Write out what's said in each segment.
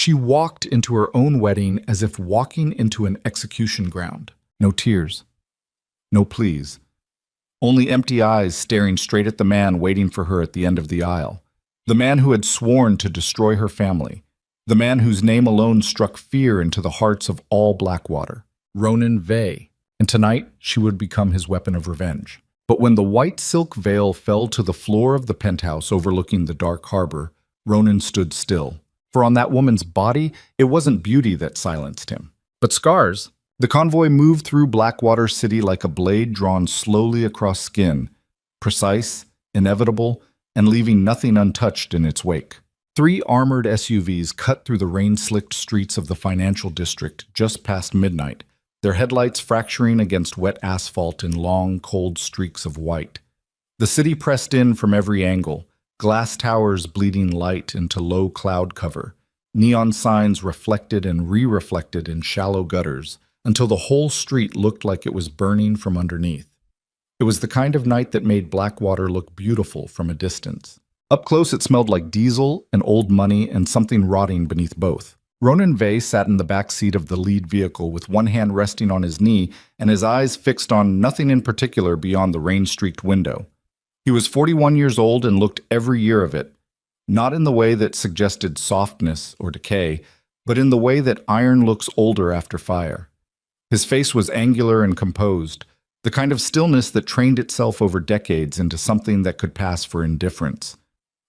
She walked into her own wedding as if walking into an execution ground. No tears. No pleas. Only empty eyes staring straight at the man waiting for her at the end of the aisle. The man who had sworn to destroy her family. The man whose name alone struck fear into the hearts of all Blackwater. Ronan Vey. And tonight, she would become his weapon of revenge. But when the white silk veil fell to the floor of the penthouse overlooking the dark harbor, Ronan stood still. For on that woman's body, it wasn't beauty that silenced him, but scars. The convoy moved through Blackwater City like a blade drawn slowly across skin, precise, inevitable, and leaving nothing untouched in its wake. 3 armored SUVs cut through the rain-slicked streets of the financial district just past midnight, their headlights fracturing against wet asphalt in long, cold streaks of white. The city pressed in from every angle, glass towers bleeding light into low cloud cover, neon signs reflected and re-reflected in shallow gutters, until the whole street looked like it was burning from underneath. It was the kind of night that made Blackwater look beautiful from a distance. Up close, it smelled like diesel and old money and something rotting beneath both. Ronan Vey sat in the back seat of the lead vehicle with one hand resting on his knee and his eyes fixed on nothing in particular beyond the rain-streaked window. He was 41 years old and looked every year of it, not in the way that suggested softness or decay, but in the way that iron looks older after fire. His face was angular and composed, the kind of stillness that trained itself over decades into something that could pass for indifference.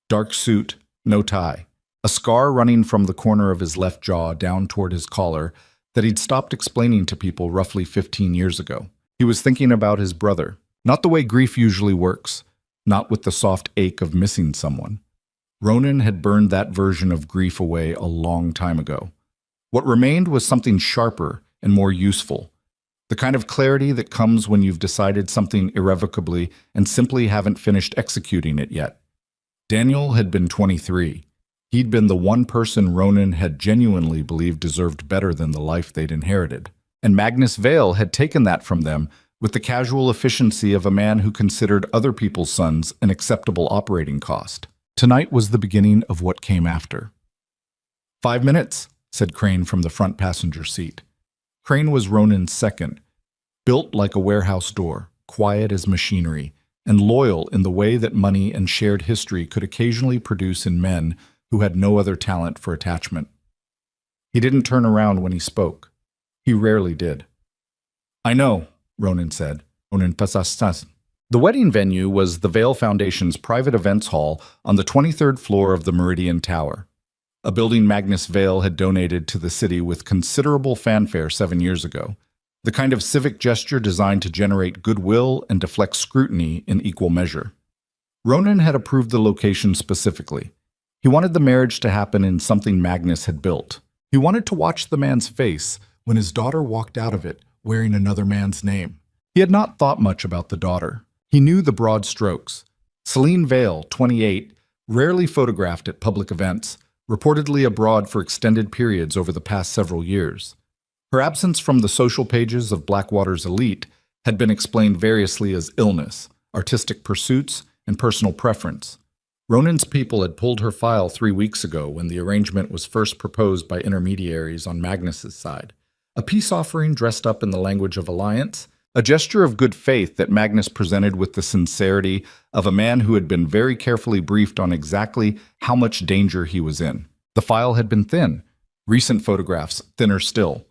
Dark suit, no tie. A scar running from the corner of his left jaw down toward his collar that he'd stopped explaining to people roughly 15 years ago. He was thinking about his brother, not the way grief usually works, not with the soft ache of missing someone. Ronan had burned that version of grief away a long time ago. What remained was something sharper and more useful, the kind of clarity that comes when you've decided something irrevocably and simply haven't finished executing it yet. Daniel had been 23. He'd been the one person Ronan had genuinely believed deserved better than the life they'd inherited. And Magnus Vale had taken that from them with the casual efficiency of a man who considered other people's sons an acceptable operating cost. Tonight was the beginning of what came after. 5 minutes, said Crane from the front passenger seat. Crane was Ronan's second, built like a warehouse door, quiet as machinery, and loyal in the way that money and shared history could occasionally produce in men who had no other talent for attachment. He didn't turn around when he spoke. He rarely did. I know, Ronan said. The wedding venue was the Vale Foundation's private events hall on the 23rd floor of the Meridian Tower, a building Magnus Vale had donated to the city with considerable fanfare 7 years ago, the kind of civic gesture designed to generate goodwill and deflect scrutiny in equal measure. Ronan had approved the location specifically. He wanted the marriage to happen in something Magnus had built. He wanted to watch the man's face when his daughter walked out of it wearing another man's name. He had not thought much about the daughter. He knew the broad strokes. Celine Vale, 28, rarely photographed at public events, reportedly abroad for extended periods over the past several years. Her absence from the social pages of Blackwater's elite had been explained variously as illness, artistic pursuits, and personal preference. Ronan's people had pulled her file 3 weeks ago when the arrangement was first proposed by intermediaries on Magnus's side. A peace offering dressed up in the language of alliance, a gesture of good faith that Magnus presented with the sincerity of a man who had been very carefully briefed on exactly how much danger he was in. The file had been thin, recent photographs thinner still.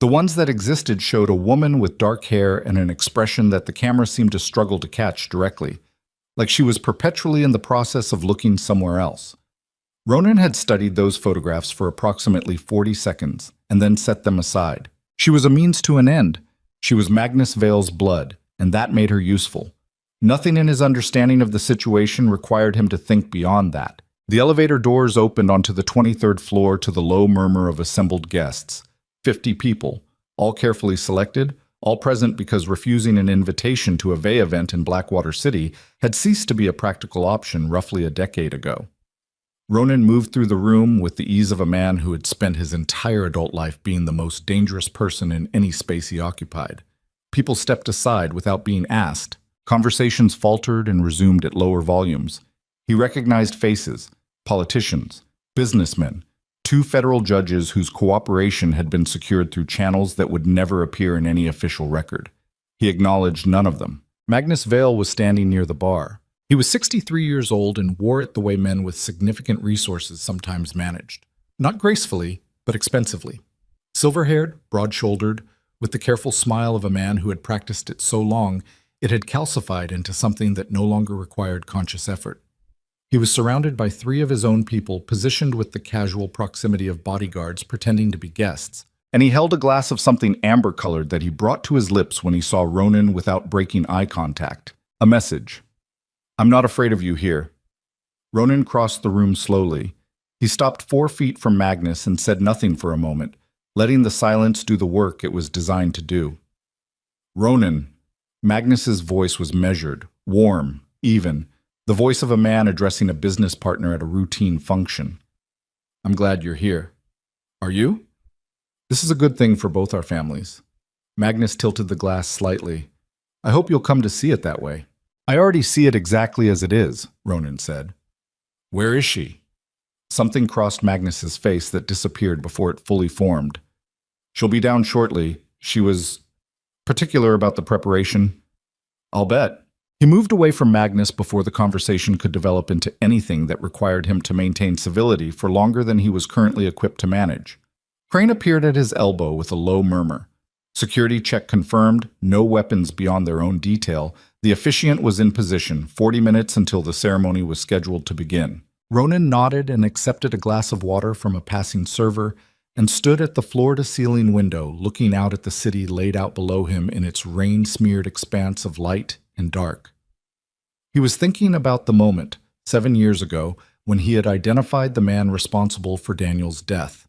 The ones that existed showed a woman with dark hair and an expression that the camera seemed to struggle to catch directly, like she was perpetually in the process of looking somewhere else. Ronan had studied those photographs for approximately 40 seconds and then set them aside. She was a means to an end. She was Magnus Vale's blood, and that made her useful. Nothing in his understanding of the situation required him to think beyond that. The elevator doors opened onto the 23rd floor to the low murmur of assembled guests. 50 people, all carefully selected, all present because refusing an invitation to a Vey event in Blackwater City had ceased to be a practical option roughly a decade ago. Ronan moved through the room with the ease of a man who had spent his entire adult life being the most dangerous person in any space he occupied. People stepped aside without being asked. Conversations faltered and resumed at lower volumes. He recognized faces, politicians, businessmen, 2 federal judges whose cooperation had been secured through channels that would never appear in any official record. He acknowledged none of them. Magnus Vale was standing near the bar. He was 63 years old and wore it the way men with significant resources sometimes managed. Not gracefully, but expensively. Silver-haired, broad-shouldered, with the careful smile of a man who had practiced it so long, it had calcified into something that no longer required conscious effort. He was surrounded by 3 of his own people, positioned with the casual proximity of bodyguards pretending to be guests. And he held a glass of something amber-colored that he brought to his lips when he saw Ronan without breaking eye contact. A message. "I'm not afraid of you here." Ronan crossed the room slowly. He stopped 4 feet from Magnus and said nothing for a moment, letting the silence do the work it was designed to do. "Ronan." Magnus's voice was measured, warm, even, the voice of a man addressing a business partner at a routine function. "I'm glad you're here. Are you? This is a good thing for both our families." Magnus tilted the glass slightly. "I hope you'll come to see it that way." "I already see it exactly as it is," Ronan said. "Where is she?" Something crossed Magnus's face that disappeared before it fully formed. "She'll be down shortly. She was particular about the preparation." "I'll bet." He moved away from Magnus before the conversation could develop into anything that required him to maintain civility for longer than he was currently equipped to manage. Crane appeared at his elbow with a low murmur. Security check confirmed, no weapons beyond their own detail. The officiant was in position, 40 minutes until the ceremony was scheduled to begin. Ronan nodded and accepted a glass of water from a passing server and stood at the floor-to-ceiling window, looking out at the city laid out below him in its rain-smeared expanse of light and dark. He was thinking about the moment, 7 years ago, when he had identified the man responsible for Daniel's death.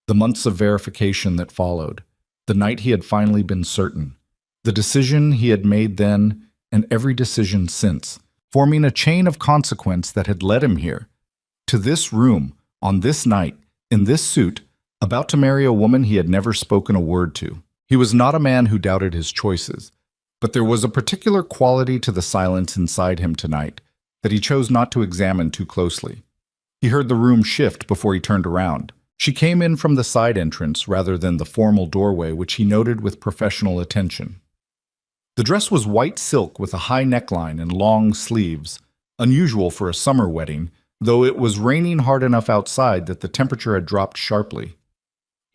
The months of verification that followed, the night he had finally been certain, the decision he had made then, and every decision since, forming a chain of consequence that had led him here, to this room, on this night, in this suit, about to marry a woman he had never spoken a word to. He was not a man who doubted his choices, but there was a particular quality to the silence inside him tonight that he chose not to examine too closely. He heard the room shift before he turned around. She came in from the side entrance rather than the formal doorway, which he noted with professional attention. The dress was white silk with a high neckline and long sleeves, unusual for a summer wedding, though it was raining hard enough outside that the temperature had dropped sharply.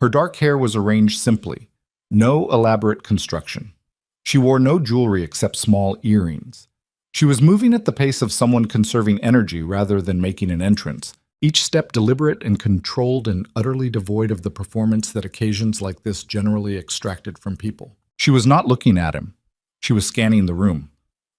Her dark hair was arranged simply, no elaborate construction. She wore no jewelry except small earrings. She was moving at the pace of someone conserving energy rather than making an entrance, each step deliberate and controlled and utterly devoid of the performance that occasions like this generally extracted from people. She was not looking at him. She was scanning the room.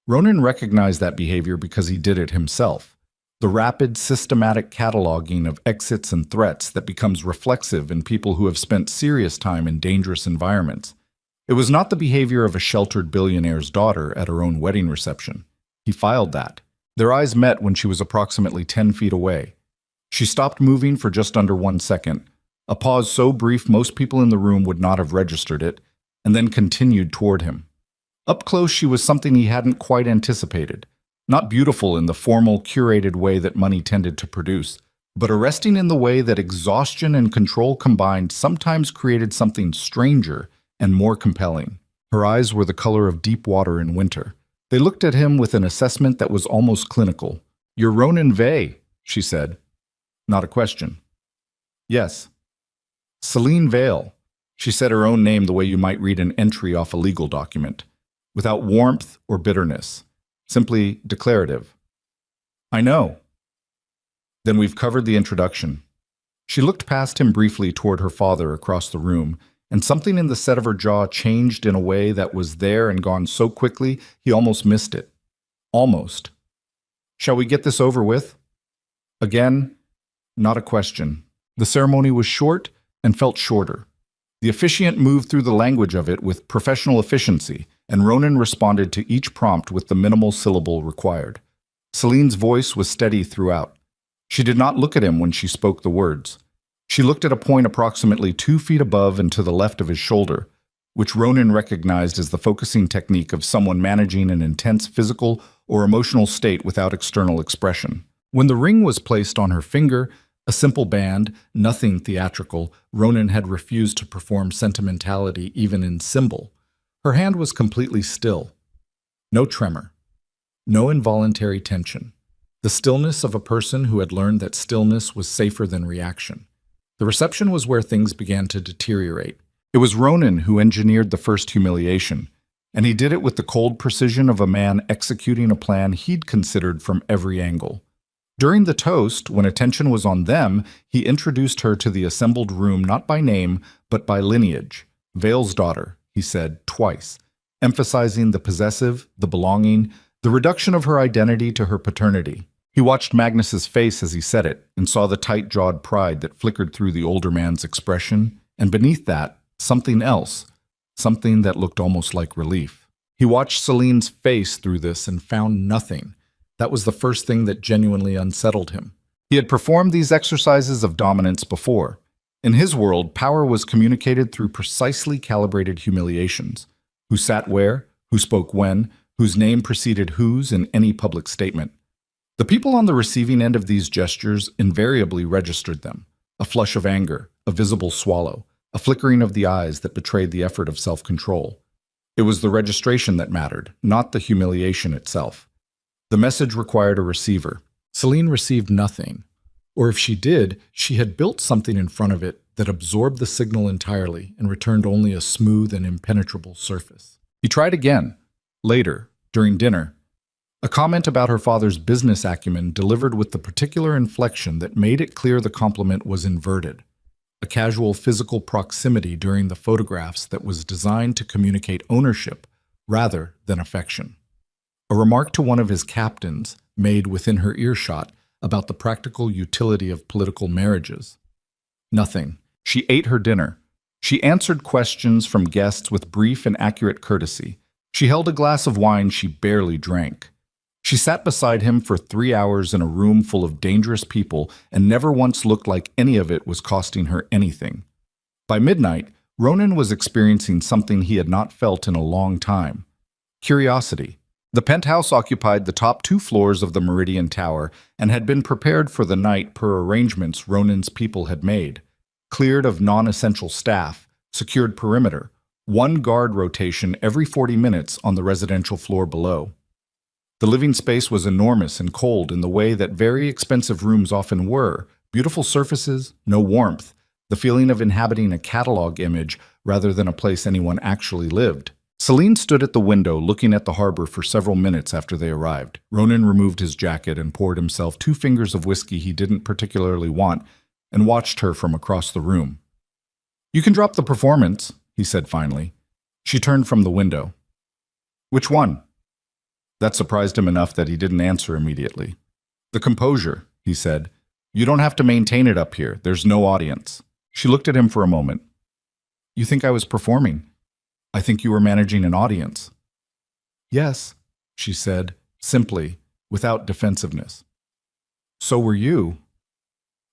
Ronan recognized that behavior because he did it himself. The rapid, systematic cataloging of exits and threats that becomes reflexive in people who have spent serious time in dangerous environments. It was not the behavior of a sheltered billionaire's daughter at her own wedding reception. He filed that. Their eyes met when she was approximately 10 feet away. She stopped moving for just under 1 second, a pause so brief most people in the room would not have registered it, and then continued toward him. Up close, she was something he hadn't quite anticipated. Not beautiful in the formal, curated way that money tended to produce, but arresting in the way that exhaustion and control combined sometimes created something stranger and more compelling. Her eyes were the color of deep water in winter. They looked at him with an assessment that was almost clinical. "You're Ronan Vey," she said. Not a question. "Yes." "Celine Vale." She said her own name the way you might read an entry off a legal document, without warmth or bitterness, simply declarative. "I know." "Then we've covered the introduction." She looked past him briefly toward her father across the room, and something in the set of her jaw changed in a way that was there and gone so quickly he almost missed it. Almost. "Shall we get this over with?" Again, not a question. The ceremony was short and felt shorter. The officiant moved through the language of it with professional efficiency, and Ronan responded to each prompt with the minimal syllable required. Celine's voice was steady throughout. She did not look at him when she spoke the words. She looked at a point approximately 2 feet above and to the left of his shoulder, which Ronan recognized as the focusing technique of someone managing an intense physical or emotional state without external expression. When the ring was placed on her finger, A simple band, nothing theatrical, Ronan had refused to perform sentimentality even in symbol. Her hand was completely still. No tremor. No involuntary tension. The stillness of a person who had learned that stillness was safer than reaction. The reception was where things began to deteriorate. It was Ronan who engineered the first humiliation, and he did it with the cold precision of a man executing a plan he'd considered from every angle. During the toast, when attention was on them, he introduced her to the assembled room not by name, but by lineage. Vale's daughter, he said, twice, emphasizing the possessive, the belonging, the reduction of her identity to her paternity. He watched Magnus's face as he said it, and saw the tight-jawed pride that flickered through the older man's expression, and beneath that, something else, something that looked almost like relief. He watched Celine's face through this and found nothing. That was the first thing that genuinely unsettled him. He had performed these exercises of dominance before. In his world, power was communicated through precisely calibrated humiliations. Who sat where, who spoke when, whose name preceded whose in any public statement. The people on the receiving end of these gestures invariably registered them. A flush of anger, a visible swallow, a flickering of the eyes that betrayed the effort of self-control. It was the registration that mattered, not the humiliation itself. The message required a receiver. Celine received nothing. Or if she did, she had built something in front of it that absorbed the signal entirely and returned only a smooth and impenetrable surface. He tried again, later, during dinner. A comment about her father's business acumen delivered with the particular inflection that made it clear the compliment was inverted. A casual physical proximity during the photographs that was designed to communicate ownership rather than affection. A remark to one of his captains, made within her earshot, about the practical utility of political marriages. Nothing. She ate her dinner. She answered questions from guests with brief and accurate courtesy. She held a glass of wine she barely drank. She sat beside him for 3 hours in a room full of dangerous people and never once looked like any of it was costing her anything. By midnight, Ronan was experiencing something he had not felt in a long time. Curiosity. The penthouse occupied the top 2 floors of the Meridian Tower and had been prepared for the night per arrangements Ronan's people had made. Cleared of non-essential staff, secured perimeter, 1 guard rotation every 40 minutes on the residential floor below. The living space was enormous and cold in the way that very expensive rooms often were. Beautiful surfaces, no warmth, the feeling of inhabiting a catalog image rather than a place anyone actually lived. Celine stood at the window looking at the harbor for several minutes after they arrived. Ronan removed his jacket and poured himself 2 fingers of whiskey he didn't particularly want and watched her from across the room. "You can drop the performance," he said finally. She turned from the window. "Which one?" That surprised him enough that he didn't answer immediately. "The composure," he said. "You don't have to maintain it up here. There's no audience." She looked at him for a moment. "You think I was performing? I think you were managing an audience." "Yes," she said, simply, without defensiveness. "So were you."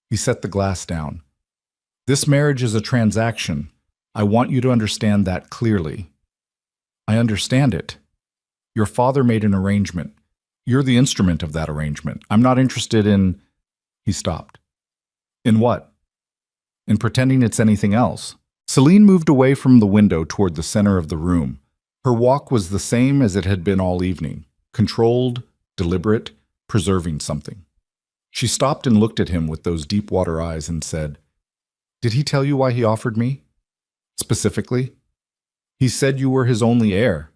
He set the glass down. "This marriage is a transaction. I want you to understand that clearly." "I understand it. Your father made an arrangement. You're the instrument of that arrangement. I'm not interested in—" He stopped. "In what?" "In pretending it's anything else." Celine moved away from the window toward the center of the room. Her walk was the same as it had been all evening, controlled, deliberate, preserving something. She stopped and looked at him with those deep-water eyes and said, "Did he tell you why he offered me? Specifically?" "He said you were his only heir."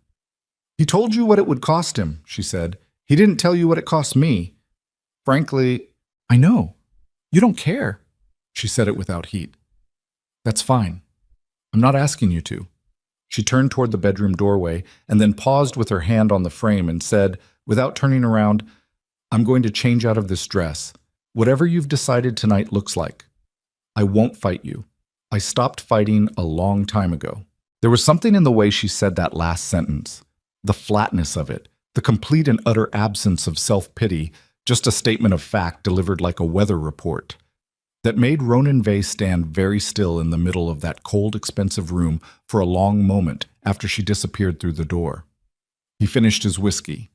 "He told you what it would cost him," she said. "He didn't tell you what it cost me. Frankly, I know. You don't care." She said it without heat. "That's fine. I'm not asking you to." She turned toward the bedroom doorway and then paused with her hand on the frame and said, without turning around, "I'm going to change out of this dress. Whatever you've decided tonight looks like. I won't fight you. I stopped fighting a long time ago." There was something in the way she said that last sentence. The flatness of it, the complete and utter absence of self-pity, just a statement of fact delivered like a weather report, that made Ronan Vey stand very still in the middle of that cold, expensive room for a long moment after she disappeared through the door. He finished his whiskey.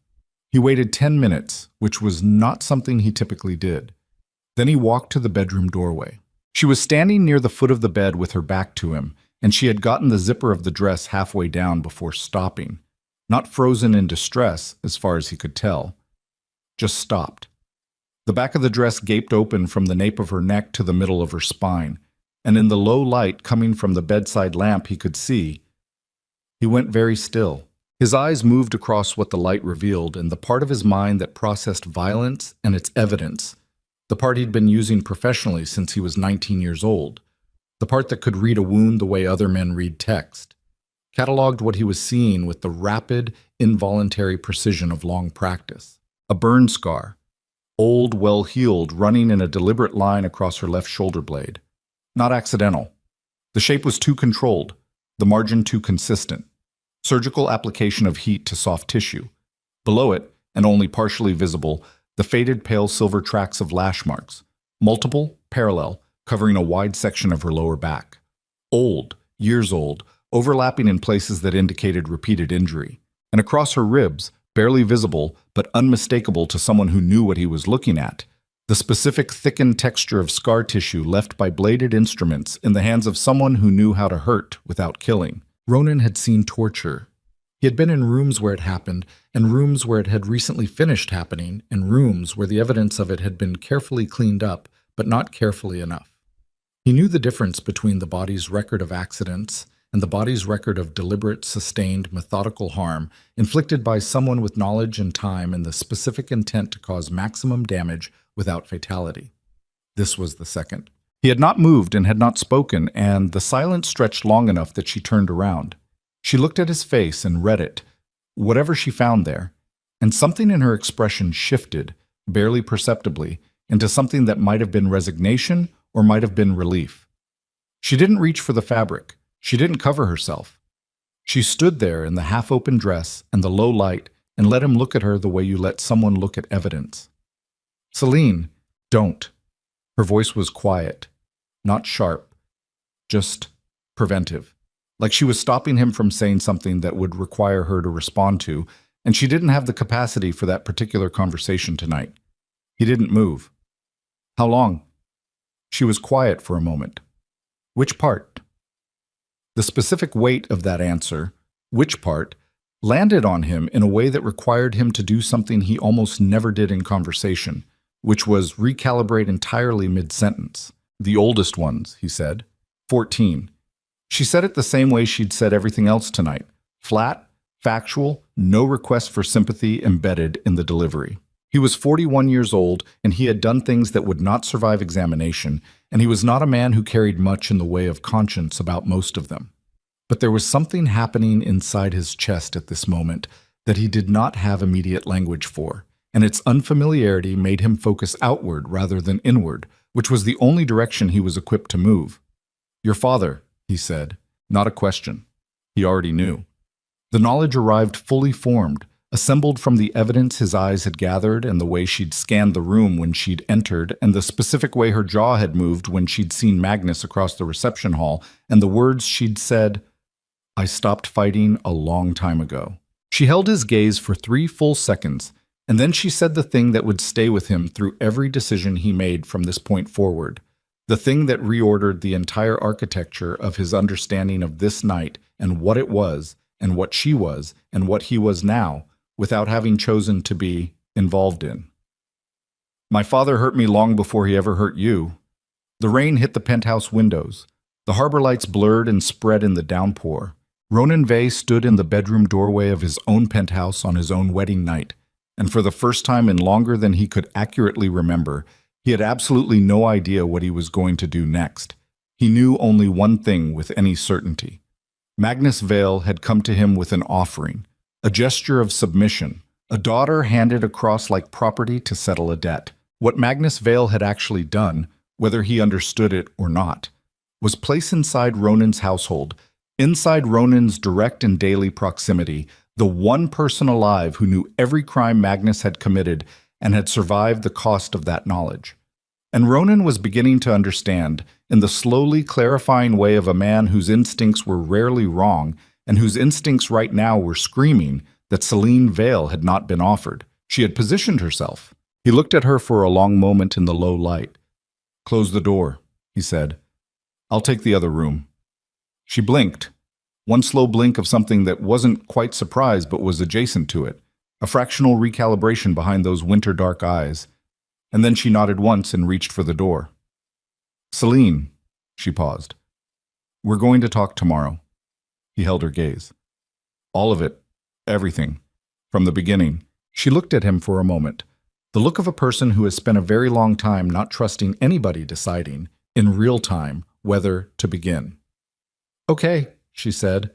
He waited 10 minutes, which was not something he typically did. Then he walked to the bedroom doorway. She was standing near the foot of the bed with her back to him, and she had gotten the zipper of the dress halfway down before stopping. Not frozen in distress, as far as he could tell. Just stopped. The back of the dress gaped open from the nape of her neck to the middle of her spine, and in the low light coming from the bedside lamp he could see. He went very still. His eyes moved across what the light revealed, and the part of his mind that processed violence and its evidence, the part he'd been using professionally since he was 19 years old, the part that could read a wound the way other men read text, cataloged what he was seeing with the rapid, involuntary precision of long practice. A burn scar, old, well-healed, running in a deliberate line across her left shoulder blade. Not accidental. The shape was too controlled, the margin too consistent. Surgical application of heat to soft tissue. Below it, and only partially visible, the faded pale silver tracks of lash marks, multiple, parallel, covering a wide section of her lower back. Old, years old, overlapping in places that indicated repeated injury. And across her ribs, barely visible, but unmistakable to someone who knew what he was looking at, the specific thickened texture of scar tissue left by bladed instruments in the hands of someone who knew how to hurt without killing. Ronan had seen torture. He had been in rooms where it happened, and rooms where it had recently finished happening, and rooms where the evidence of it had been carefully cleaned up, but not carefully enough. He knew the difference between the body's record of accidents and the body's record of deliberate, sustained, methodical harm inflicted by someone with knowledge and time and the specific intent to cause maximum damage without fatality. This was the second. He had not moved and had not spoken, and the silence stretched long enough that she turned around. She looked at his face and read it, whatever she found there, and something in her expression shifted, barely perceptibly, into something that might have been resignation or might have been relief. She didn't reach for the fabric. She didn't cover herself. She stood there in the half-open dress and the low light and let him look at her the way you let someone look at evidence. "Celine, don't." Her voice was quiet, not sharp, just preventive. Like she was stopping him from saying something that would require her to respond to, and she didn't have the capacity for that particular conversation tonight. He didn't move. "How long?" She was quiet for a moment. "Which part?" The specific weight of that answer, which part, landed on him in a way that required him to do something he almost never did in conversation, which was recalibrate entirely mid-sentence. "The oldest ones," he said. 14. She said it the same way she'd said everything else tonight. Flat, factual, no request for sympathy embedded in the delivery. He was 41 years old, and he had done things that would not survive examination, and he was not a man who carried much in the way of conscience about most of them. But there was something happening inside his chest at this moment that he did not have immediate language for, and its unfamiliarity made him focus outward rather than inward, which was the only direction he was equipped to move. "Your father," he said, not a question. He already knew. The knowledge arrived fully formed, assembled from the evidence his eyes had gathered and the way she'd scanned the room when she'd entered and the specific way her jaw had moved when she'd seen Magnus across the reception hall and the words she'd said, "I stopped fighting a long time ago." She held his gaze for 3 full seconds, and then she said the thing that would stay with him through every decision he made from this point forward, the thing that reordered the entire architecture of his understanding of this night and what it was and what she was and what he was now, without having chosen to be involved in. "My father hurt me long before he ever hurt you." The rain hit the penthouse windows. The harbor lights blurred and spread in the downpour. Ronan Vey stood in the bedroom doorway of his own penthouse on his own wedding night, and for the first time in longer than he could accurately remember, he had absolutely no idea what he was going to do next. He knew only one thing with any certainty. Magnus Vale had come to him with an offering, a gesture of submission, a daughter handed across like property to settle a debt. What Magnus Vale had actually done, whether he understood it or not, was place inside Ronan's household, inside Ronan's direct and daily proximity, the one person alive who knew every crime Magnus had committed and had survived the cost of that knowledge. And Ronan was beginning to understand, in the slowly clarifying way of a man whose instincts were rarely wrong and whose instincts right now were screaming, that Celine Vale had not been offered. She had positioned herself. He looked at her for a long moment in the low light, Close the door, he said. I'll take the other room. She blinked. One slow blink of something that wasn't quite surprise but was adjacent to it. A fractional recalibration behind those winter dark eyes. And then she nodded once and reached for the door. Celine, she paused. We're going to talk tomorrow. He held her gaze. All of it. Everything. From the beginning. She looked at him for a moment. The look of a person who has spent a very long time not trusting anybody deciding, in real time, whether to begin. Okay, she said.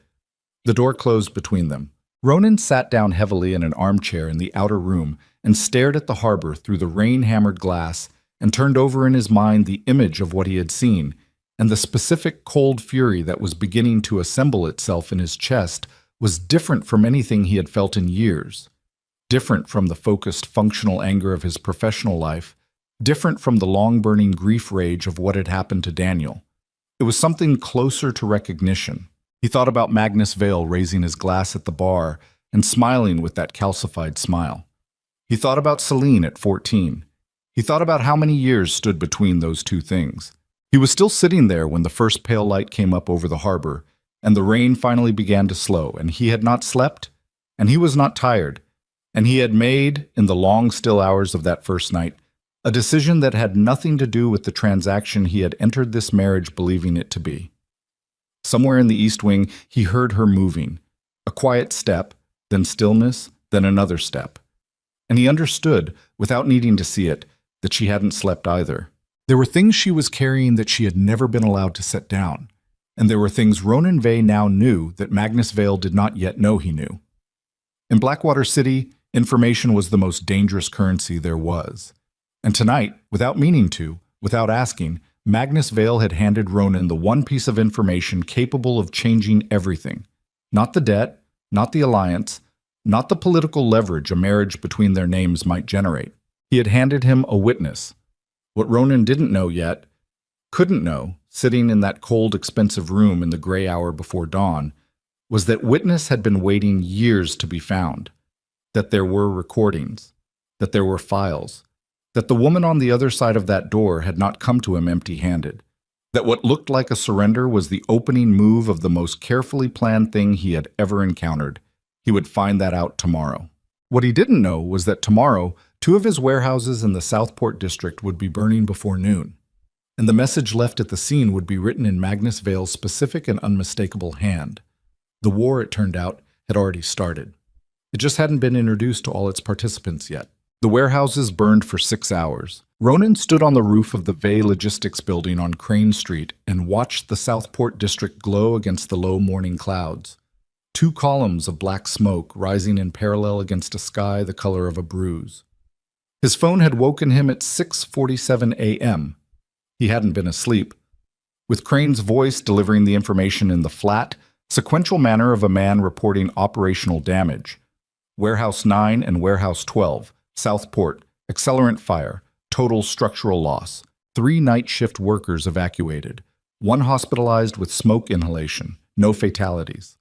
The door closed between them. Ronan sat down heavily in an armchair in the outer room and stared at the harbor through the rain-hammered glass and turned over in his mind the image of what he had seen, and the specific cold fury that was beginning to assemble itself in his chest was different from anything he had felt in years. Different from the focused, functional anger of his professional life, different from the long-burning grief rage of what had happened to Daniel. It was something closer to recognition. He thought about Magnus Vale raising his glass at the bar and smiling with that calcified smile. He thought about Celine at 14. He thought about how many years stood between those two things. He was still sitting there when the first pale light came up over the harbor, and the rain finally began to slow, and he had not slept, and he was not tired, and he had made, in the long, still hours of that first night, a decision that had nothing to do with the transaction he had entered this marriage believing it to be. Somewhere in the East Wing, he heard her moving. A quiet step, then stillness, then another step. And he understood, without needing to see it, that she hadn't slept either. There were things she was carrying that she had never been allowed to set down. And there were things Ronan Vale now knew that Magnus Vale did not yet know he knew. In Blackwater City, information was the most dangerous currency there was. And tonight, without meaning to, without asking, Magnus Vale had handed Ronan the one piece of information capable of changing everything. Not the debt, not the alliance, not the political leverage a marriage between their names might generate. He had handed him a witness. What Ronan didn't know yet, couldn't know, sitting in that cold, expensive room in the gray hour before dawn, was that witness had been waiting years to be found. That there were recordings. That there were files. That the woman on the other side of that door had not come to him empty-handed. That what looked like a surrender was the opening move of the most carefully planned thing he had ever encountered. He would find that out tomorrow. What he didn't know was that tomorrow, 2 of his warehouses in the Southport district would be burning before noon. And the message left at the scene would be written in Magnus Vale's specific and unmistakable hand. The war, it turned out, had already started. It just hadn't been introduced to all its participants yet. The warehouses burned for 6 hours. Ronan stood on the roof of the Vale Logistics building on Crane Street and watched the Southport district glow against the low morning clouds. 2 columns of black smoke rising in parallel against a sky the color of a bruise. His phone had woken him at 6:47 a.m. He hadn't been asleep. With Crane's voice delivering the information in the flat, sequential manner of a man reporting operational damage. Warehouse 9 and Warehouse 12. Southport, accelerant fire, total structural loss, 3 night shift workers evacuated, 1 hospitalized with smoke inhalation, no fatalities.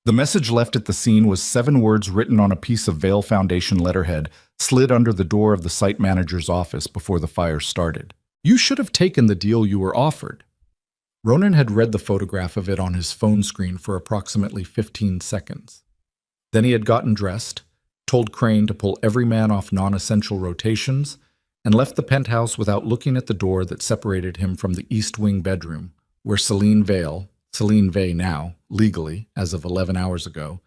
The message left at the scene was 7 words written on a piece of Vale Foundation letterhead slid under the door of the site manager's office before the fire started. You should have taken the deal you were offered. Ronan had read the photograph of it on his phone screen for approximately 15 seconds. Then he had gotten dressed, told Crane to pull every man off non-essential rotations, and left the penthouse without looking at the door that separated him from the East Wing bedroom, where Celine Vale now, legally, as of 11 hours ago,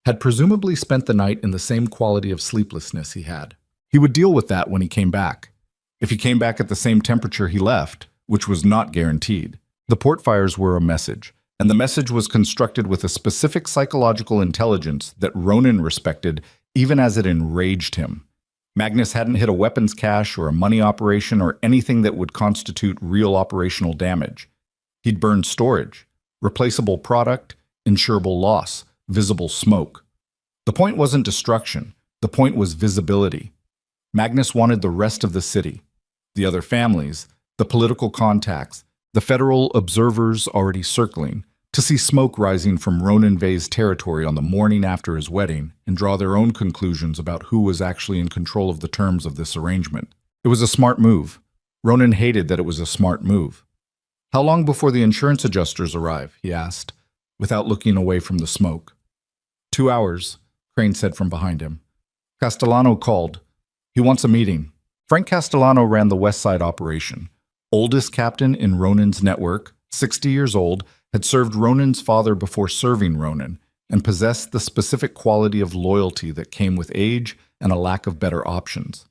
had presumably spent the night in the same quality of sleeplessness he had. He would deal with that when he came back. If he came back at the same temperature he left, which was not guaranteed. The port fires were a message, and the message was constructed with a specific psychological intelligence that Ronan respected even as it enraged him. Magnus hadn't hit a weapons cache or a money operation or anything that would constitute real operational damage. He'd burned storage, replaceable product, insurable loss, visible smoke. The point wasn't destruction. The point was visibility. Magnus wanted the rest of the city, the other families, the political contacts, the federal observers already circling, to see smoke rising from Ronan Vale's territory on the morning after his wedding and draw their own conclusions about who was actually in control of the terms of this arrangement. It was a smart move, Ronan hated that it was a smart move. How long before the insurance adjusters arrive? He asked, without looking away from the smoke. 2 hours, Crane said from behind him. Castellano called. He wants a meeting. Frank Castellano ran the West Side operation. Oldest captain in Ronan's network, 60 years old, had served Ronan's father before serving Ronan, and possessed the specific quality of loyalty that came with age and a lack of better options.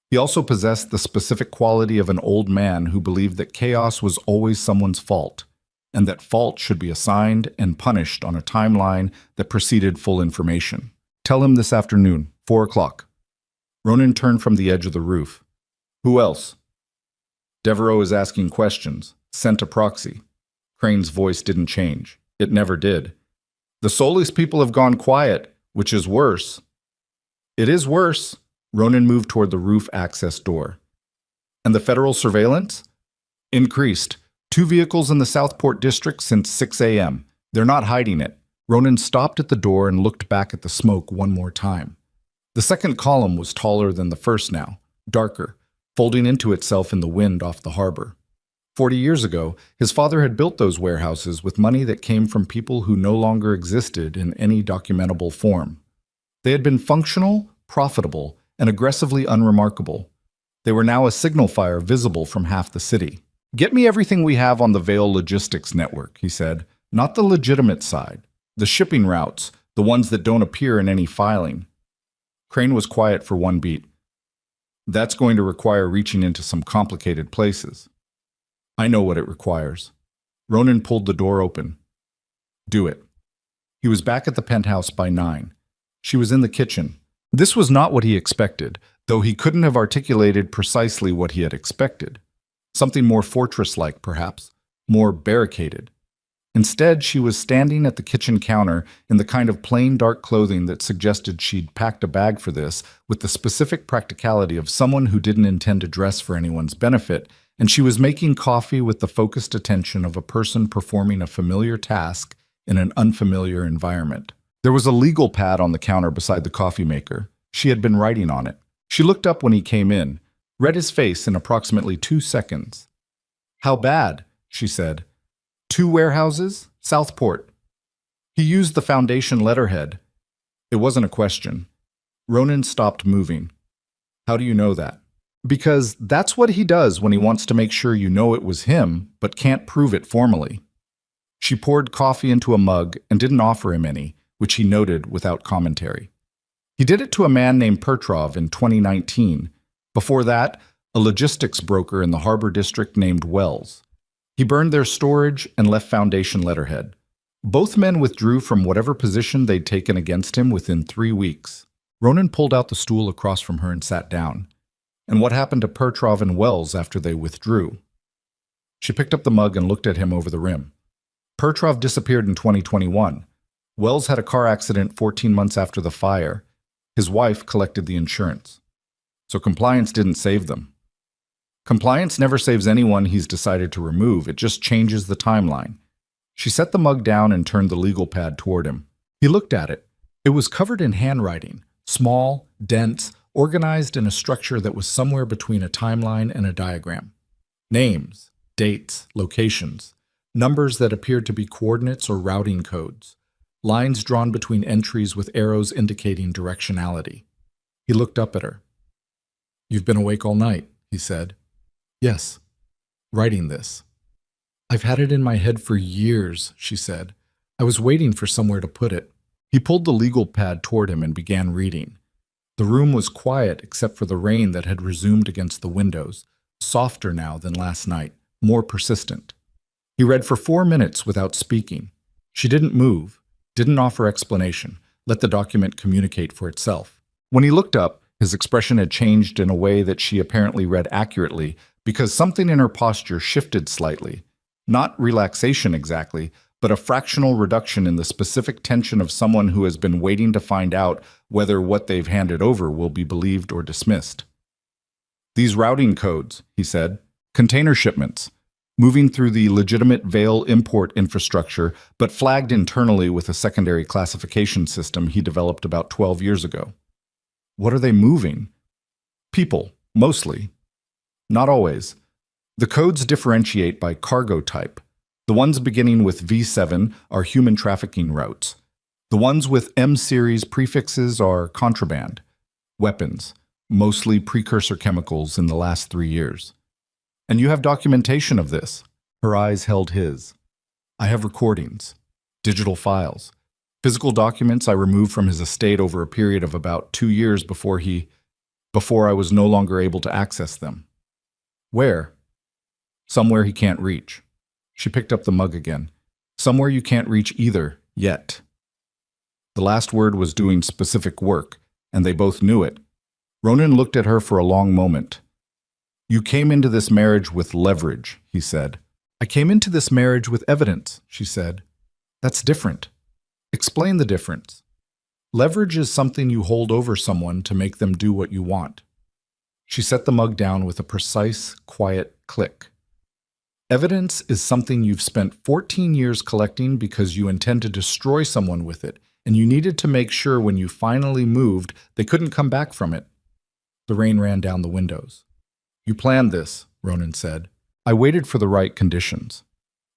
He also possessed the specific quality of an old man who believed that chaos was always someone's fault, and that fault should be assigned and punished on a timeline that preceded full information. Tell him this afternoon, 4 o'clock. Ronan turned from the edge of the roof. Who else? Devereaux is asking questions. Sent a proxy. Crane's voice didn't change. It never did. The Solis people have gone quiet, which is worse. It is worse. Ronan moved toward the roof access door. And the federal surveillance? Increased. 2 vehicles in the Southport district since 6 a.m. They're not hiding it. Ronan stopped at the door and looked back at the smoke one more time. The second column was taller than the first now, darker, folding into itself in the wind off the harbor. 40 years ago, his father had built those warehouses with money that came from people who no longer existed in any documentable form. They had been functional, profitable, and aggressively unremarkable. They were now a signal fire visible from half the city. Get me everything we have on the Vale Logistics Network, he said. Not the legitimate side. The shipping routes, the ones that don't appear in any filing. Crane was quiet for one beat. That's going to require reaching into some complicated places. I know what it requires. Ronan pulled the door open. Do it. He was back at the penthouse by 9. She was in the kitchen. This was not what he expected, though he couldn't have articulated precisely what he had expected. Something more fortress-like, perhaps, more barricaded. Instead, she was standing at the kitchen counter in the kind of plain dark clothing that suggested she'd packed a bag for this, with the specific practicality of someone who didn't intend to dress for anyone's benefit, and she was making coffee with the focused attention of a person performing a familiar task in an unfamiliar environment. There was a legal pad on the counter beside the coffee maker. She had been writing on it. She looked up when he came in, read his face in approximately 2 seconds. How bad? She said. 2 warehouses, Southport. He used the foundation letterhead. It wasn't a question. Ronan stopped moving. How do you know that? Because that's what he does when he wants to make sure you know it was him, but can't prove it formally. She poured coffee into a mug and didn't offer him any, which he noted without commentary. He did it to a man named Petrov in 2019. Before that, a logistics broker in the harbor district named Wells. He burned their storage and left foundation letterhead. Both men withdrew from whatever position they'd taken against him within 3 weeks. Ronan pulled out the stool across from her and sat down. And what happened to Petrov and Wells after they withdrew? She picked up the mug and looked at him over the rim. Petrov disappeared in 2021. Wells had a car accident 14 months after the fire. His wife collected the insurance. So compliance didn't save them. Compliance never saves anyone he's decided to remove. It just changes the timeline. She set the mug down and turned the legal pad toward him. He looked at it. It was covered in handwriting, small, dense, organized in a structure that was somewhere between a timeline and a diagram. Names, dates, locations, numbers that appeared to be coordinates or routing codes, lines drawn between entries with arrows indicating directionality. He looked up at her. You've been awake all night, he said. Yes, writing this. I've had it in my head for years, she said. I was waiting for somewhere to put it. He pulled the legal pad toward him and began reading. The room was quiet except for the rain that had resumed against the windows, softer now than last night, more persistent. He read for 4 minutes without speaking. She didn't move, didn't offer explanation, let the document communicate for itself. When he looked up, his expression had changed in a way that she apparently read accurately because something in her posture shifted slightly. Not relaxation exactly, but a fractional reduction in the specific tension of someone who has been waiting to find out whether what they've handed over will be believed or dismissed. These routing codes, he said, container shipments, moving through the legitimate Vale import infrastructure, but flagged internally with a secondary classification system he developed about 12 years ago. What are they moving? People, mostly. Not always. The codes differentiate by cargo type. The ones beginning with V7 are human trafficking routes. The ones with M-series prefixes are contraband, weapons, mostly precursor chemicals in the last 3 years. And you have documentation of this. Her eyes held his. I have recordings, digital files, physical documents I removed from his estate over a period of about 2 years before I was no longer able to access them. Where? Somewhere he can't reach. She picked up the mug again. Somewhere you can't reach either, yet. The last word was doing specific work, and they both knew it. Ronan looked at her for a long moment. You came into this marriage with leverage, he said. I came into this marriage with evidence, she said. That's different. Explain the difference. Leverage is something you hold over someone to make them do what you want. She set the mug down with a precise, quiet click. Evidence is something you've spent 14 years collecting because you intend to destroy someone with it, and you needed to make sure when you finally moved, they couldn't come back from it. The rain ran down the windows. You planned this, Ronan said. I waited for the right conditions.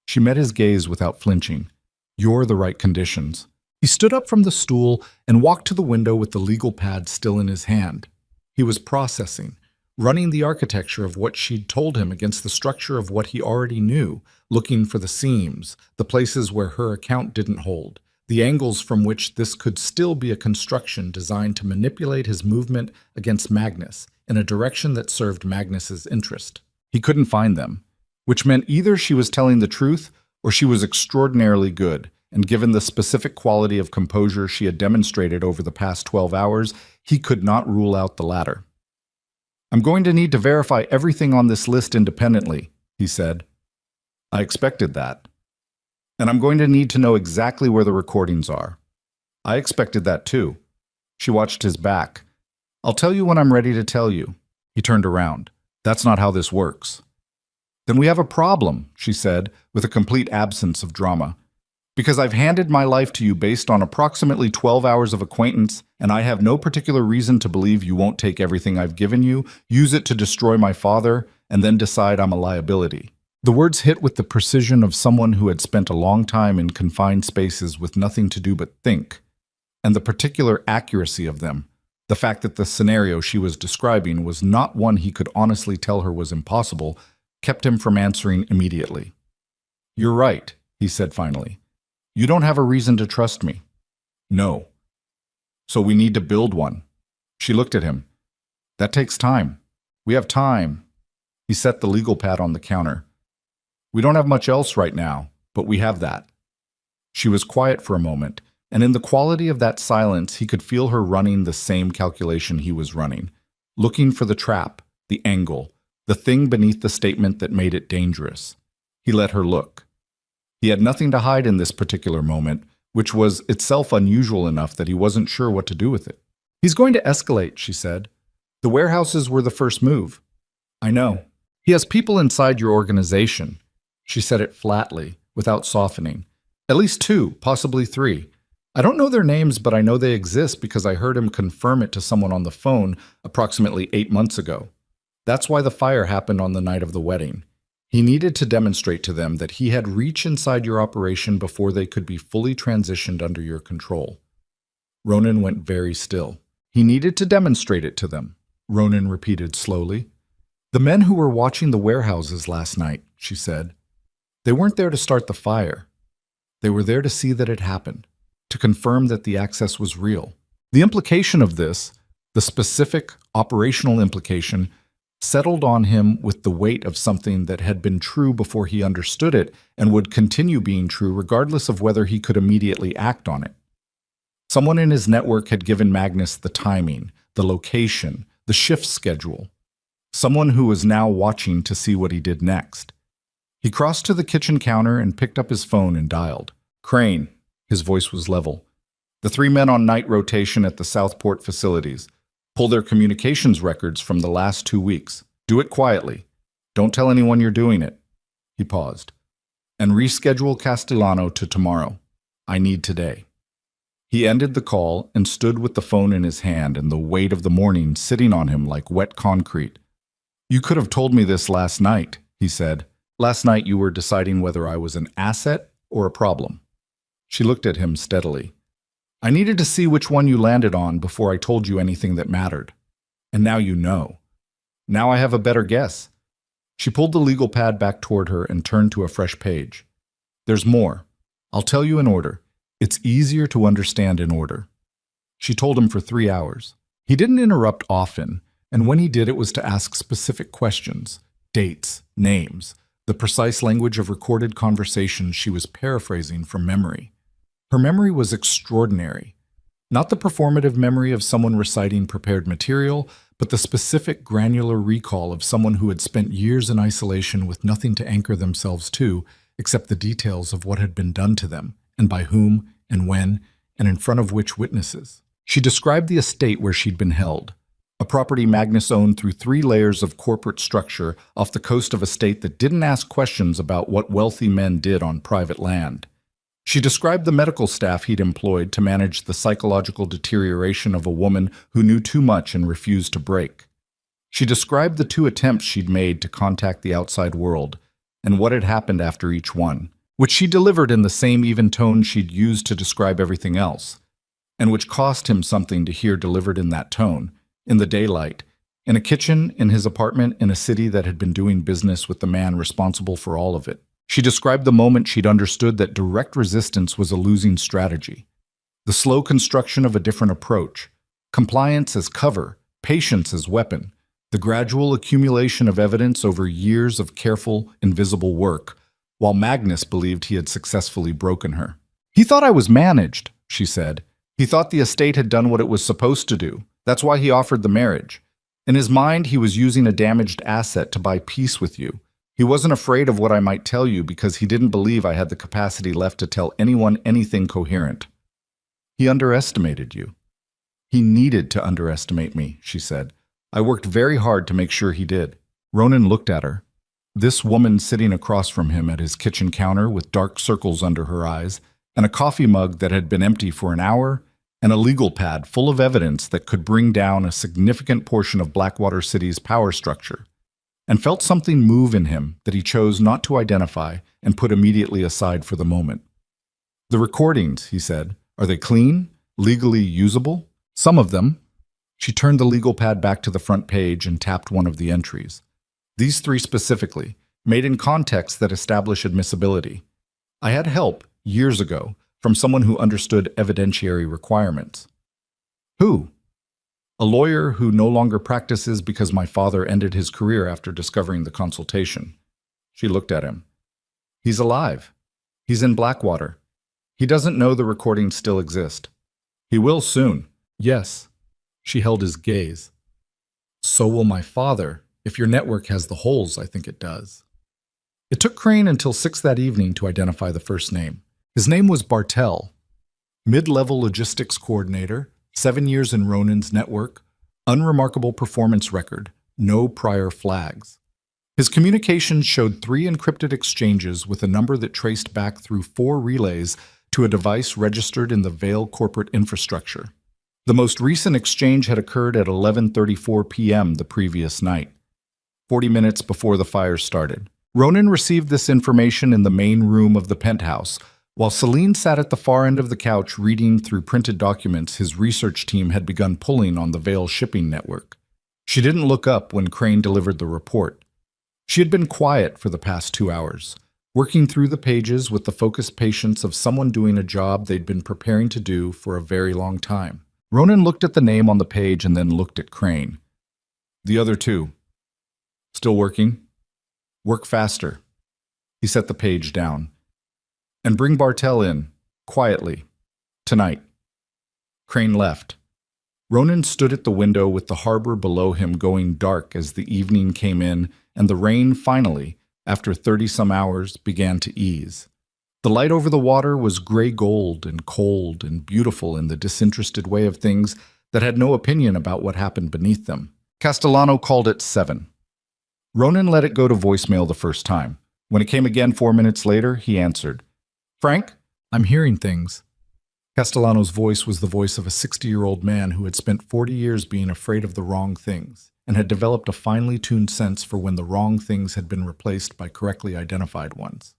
She met his gaze without flinching. You're the right conditions. He stood up from the stool and walked to the window with the legal pad still in his hand. He was processing, running the architecture of what she'd told him against the structure of what he already knew, looking for the seams, the places where her account didn't hold, the angles from which this could still be a construction designed to manipulate his movement against Magnus in a direction that served Magnus's interest. He couldn't find them, which meant either she was telling the truth or she was extraordinarily good, and given the specific quality of composure she had demonstrated over the past 12 hours, he could not rule out the latter. I'm going to need to verify everything on this list independently, he said. I expected that. And I'm going to need to know exactly where the recordings are. I expected that too. She watched his back. I'll tell you when I'm ready to tell you. He turned around. That's not how this works. Then we have a problem, she said, with a complete absence of drama. Because I've handed my life to you based on approximately 12 hours of acquaintance, and I have no particular reason to believe you won't take everything I've given you, use it to destroy my father, and then decide I'm a liability. The words hit with the precision of someone who had spent a long time in confined spaces with nothing to do but think, and the particular accuracy of them, the fact that the scenario she was describing was not one he could honestly tell her was impossible, kept him from answering immediately. You're right, he said finally. You don't have a reason to trust me. No. So we need to build one. She looked at him. That takes time. We have time. He set the legal pad on the counter. We don't have much else right now, but we have that. She was quiet for a moment, and in the quality of that silence, he could feel her running the same calculation he was running, looking for the trap, the angle, the thing beneath the statement that made it dangerous. He let her look. He had nothing to hide in this particular moment, which was itself unusual enough that he wasn't sure what to do with it. He's going to escalate, she said. The warehouses were the first move. I know. He has people inside your organization. She said it flatly, without softening. At least 2, possibly 3. I don't know their names, but I know they exist because I heard him confirm it to someone on the phone approximately 8 months ago. That's why the fire happened on the night of the wedding. He needed to demonstrate to them that he had reach inside your operation before they could be fully transitioned under your control. Ronan went very still. He needed to demonstrate it to them, Ronan repeated slowly. The men who were watching the warehouses last night, she said. They weren't there to start the fire. They were there to see that it happened, to confirm that the access was real. The implication of this, the specific operational implication, settled on him with the weight of something that had been true before he understood it and would continue being true regardless of whether he could immediately act on it. Someone in his network had given Magnus the timing, the location, the shift schedule. Someone who was now watching to see what he did next. He crossed to the kitchen counter and picked up his phone and dialed. Crane. His voice was level. The 3 men on night rotation at the Southport facilities. Pull their communications records from the last 2 weeks. Do it quietly. Don't tell anyone you're doing it. He paused. And reschedule Castellano to tomorrow. I need today. He ended the call and stood with the phone in his hand and the weight of the morning sitting on him like wet concrete. You could have told me this last night, he said. Last night you were deciding whether I was an asset or a problem. She looked at him steadily. I needed to see which one you landed on before I told you anything that mattered. And now you know. Now I have a better guess. She pulled the legal pad back toward her and turned to a fresh page. There's more. I'll tell you in order. It's easier to understand in order. She told him for 3 hours. He didn't interrupt often, and when he did, it was to ask specific questions, dates, names, the precise language of recorded conversations she was paraphrasing from memory. Her memory was extraordinary. Not the performative memory of someone reciting prepared material, but the specific granular recall of someone who had spent years in isolation with nothing to anchor themselves to except the details of what had been done to them, and by whom, and when, and in front of which witnesses. She described the estate where she'd been held, a property Magnus owned through 3 layers of corporate structure off the coast of a state that didn't ask questions about what wealthy men did on private land. She described the medical staff he'd employed to manage the psychological deterioration of a woman who knew too much and refused to break. She described the 2 attempts she'd made to contact the outside world, and what had happened after each one, which she delivered in the same even tone she'd used to describe everything else, and which cost him something to hear delivered in that tone, in the daylight, in a kitchen in his apartment in a city that had been doing business with the man responsible for all of it. She described the moment she'd understood that direct resistance was a losing strategy, the slow construction of a different approach, compliance as cover, patience as weapon, the gradual accumulation of evidence over years of careful, invisible work, while Magnus believed he had successfully broken her. He thought I was managed, she said. He thought the estate had done what it was supposed to do. That's why he offered the marriage. In his mind, he was using a damaged asset to buy peace with you. He wasn't afraid of what I might tell you because he didn't believe I had the capacity left to tell anyone anything coherent. He underestimated you. He needed to underestimate me, she said. I worked very hard to make sure he did. Ronan looked at her. This woman sitting across from him at his kitchen counter with dark circles under her eyes, and a coffee mug that had been empty for an hour, and a legal pad full of evidence that could bring down a significant portion of Blackwater City's power structure, and felt something move in him that he chose not to identify and put immediately aside for the moment. The recordings, he said, are they clean? Legally usable? Some of them. She turned the legal pad back to the front page and tapped one of the entries. These 3 specifically, made in contexts that establish admissibility. I had help, years ago, from someone who understood evidentiary requirements. Who? A lawyer who no longer practices because my father ended his career after discovering the consultation. She looked at him. He's alive. He's in Blackwater. He doesn't know the recordings still exist. He will soon. Yes. She held his gaze. So will my father, if your network has the holes I think it does. It took Crane until 6 that evening to identify the first name. His name was Bartel, mid-level logistics coordinator, 7 years in Ronan's network, unremarkable performance record, no prior flags. His communications showed 3 encrypted exchanges with a number that traced back through 4 relays to a device registered in the Vale corporate infrastructure. The most recent exchange had occurred at 11:34 p.m. the previous night, 40 minutes before the fire started. Ronan received this information in the main room of the penthouse, while Celine sat at the far end of the couch reading through printed documents his research team had begun pulling on the Vale shipping network. She didn't look up when Crane delivered the report. She had been quiet for the past 2 hours, working through the pages with the focused patience of someone doing a job they'd been preparing to do for a very long time. Ronan looked at the name on the page and then looked at Crane. The other 2. Still working? Work faster. He set the page down. And bring Bartel in, quietly, tonight. Crane left. Ronan stood at the window with the harbor below him going dark as the evening came in and the rain finally, after 30-some hours, began to ease. The light over the water was gray gold and cold and beautiful in the disinterested way of things that had no opinion about what happened beneath them. Castellano called it 7. Ronan let it go to voicemail the first time. When it came again 4 minutes later, he answered. Frank, I'm hearing things. Castellano's voice was the voice of a 60-year-old man who had spent 40 years being afraid of the wrong things. and had developed a finely tuned sense for when the wrong things had been replaced by correctly identified ones.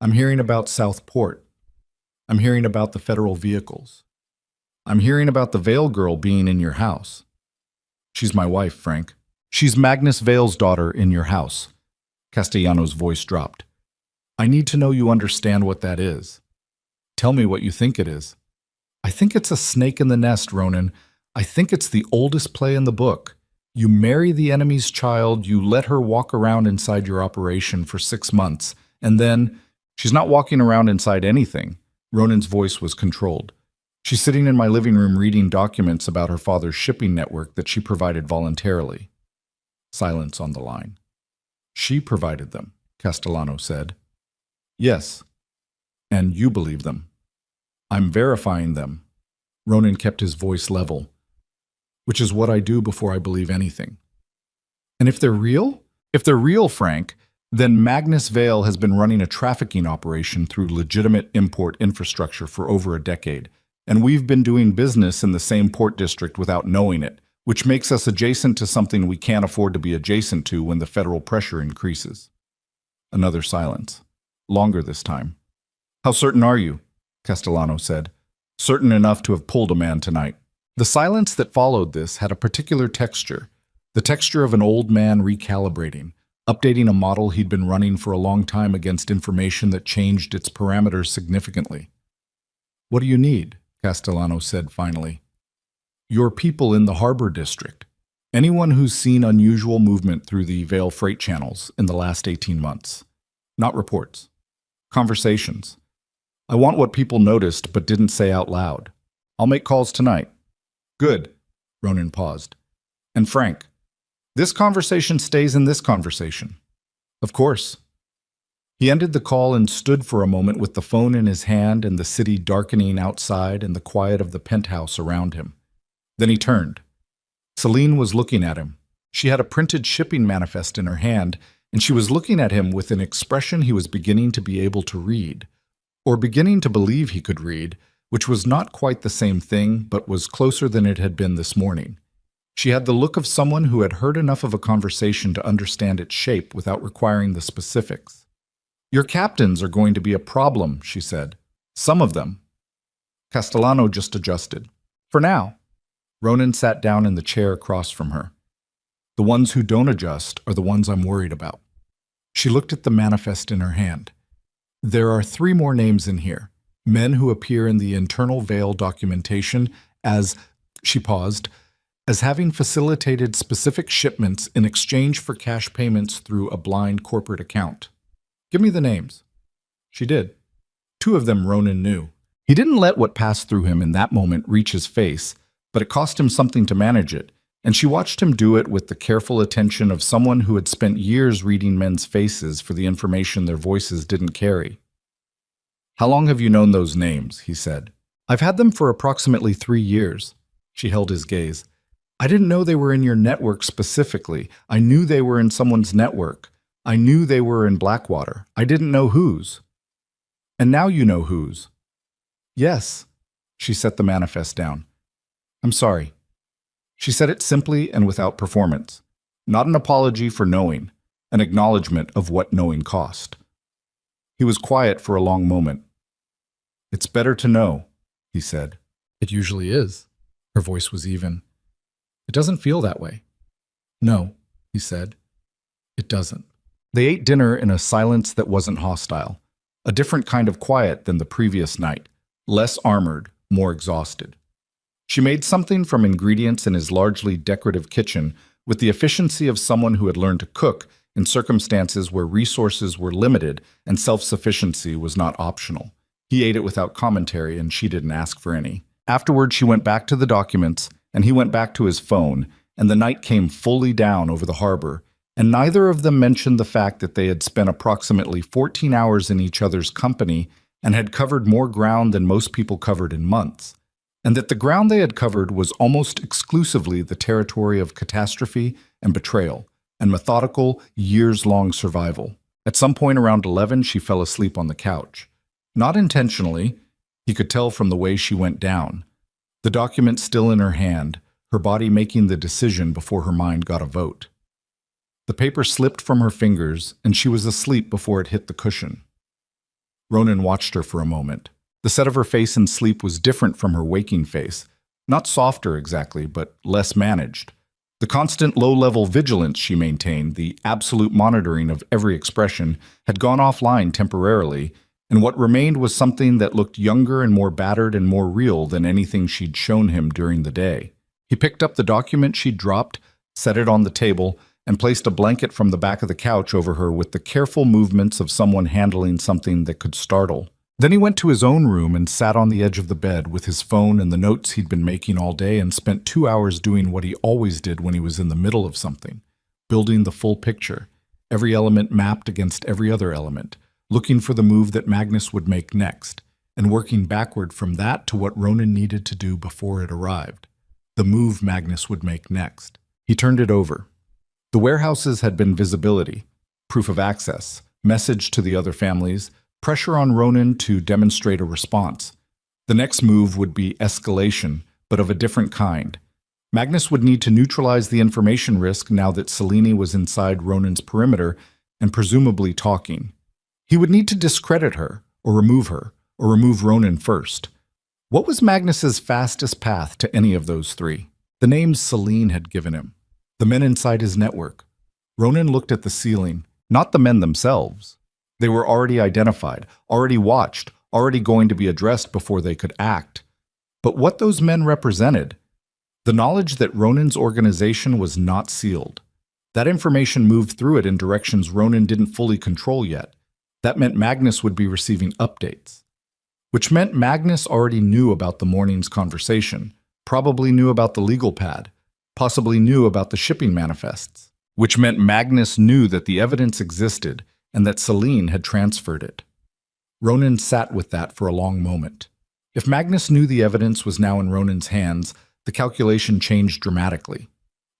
I'm hearing about Southport. I'm hearing about the federal vehicles. I'm hearing about the Vale girl being in your house. She's my wife, Frank. She's Magnus Vale's daughter in your house. Castellano's voice dropped. I need to know you understand what that is. Tell me what you think it is. I think it's a snake in the nest, Ronan. I think it's the oldest play in the book. You marry the enemy's child, you let her walk around inside your operation for 6 months, and then she's not walking around inside anything. Ronan's voice was controlled. She's sitting in my living room reading documents about her father's shipping network that she provided voluntarily. Silence on the line. She provided them, Castellano said. Yes, and you believe them. I'm verifying them. Ronan kept his voice level, which is what I do before I believe anything. And if they're real? If they're real, Frank, then Magnus Vale has been running a trafficking operation through legitimate import infrastructure for over a decade, and we've been doing business in the same port district without knowing it, which makes us adjacent to something we can't afford to be adjacent to when the federal pressure increases. Another silence. Longer this time. How certain are you? Castellano said. Certain enough to have pulled a man tonight. The silence that followed this had a particular texture, the texture of an old man recalibrating, updating a model he'd been running for a long time against information that changed its parameters significantly. What do you need? Castellano said finally. Your people in the harbor district. Anyone who's seen unusual movement through the Vale freight channels in the last 18 months. Not reports. Conversations. I want what people noticed but didn't say out loud. I'll make calls tonight. Good. Ronan paused. And Frank, this conversation stays in this conversation. Of course. He ended the call and stood for a moment with the phone in his hand and the city darkening outside and the quiet of the penthouse around him. Then he turned. Celine was looking at him. She had a printed shipping manifest in her hand, and she was looking at him with an expression he was beginning to be able to read, or beginning to believe he could read, which was not quite the same thing, but was closer than it had been this morning. She had the look of someone who had heard enough of a conversation to understand its shape without requiring the specifics. Your captains are going to be a problem, she said. Some of them. Castellano just adjusted. For now. Ronan sat down in the chair across from her. The ones who don't adjust are the ones I'm worried about. She looked at the manifest in her hand. There are 3 more names in here. Men who appear in the internal Vale documentation as, she paused, as having facilitated specific shipments in exchange for cash payments through a blind corporate account. Give me the names. She did. 2 of them Ronan knew. He didn't let what passed through him in that moment reach his face, but it cost him something to manage it, and she watched him do it with the careful attention of someone who had spent years reading men's faces for the information their voices didn't carry. How long have you known those names? He said. I've had them for approximately 3 years. She held his gaze. I didn't know they were in your network specifically. I knew they were in someone's network. I knew they were in Blackwater. I didn't know whose. And now you know whose. Yes. She set the manifest down. I'm sorry. She said it simply and without performance. Not an apology for knowing, an acknowledgement of what knowing cost. He was quiet for a long moment. It's better to know, he said. It usually is. Her voice was even. It doesn't feel that way. No, he said. It doesn't. They ate dinner in a silence that wasn't hostile, a different kind of quiet than the previous night, less armored, more exhausted. She made something from ingredients in his largely decorative kitchen with the efficiency of someone who had learned to cook in circumstances where resources were limited and self-sufficiency was not optional. He ate it without commentary, and she didn't ask for any. Afterward, she went back to the documents, and he went back to his phone, and the night came fully down over the harbor, and neither of them mentioned the fact that they had spent approximately 14 hours in each other's company and had covered more ground than most people covered in months, and that the ground they had covered was almost exclusively the territory of catastrophe and betrayal, and methodical, years-long survival. At some point around 11, she fell asleep on the couch. Not intentionally, he could tell from the way she went down. The document still in her hand, her body making the decision before her mind got a vote. The paper slipped from her fingers, and she was asleep before it hit the cushion. Ronan watched her for a moment. The set of her face in sleep was different from her waking face. Not softer exactly, but less managed. The constant low-level vigilance she maintained, the absolute monitoring of every expression, had gone offline temporarily, and what remained was something that looked younger and more battered and more real than anything she'd shown him during the day. He picked up the document she'd dropped, set it on the table, and placed a blanket from the back of the couch over her with the careful movements of someone handling something that could startle. Then he went to his own room and sat on the edge of the bed with his phone and the notes he'd been making all day, and spent 2 hours doing what he always did when he was in the middle of something, building the full picture, every element mapped against every other element, looking for the move that Magnus would make next, and working backward from that to what Ronan needed to do before it arrived, the move Magnus would make next. He turned it over. The warehouses had been visibility, proof of access, message to the other families, pressure on Ronan to demonstrate a response. The next move would be escalation, but of a different kind. Magnus would need to neutralize the information risk now that Selene was inside Ronan's perimeter and presumably talking. He would need to discredit her, or remove Ronan first. What was Magnus's fastest path to any of those three? The names Selene had given him. The men inside his network. Ronan looked at the ceiling, not the men themselves. They were already identified, already watched, already going to be addressed before they could act. But what those men represented? The knowledge that Ronan's organization was not sealed. That information moved through it in directions Ronan didn't fully control yet. That meant Magnus would be receiving updates. Which meant Magnus already knew about the morning's conversation, probably knew about the legal pad, possibly knew about the shipping manifests, which meant Magnus knew that the evidence existed and that Selene had transferred it. Ronan sat with that for a long moment. If Magnus knew the evidence was now in Ronan's hands, the calculation changed dramatically.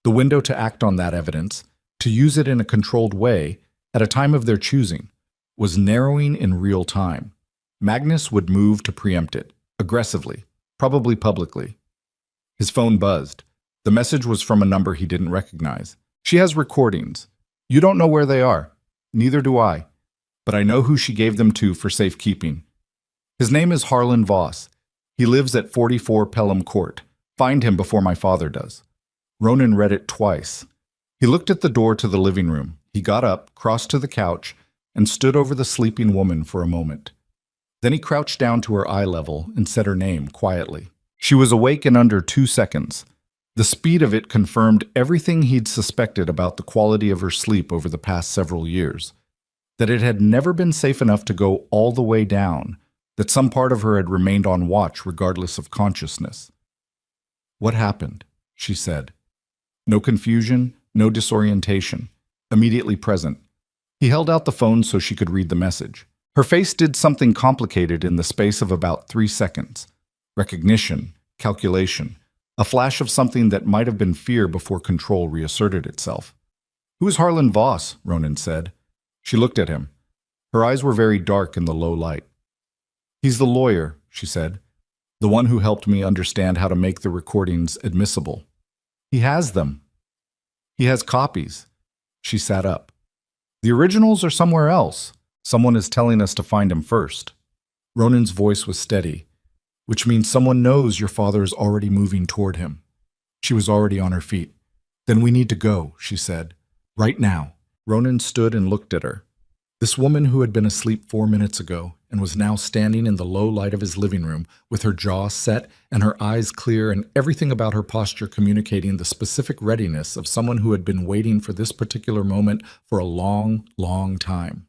The window to act on that evidence, to use it in a controlled way, at a time of their choosing, was narrowing in real time. Magnus would move to preempt it, aggressively, probably publicly. His phone buzzed. The message was from a number he didn't recognize. She has recordings. You don't know where they are. Neither do I. But I know who she gave them to for safekeeping. His name is Harlan Voss. He lives at 44 Pelham Court. Find him before my father does. Ronan read it twice. He looked at the door to the living room. He got up, crossed to the couch, and stood over the sleeping woman for a moment. Then he crouched down to her eye level and said her name quietly. She was awake in under 2 seconds. The speed of it confirmed everything he'd suspected about the quality of her sleep over the past several years. That it had never been safe enough to go all the way down, that some part of her had remained on watch regardless of consciousness. "What happened?" she said. No confusion, no disorientation, immediately present. He held out the phone so she could read the message. Her face did something complicated in the space of about 3 seconds. Recognition, calculation, a flash of something that might have been fear before control reasserted itself. "Who is Harlan Voss?" Ronan said. She looked at him. Her eyes were very dark in the low light. "He's the lawyer," she said. "The one who helped me understand how to make the recordings admissible. He has them. He has copies." She sat up. "The originals are somewhere else. Someone is telling us to find him first." Ronan's voice was steady, which means someone knows your father is already moving toward him. She was already on her feet. "Then we need to go," she said. "Right now." Ronan stood and looked at her. This woman who had been asleep 4 minutes ago and was now standing in the low light of his living room with her jaw set and her eyes clear and everything about her posture communicating the specific readiness of someone who had been waiting for this particular moment for a long, long time.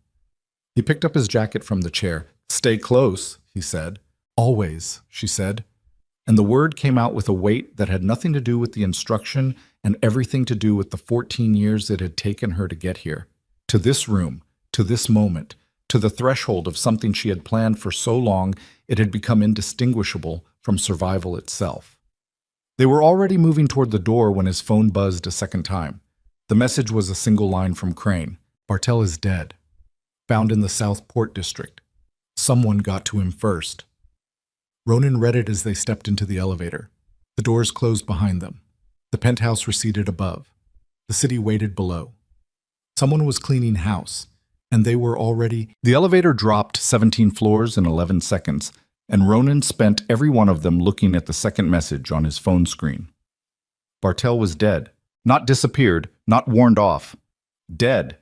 He picked up his jacket from the chair. "Stay close," he said. "Always," she said. And the word came out with a weight that had nothing to do with the instruction and everything to do with the 14 years it had taken her to get here. To this room, to this moment, to the threshold of something she had planned for so long it had become indistinguishable from survival itself. They were already moving toward the door when his phone buzzed a second time. The message was a single line from Crane. "Bartell is dead. Found in the South Port District. Someone got to him first." Ronan read it as they stepped into the elevator. The doors closed behind them. The penthouse receded above. The city waited below. Someone was cleaning house, and they were already... The elevator dropped 17 floors in 11 seconds, and Ronan spent every one of them looking at the second message on his phone screen. Bartell was dead. Not disappeared, not warned off. Dead.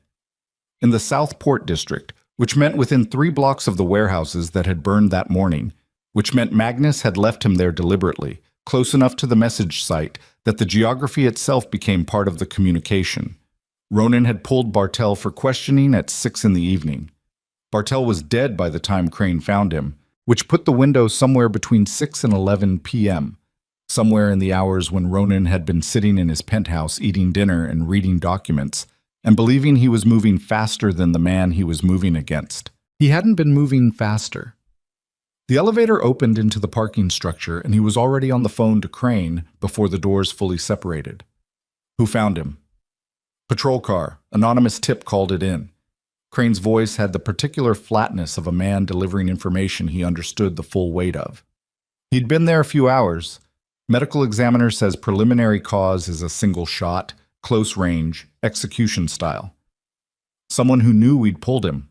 In the Southport district, which meant within 3 blocks of the warehouses that had burned that morning, which meant Magnus had left him there deliberately, close enough to the message site that the geography itself became part of the communication. Ronan had pulled Bartell for questioning at 6 in the evening. Bartell was dead by the time Crane found him, which put the window somewhere between 6 and 11 p.m., somewhere in the hours when Ronan had been sitting in his penthouse eating dinner and reading documents, and believing he was moving faster than the man he was moving against. He hadn't been moving faster. The elevator opened into the parking structure, and he was already on the phone to Crane before the doors fully separated. Who found him? Patrol car. Anonymous tip called it in. Crane's voice had the particular flatness of a man delivering information he understood the full weight of. He'd been there a few hours. Medical examiner says preliminary cause is a single shot, close range, execution style. Someone who knew we'd pulled him.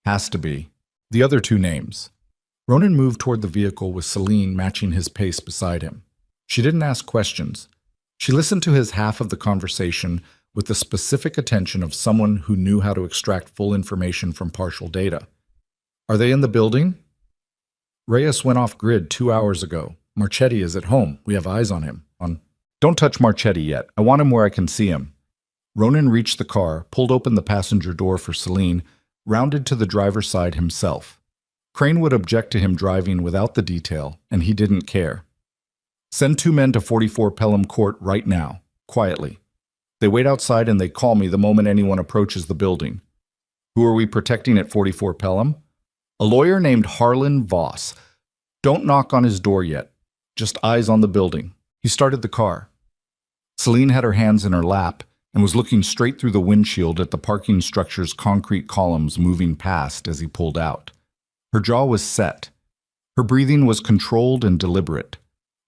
Has to be. The other 2 names. Ronan moved toward the vehicle with Celine matching his pace beside him. She didn't ask questions. She listened to his half of the conversation with the specific attention of someone who knew how to extract full information from partial data. Are they in the building? Reyes went off grid 2 hours ago. Marchetti is at home. We have eyes on him. Don't touch Marchetti yet. I want him where I can see him. Ronan reached the car, pulled open the passenger door for Celine, rounded to the driver's side himself. Crane would object to him driving without the detail, and he didn't care. Send 2 men to 44 Pelham Court right now, quietly. They wait outside and they call me the moment anyone approaches the building. Who are we protecting at 44 Pelham? A lawyer named Harlan Voss. Don't knock on his door yet. Just eyes on the building. He started the car. Celine had her hands in her lap and was looking straight through the windshield at the parking structure's concrete columns moving past as he pulled out. Her jaw was set. Her breathing was controlled and deliberate.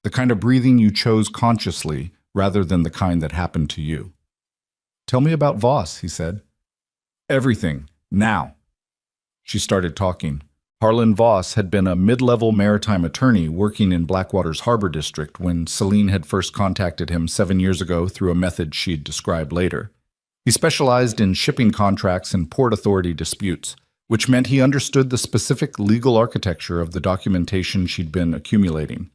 The kind of breathing you chose consciously rather than the kind that happened to you. Tell me about Voss, he said. Everything. Now. She started talking. Harlan Voss had been a mid-level maritime attorney working in Blackwater's Harbor District when Celine had first contacted him 7 years ago through a method she'd describe later. He specialized in shipping contracts and port authority disputes, which meant he understood the specific legal architecture of the documentation she'd been accumulating.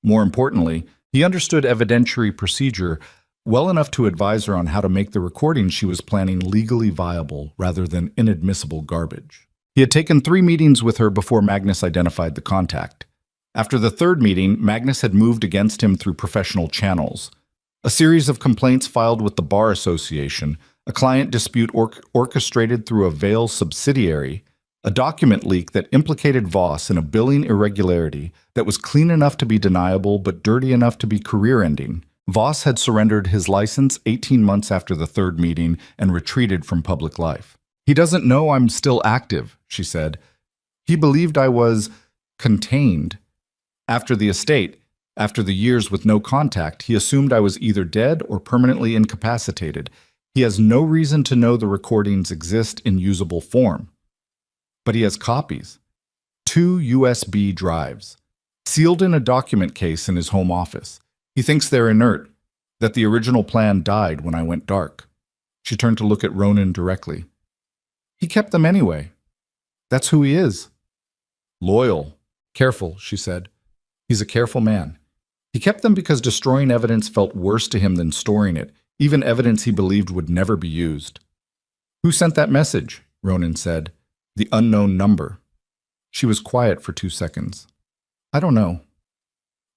More importantly, he understood evidentiary procedure well enough to advise her on how to make the recordings she was planning legally viable rather than inadmissible garbage. He had taken 3 meetings with her before Magnus identified the contact. After the 3rd meeting, Magnus had moved against him through professional channels. A series of complaints filed with the Bar Association, a client dispute orchestrated through a Vail subsidiary, a document leak that implicated Voss in a billing irregularity that was clean enough to be deniable but dirty enough to be career-ending. Voss had surrendered his license 18 months after the 3rd meeting and retreated from public life. He doesn't know I'm still active, she said. He believed I was contained. After the estate, after the years with no contact, he assumed I was either dead or permanently incapacitated. He has no reason to know the recordings exist in usable form. But he has copies. 2 USB drives, sealed in a document case in his home office. He thinks they're inert, that the original plan died when I went dark. She turned to look at Ronan directly. He kept them anyway. That's who he is. Loyal. Careful, she said. He's a careful man. He kept them because destroying evidence felt worse to him than storing it, even evidence he believed would never be used. Who sent that message? Ronan said. The unknown number. She was quiet for 2 seconds. I don't know.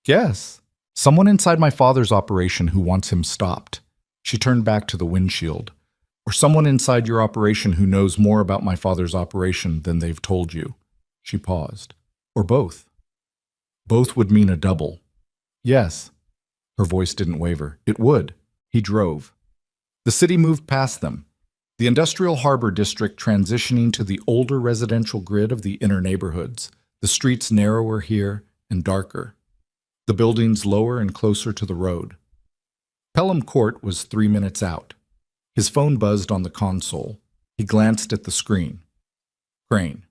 Guess. Someone inside my father's operation who wants him stopped. She turned back to the windshield. Or someone inside your operation who knows more about my father's operation than they've told you. She paused. Or both. Both would mean a double. Yes. Her voice didn't waver. It would. He drove. The city moved past them. The industrial harbor district transitioning to the older residential grid of the inner neighborhoods. The streets narrower here and darker. The buildings lower and closer to the road. Pelham Court was 3 minutes out. His phone buzzed on the console. He glanced at the screen. Crane.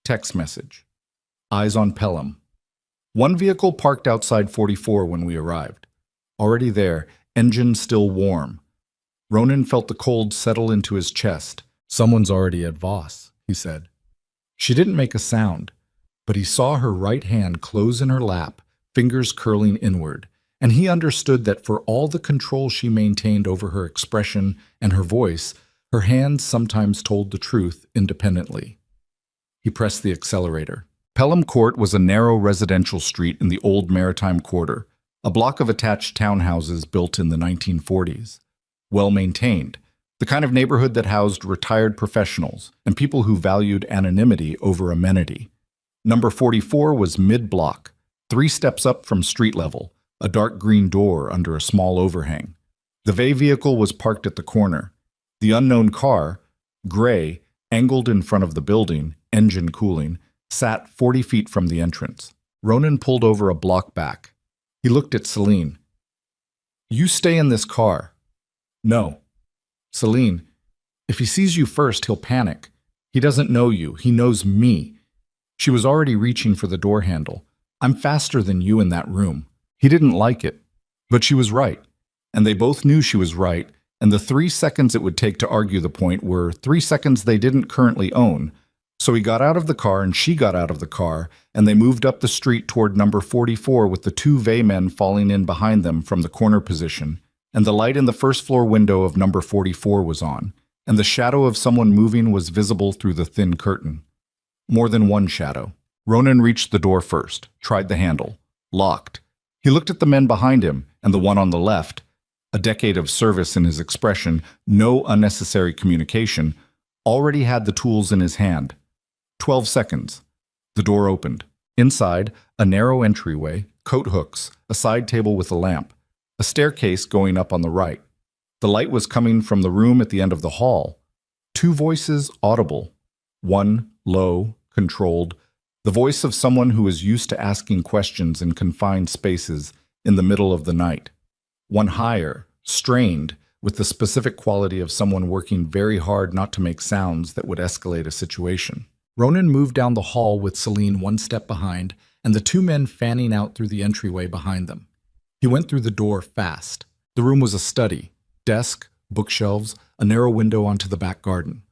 Text message. Eyes on Pelham. One vehicle parked outside 44 when we arrived. Already there, engine still warm. Ronan felt the cold settle into his chest. Someone's already at Voss, he said. She didn't make a sound, but he saw her right hand close in her lap, fingers curling inward, and he understood that for all the control she maintained over her expression and her voice, her hands sometimes told the truth independently. He pressed the accelerator. Pelham Court was a narrow residential street in the old Maritime Quarter, a block of attached townhouses built in the 1940s. Well-maintained, the kind of neighborhood that housed retired professionals and people who valued anonymity over amenity. Number 44 was mid-block, 3 steps up from street level, a dark green door under a small overhang. The V vehicle was parked at the corner. The unknown car, gray, angled in front of the building, engine cooling, sat 40 feet from the entrance. Ronan pulled over a block back. He looked at Celine. "You stay in this car." "No." "Celine, if he sees you first, he'll panic. He doesn't know you. He knows me." She was already reaching for the door handle. "I'm faster than you in that room." He didn't like it, but she was right. And they both knew she was right, and the 3 seconds it would take to argue the point were 3 seconds they didn't currently own. So he got out of the car and she got out of the car, and they moved up the street toward number 44 with the 2 V men falling in behind them from the corner position, and the light in the first-floor window of number 44 was on, and the shadow of someone moving was visible through the thin curtain. More than one shadow. Ronan reached the door first, tried the handle. Locked. He looked at the men behind him, and the one on the left. A decade of service in his expression, no unnecessary communication, already had the tools in his hand. 12 seconds. The door opened. Inside, a narrow entryway, coat hooks, a side table with a lamp, a staircase going up on the right. The light was coming from the room at the end of the hall. 2 voices audible. One, low, controlled, the voice of someone who is used to asking questions in confined spaces in the middle of the night. One higher, strained, with the specific quality of someone working very hard not to make sounds that would escalate a situation. Ronan moved down the hall with Celine 1 step behind, and the 2 men fanning out through the entryway behind them. He went through the door fast. The room was a study. Desk, bookshelves, a narrow window onto the back garden.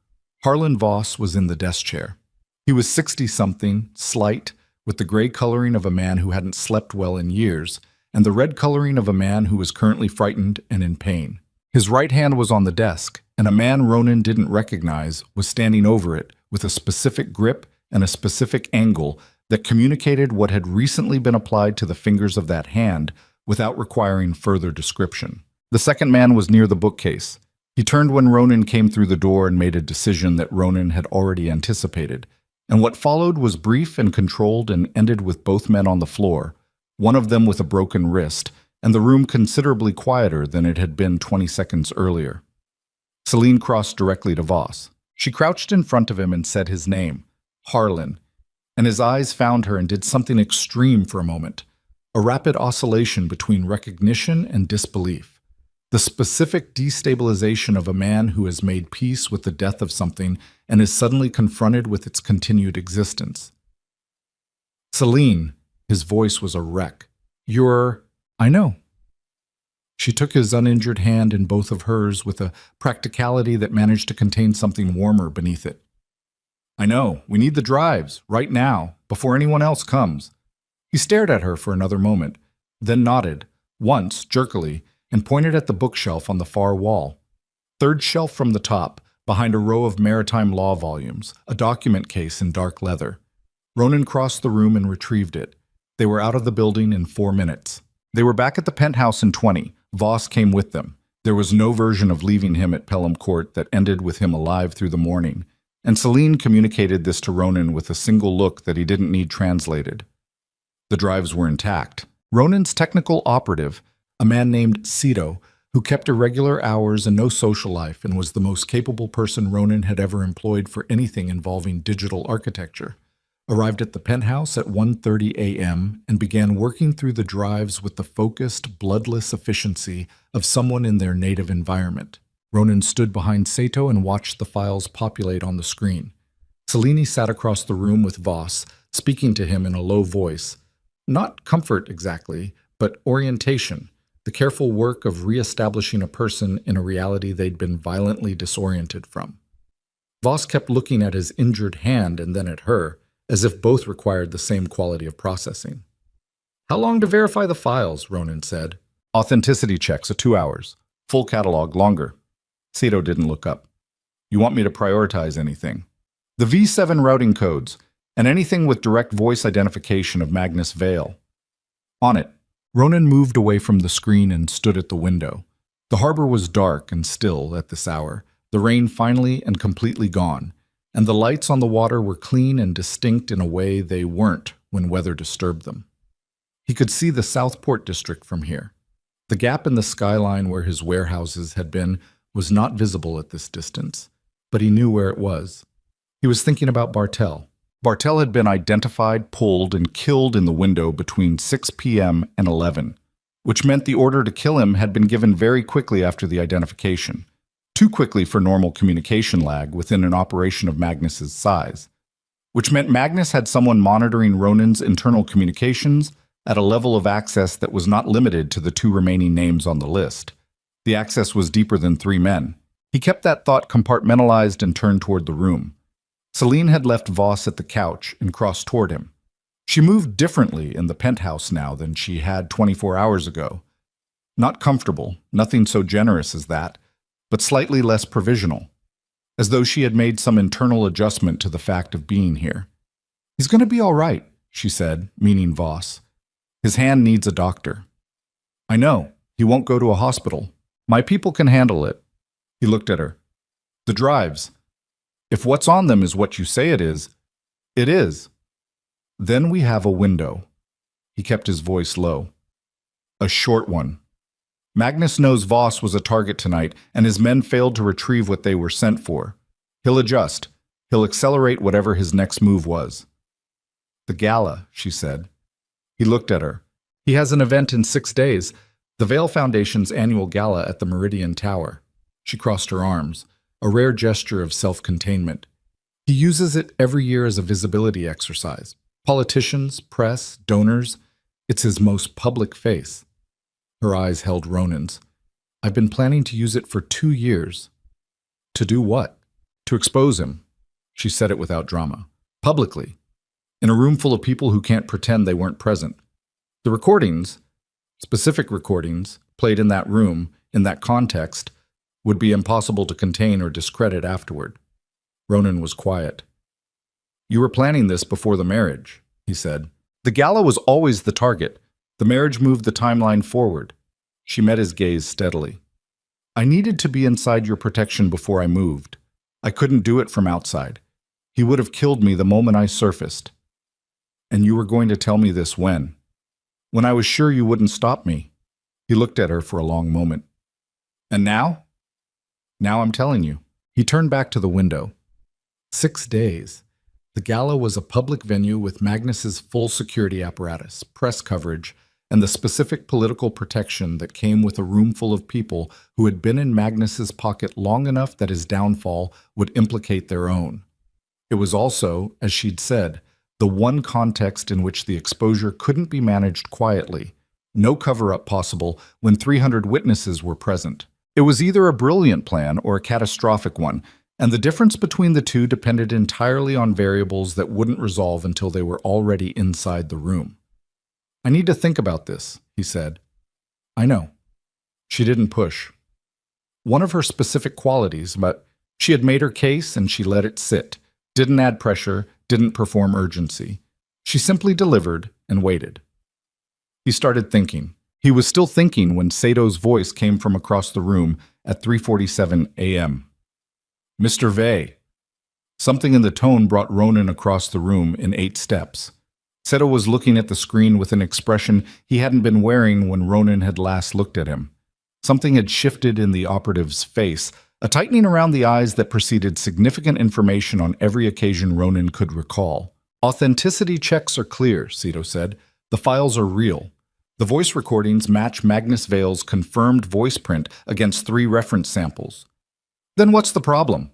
Harlan Voss was in the desk chair. He was 60-something, slight, with the gray coloring of a man who hadn't slept well in years, and the red coloring of a man who was currently frightened and in pain. His right hand was on the desk, and a man Ronan didn't recognize was standing over it with a specific grip and a specific angle that communicated what had recently been applied to the fingers of that hand without requiring further description. The second man was near the bookcase. He turned when Ronan came through the door and made a decision that Ronan had already anticipated. And what followed was brief and controlled and ended with both men on the floor, one of them with a broken wrist, and the room considerably quieter than it had been 20 seconds earlier. Celine crossed directly to Voss. She crouched in front of him and said his name, Harlan, and his eyes found her and did something extreme for a moment, a rapid oscillation between recognition and disbelief. The specific destabilization of a man who has made peace with the death of something and is suddenly confronted with its continued existence. "Celine," his voice was a wreck. "I know." She took his uninjured hand in both of hers with a practicality that managed to contain something warmer beneath it. "I know. We need the drives, right now, before anyone else comes." He stared at her for another moment, then nodded, once, jerkily, and pointed at the bookshelf on the far wall. Third shelf from the top, behind a row of maritime law volumes, a document case in dark leather. Ronan crossed the room and retrieved it. They were out of the building in 4 minutes. They were back at the penthouse in 20. Voss came with them. There was no version of leaving him at Pelham Court that ended with him alive through the morning, and Celine communicated this to Ronan with a single look that he didn't need translated. The drives were intact. Ronan's technical operative, a man named Cito, who kept irregular hours and no social life and was the most capable person Ronan had ever employed for anything involving digital architecture, arrived at the penthouse at 1:30 a.m. and began working through the drives with the focused, bloodless efficiency of someone in their native environment. Ronan stood behind Sato and watched the files populate on the screen. Selene sat across the room with Voss, speaking to him in a low voice. Not comfort exactly, but orientation, the careful work of re-establishing a person in a reality they'd been violently disoriented from. Voss kept looking at his injured hand and then at her, as if both required the same quality of processing. "How long to verify the files?" Ronan said. "Authenticity checks, 2 hours. Full catalog, longer." Sato didn't look up. "You want me to prioritize anything?" "The V7 routing codes, and anything with direct voice identification of Magnus Vale." "On it." Ronan moved away from the screen and stood at the window. The harbor was dark and still at this hour, the rain finally and completely gone, and the lights on the water were clean and distinct in a way they weren't when weather disturbed them. He could see the Southport district from here. The gap in the skyline where his warehouses had been was not visible at this distance, but he knew where it was. He was thinking about Bartel. Bartel had been identified, pulled, and killed in the window between 6 p.m. and 11, which meant the order to kill him had been given very quickly after the identification. Too quickly for normal communication lag within an operation of Magnus's size, which meant Magnus had someone monitoring Ronan's internal communications at a level of access that was not limited to the 2 remaining names on the list. The access was deeper than 3 men. He kept that thought compartmentalized and turned toward the room. Selene had left Voss at the couch and crossed toward him. She moved differently in the penthouse now than she had 24 hours ago. Not comfortable, nothing so generous as that, but slightly less provisional, as though she had made some internal adjustment to the fact of being here. "He's going to be all right," she said, meaning Voss. "His hand needs a doctor." "I know. He won't go to a hospital. My people can handle it." He looked at her. "The drives. If what's on them is what you say it is, it is. Then we have a window." He kept his voice low. "A short one. Magnus knows Voss was a target tonight, and his men failed to retrieve what they were sent for. He'll adjust. He'll accelerate whatever his next move was." "The gala," she said. He looked at her. "He has an event in 6 days, the Vale Foundation's annual gala at the Meridian Tower." She crossed her arms, a rare gesture of self-containment. "He uses it every year as a visibility exercise. Politicians, press, donors, it's his most public face." Her eyes held Ronan's. "I've been planning to use it for 2 years." "To do what?" "To expose him." She said it without drama. "Publicly. In a room full of people who can't pretend they weren't present. The recordings, specific recordings, played in that room, in that context, would be impossible to contain or discredit afterward." Ronan was quiet. "You were planning this before the marriage," he said. "The gala was always the target. The marriage moved the timeline forward." She met his gaze steadily. "I needed to be inside your protection before I moved. I couldn't do it from outside. He would have killed me the moment I surfaced. And you were going to tell me this when? When I was sure you wouldn't stop me." He looked at her for a long moment. "And now?" "Now I'm telling you." He turned back to the window. 6 days. The gala was a public venue with Magnus's full security apparatus, press coverage, and the specific political protection that came with a room full of people who had been in Magnus's pocket long enough that his downfall would implicate their own. It was also, as she'd said, the one context in which the exposure couldn't be managed quietly, no cover-up possible when 300 witnesses were present. It was either a brilliant plan or a catastrophic one, and the difference between the two depended entirely on variables that wouldn't resolve until they were already inside the room. "I need to think about this," he said. "I know." She didn't push. One of her specific qualities, but she had made her case and she let it sit, didn't add pressure, didn't perform urgency. She simply delivered and waited. He started thinking. He was still thinking when Sato's voice came from across the room at 3:47 a.m. "Mr. Vey." Something in the tone brought Ronan across the room in 8 steps. Sato was looking at the screen with an expression he hadn't been wearing when Ronan had last looked at him. Something had shifted in the operative's face, a tightening around the eyes that preceded significant information on every occasion Ronan could recall. Authenticity checks are clear, Cito said. The files are real. The voice recordings match Magnus Vale's confirmed voice print against 3 reference samples. Then what's the problem?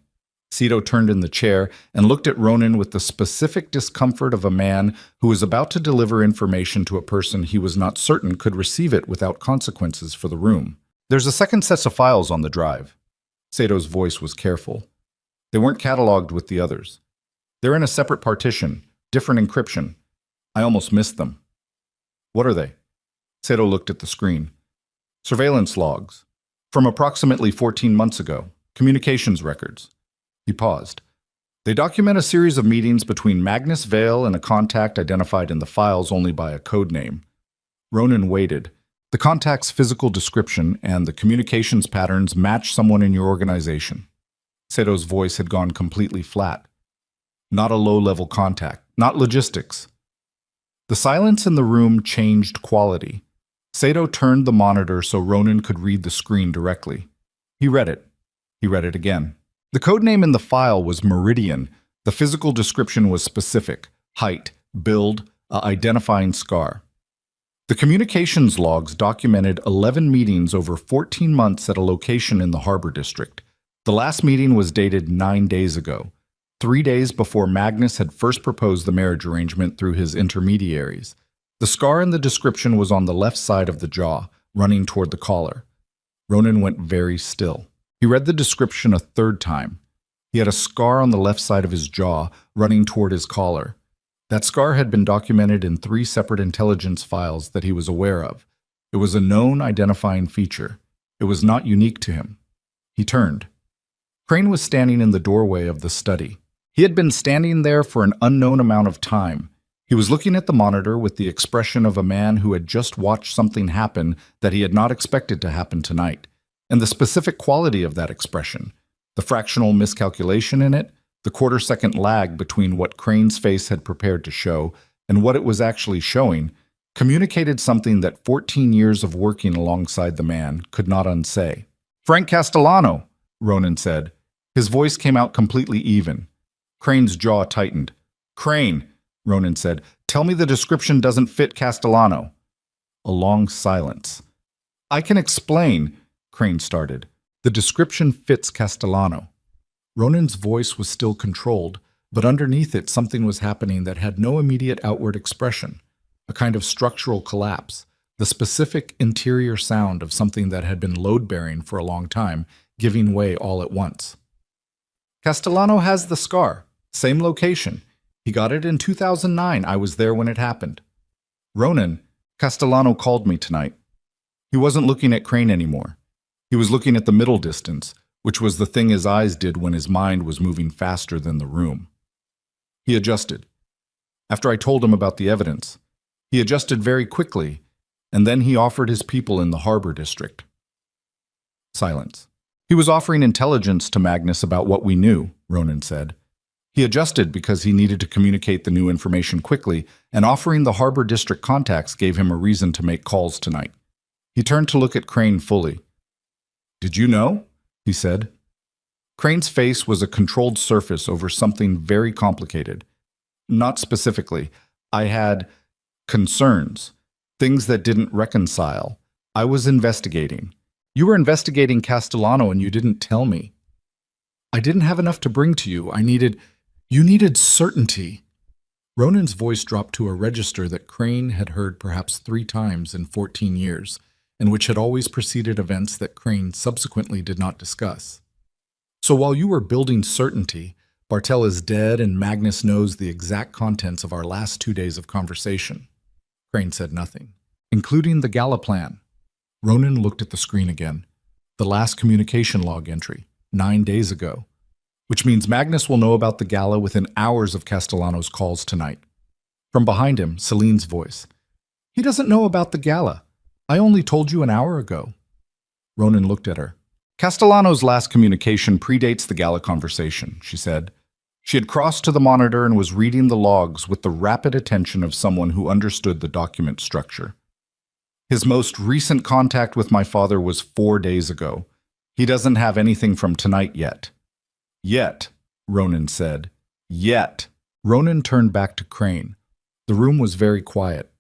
Cito turned in the chair and looked at Ronan with the specific discomfort of a man who was about to deliver information to a person he was not certain could receive it without consequences for the room. There's a second set of files on the drive. Cito's voice was careful. They weren't cataloged with the others. They're in a separate partition, different encryption. I almost missed them. What are they? Cito looked at the screen. Surveillance logs. From approximately 14 months ago. Communications records. He paused. They document a series of meetings between Magnus Vale and a contact identified in the files only by a code name. Ronan waited. The contact's physical description and the communications patterns match someone in your organization. Cito's voice had gone completely flat. Not a low-level contact. Not logistics. The silence in the room changed quality. Cito turned the monitor so Ronan could read the screen directly. He read it. He read it again. The codename in the file was Meridian. The physical description was specific. Height, build, identifying scar. The communications logs documented 11 meetings over 14 months at a location in the Harbor District. The last meeting was dated 9 days ago, 3 days before Magnus had first proposed the marriage arrangement through his intermediaries. The scar in the description was on the left side of the jaw, running toward the collar. Ronan went very still. He read the description a third time. He had a scar on the left side of his jaw, running toward his collar. That scar had been documented in 3 separate intelligence files that he was aware of. It was a known identifying feature. It was not unique to him. He turned. Crane was standing in the doorway of the study. He had been standing there for an unknown amount of time. He was looking at the monitor with the expression of a man who had just watched something happen that he had not expected to happen tonight. And the specific quality of that expression, the fractional miscalculation in it, the quarter-second lag between what Crane's face had prepared to show and what it was actually showing, communicated something that 14 years of working alongside the man could not unsay. "Frank Castellano," Ronan said. His voice came out completely even. Crane's jaw tightened. "Crane," Ronan said, "tell me the description doesn't fit Castellano." A long silence. "I can explain," Crane started. "The description fits Castellano." Ronan's voice was still controlled, but underneath it something was happening that had no immediate outward expression, a kind of structural collapse, the specific interior sound of something that had been load-bearing for a long time, giving way all at once. "Castellano has the scar. Same location. He got it in 2009. I was there when it happened." "Ronan, Castellano called me tonight. He wasn't looking at Crane anymore. He was looking at the middle distance, which was the thing his eyes did when his mind was moving faster than the room. He adjusted. After I told him about the evidence, he adjusted very quickly, and then he offered his people in the Harbor District." Silence. "He was offering intelligence to Magnus about what we knew," Ronan said. "He adjusted because he needed to communicate the new information quickly, and offering the Harbor District contacts gave him a reason to make calls tonight." He turned to look at Crane fully. "Did you know?" he said. Crane's face was a controlled surface over something very complicated. "Not specifically. I had concerns, things that didn't reconcile. I was investigating." "You were investigating Castellano and you didn't tell me." "I didn't have enough to bring to you. You needed certainty." Ronan's voice dropped to a register that Crane had heard perhaps 3 times in 14 years, and which had always preceded events that Crane subsequently did not discuss. "So while you were building certainty, Bartell is dead and Magnus knows the exact contents of our last 2 days of conversation." Crane said nothing. "Including the gala plan." Ronan looked at the screen again. The last communication log entry, 9 days ago. Which means Magnus will know about the gala within hours of Castellano's calls tonight. From behind him, Celine's voice. "He doesn't know about the gala. I only told you an hour ago." Ronan looked at her. "Castellano's last communication predates the gala conversation," she said. She had crossed to the monitor and was reading the logs with the rapid attention of someone who understood the document structure. "His most recent contact with my father was 4 days ago. He doesn't have anything from tonight yet." "Yet," Ronan said. "Yet." Ronan turned back to Crane. The room was very quiet.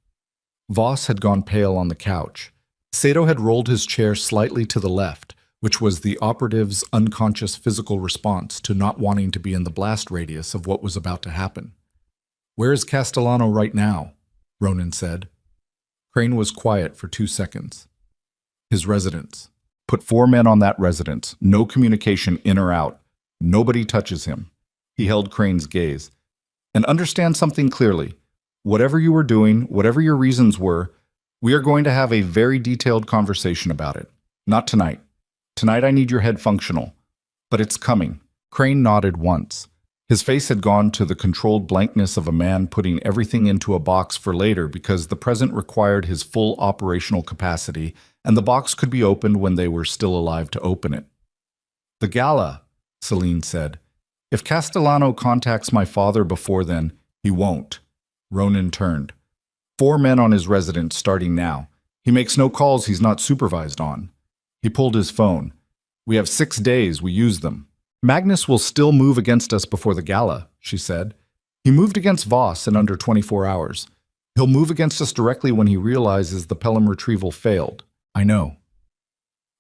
Voss had gone pale on the couch. Sato had rolled his chair slightly to the left, which was the operative's unconscious physical response to not wanting to be in the blast radius of what was about to happen. "Where is Castellano right now?" Ronan said. Crane was quiet for 2 seconds. "His residence. Put 4 men on that residence. No communication in or out. Nobody touches him." He held Crane's gaze. "And understand something clearly. Whatever you were doing, whatever your reasons were, we are going to have a very detailed conversation about it. Not tonight. Tonight I need your head functional. But it's coming." Crane nodded once. His face had gone to the controlled blankness of a man putting everything into a box for later because the present required his full operational capacity, and the box could be opened when they were still alive to open it. "The gala," Celine said. "If Castellano contacts my father before then, he won't." Ronan turned. 4 men on his residence starting now. He makes no calls he's not supervised on. He pulled his phone. "We have 6 days, we use them." "Magnus will still move against us before the gala," she said. "He moved against Voss in under 24 hours. He'll move against us directly when he realizes the Pelham retrieval failed." "I know."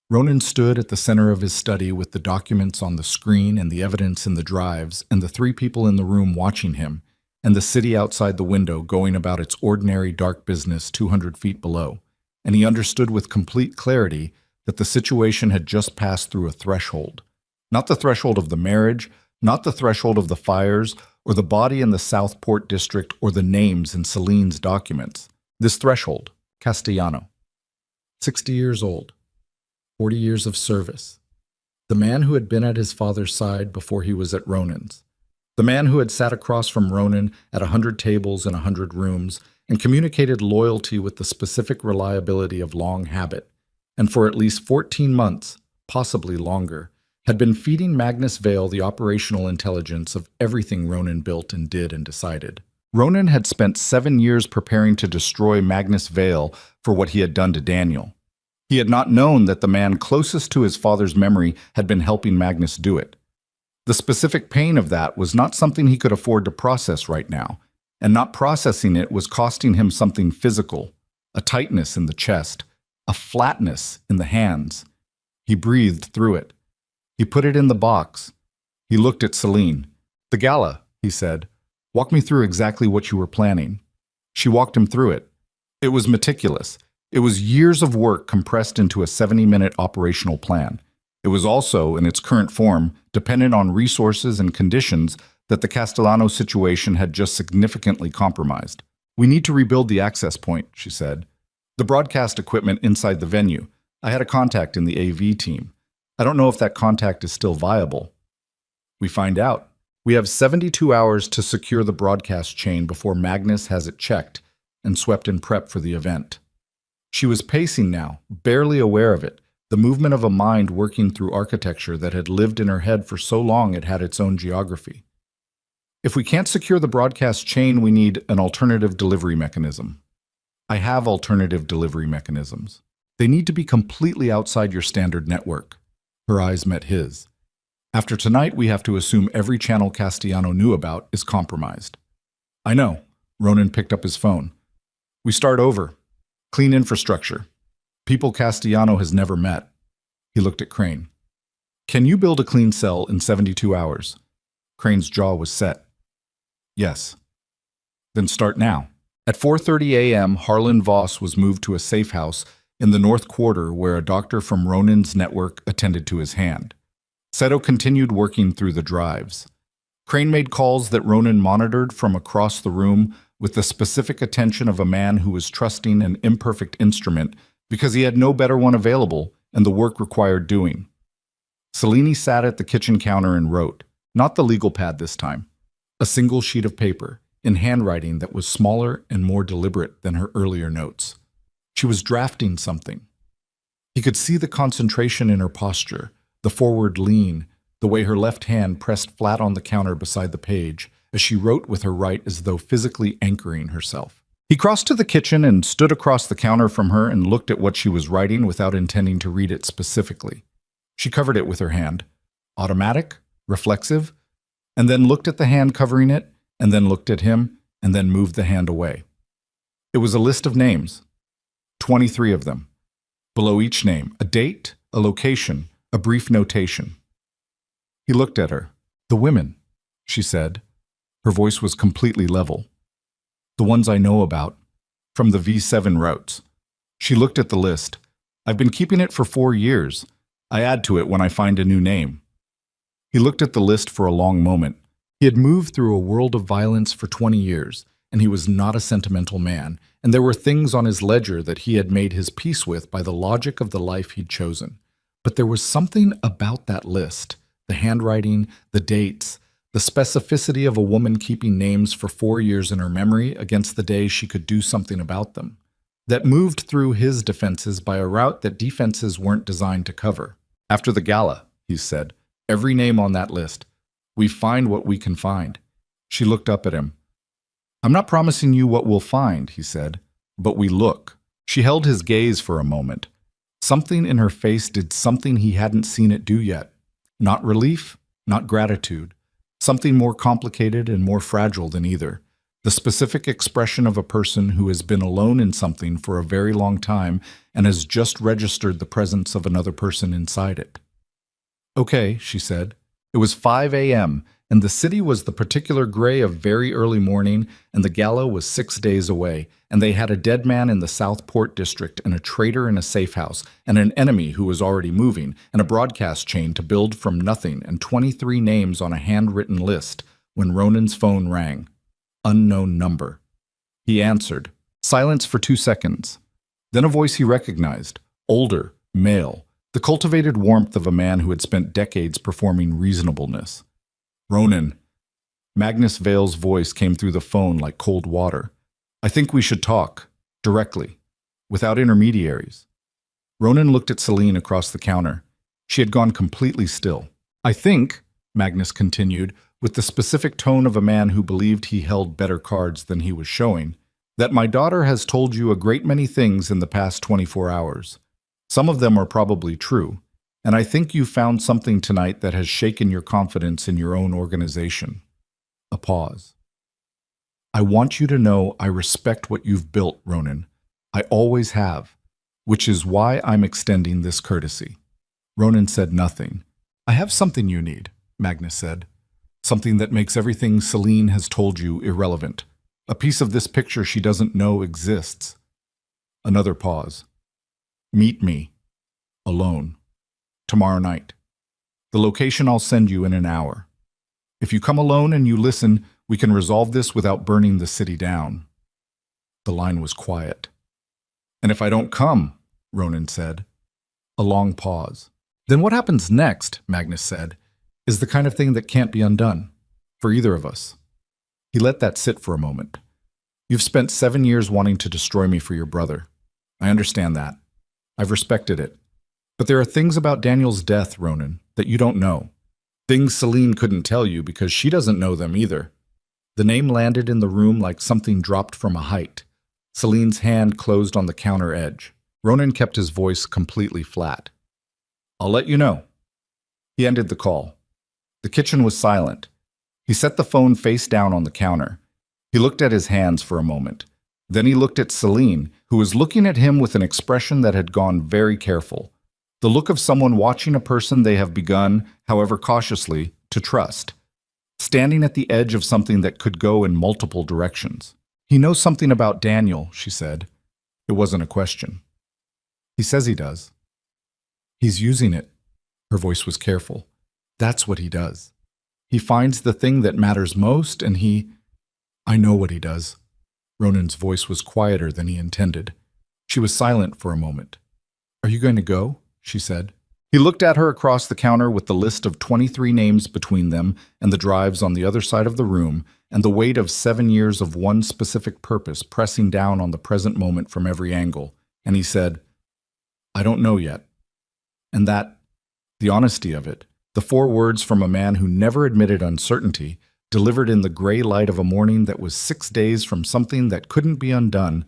Ronan stood at the center of his study with the documents on the screen and the evidence in the drives and the 3 people in the room watching him, and the city outside the window going about its ordinary dark business 200 feet below, and he understood with complete clarity that the situation had just passed through a threshold. Not the threshold of the marriage, not the threshold of the fires, or the body in the Southport district, or the names in Celine's documents. This threshold, Castellano. 60 years old. 40 years of service. The man who had been at his father's side before he was at Ronan's. The man who had sat across from Ronan at 100 tables in 100 rooms and communicated loyalty with the specific reliability of long habit, and for at least 14 months, possibly longer, had been feeding Magnus Vale the operational intelligence of everything Ronan built and did and decided. Ronan had spent 7 years preparing to destroy Magnus Vale for what he had done to Daniel. He had not known that the man closest to his father's memory had been helping Magnus do it. The specific pain of that was not something he could afford to process right now, and not processing it was costing him something physical, a tightness in the chest, a flatness in the hands. He breathed through it. He put it in the box. He looked at Celine. "The gala," he said. "Walk me through exactly what you were planning." She walked him through it. It was meticulous. It was years of work compressed into a 70-minute operational plan. It was also, in its current form, dependent on resources and conditions that the Castellano situation had just significantly compromised. "We need to rebuild the access point," she said. "The broadcast equipment inside the venue. I had a contact in the AV team. I don't know if that contact is still viable." "We find out. We have 72 hours to secure the broadcast chain before Magnus has it checked and swept in prep for the event." She was pacing now, barely aware of it, the movement of a mind working through architecture that had lived in her head for so long it had its own geography. "If we can't secure the broadcast chain, we need an alternative delivery mechanism." "I have alternative delivery mechanisms. They need to be completely outside your standard network." Her eyes met his. "After tonight, we have to assume every channel Castellano knew about is compromised." "I know." Ronan picked up his phone. "We start over. Clean infrastructure. People Castellano has never met." He looked at Crane. "Can you build a clean cell in 72 hours? Crane's jaw was set. "Yes." "Then start now." At 4:30 a.m., Harlan Voss was moved to a safe house in the North Quarter where a doctor from Ronan's network attended to his hand. Seto continued working through the drives. Crane made calls that Ronan monitored from across the room with the specific attention of a man who was trusting an imperfect instrument because he had no better one available and the work required doing. Cellini sat at the kitchen counter and wrote, not the legal pad this time, a single sheet of paper, in handwriting that was smaller and more deliberate than her earlier notes. She was drafting something. He could see the concentration in her posture, the forward lean, the way her left hand pressed flat on the counter beside the page, as she wrote with her right as though physically anchoring herself. He crossed to the kitchen and stood across the counter from her and looked at what she was writing without intending to read it specifically. She covered it with her hand, automatic, reflexive, and then looked at the hand covering it and then looked at him, and then moved the hand away. It was a list of names, 23 of them. Below each name, a date, a location, a brief notation. He looked at her. "The women," she said. Her voice was completely level. "The ones I know about, from the V7 routes." She looked at the list. "I've been keeping it for 4 years. I add to it when I find a new name." He looked at the list for a long moment. He had moved through a world of violence for 20 years, and he was not a sentimental man, and there were things on his ledger that he had made his peace with by the logic of the life he'd chosen. But there was something about that list, the handwriting, the dates, the specificity of a woman keeping names for 4 years in her memory against the day she could do something about them, that moved through his defenses by a route that defenses weren't designed to cover. "After the gala," he said, "every name on that list. We find what we can find." She looked up at him. "I'm not promising you what we'll find," he said, "but we look." She held his gaze for a moment. Something in her face did something he hadn't seen it do yet. Not relief, not gratitude. Something more complicated and more fragile than either. The specific expression of a person who has been alone in something for a very long time and has just registered the presence of another person inside it. "Okay," she said. It was 5 a.m., and the city was the particular gray of very early morning, and the gala was 6 days away, and they had a dead man in the Southport district, and a traitor in a safe house, and an enemy who was already moving, and a broadcast chain to build from nothing, and 23 names on a handwritten list, when Ronan's phone rang. Unknown number. He answered. Silence for 2 seconds. Then a voice he recognized, older, male, the cultivated warmth of a man who had spent decades performing reasonableness. "Ronan." Magnus Vale's voice came through the phone like cold water. "I think we should talk, directly, without intermediaries." Ronan looked at Celine across the counter. She had gone completely still. "I think," Magnus continued, with the specific tone of a man who believed he held better cards than he was showing, "that my daughter has told you a great many things in the past 24 hours. Some of them are probably true. And I think you found something tonight that has shaken your confidence in your own organization." A pause. "I want you to know I respect what you've built, Ronan. I always have, which is why I'm extending this courtesy." Ronan said nothing. "I have something you need," Magnus said. "Something that makes everything Celine has told you irrelevant. A piece of this picture she doesn't know exists." Another pause. "Meet me. Alone. Tomorrow night. The location I'll send you in an hour. If you come alone and you listen, we can resolve this without burning the city down." The line was quiet. "And if I don't come?" Ronan said. A long pause. "Then what happens next," Magnus said, "is the kind of thing that can't be undone. For either of us." He let that sit for a moment. "You've spent 7 years wanting to destroy me for your brother. I understand that. I've respected it. But there are things about Daniel's death, Ronan, that you don't know. Things Celine couldn't tell you because she doesn't know them either." The name landed in the room like something dropped from a height. Celine's hand closed on the counter edge. Ronan kept his voice completely flat. "I'll let you know." He ended the call. The kitchen was silent. He set the phone face down on the counter. He looked at his hands for a moment. Then he looked at Celine, who was looking at him with an expression that had gone very careful. The look of someone watching a person they have begun, however cautiously, to trust. Standing at the edge of something that could go in multiple directions. "He knows something about Daniel," she said. It wasn't a question. "He says he does. He's using it." Her voice was careful. "That's what he does. He finds the thing that matters most and he—" "I know what he does." Ronan's voice was quieter than he intended. She was silent for a moment. "Are you going to go?" she said. He looked at her across the counter with the list of 23 names between them and the drives on the other side of the room and the weight of 7 years of one specific purpose pressing down on the present moment from every angle, and he said, "I don't know yet." And that, the honesty of it, the 4 words from a man who never admitted uncertainty, delivered in the gray light of a morning that was 6 days from something that couldn't be undone,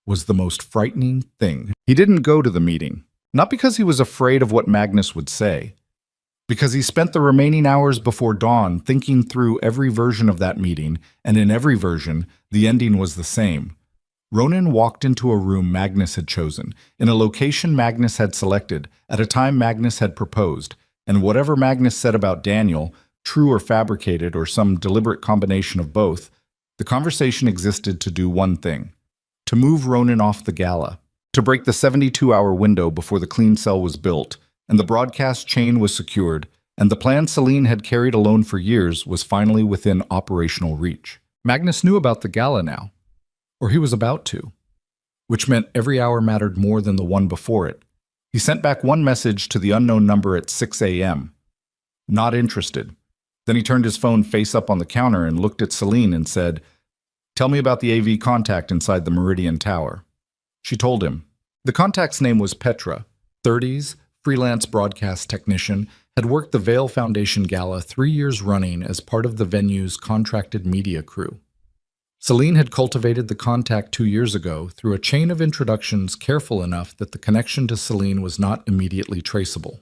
was the most frightening thing. He didn't go to the meeting. Not because he was afraid of what Magnus would say. Because he spent the remaining hours before dawn thinking through every version of that meeting, and in every version, the ending was the same. Ronan walked into a room Magnus had chosen, in a location Magnus had selected, at a time Magnus had proposed, and whatever Magnus said about Daniel, true or fabricated or some deliberate combination of both, the conversation existed to do one thing: to move Ronan off the gala, to break the 72-hour window before the clean cell was built, and the broadcast chain was secured, and the plan Celine had carried alone for years was finally within operational reach. Magnus knew about the gala now, or he was about to, which meant every hour mattered more than the one before it. He sent back one message to the unknown number at 6 a.m. Not interested. Then he turned his phone face up on the counter and looked at Celine and said, "Tell me about the AV contact inside the Meridian Tower." She told him. The contact's name was Petra, 30s, freelance broadcast technician, had worked the Vale Foundation Gala 3 years running as part of the venue's contracted media crew. Celine had cultivated the contact 2 years ago through a chain of introductions careful enough that the connection to Celine was not immediately traceable.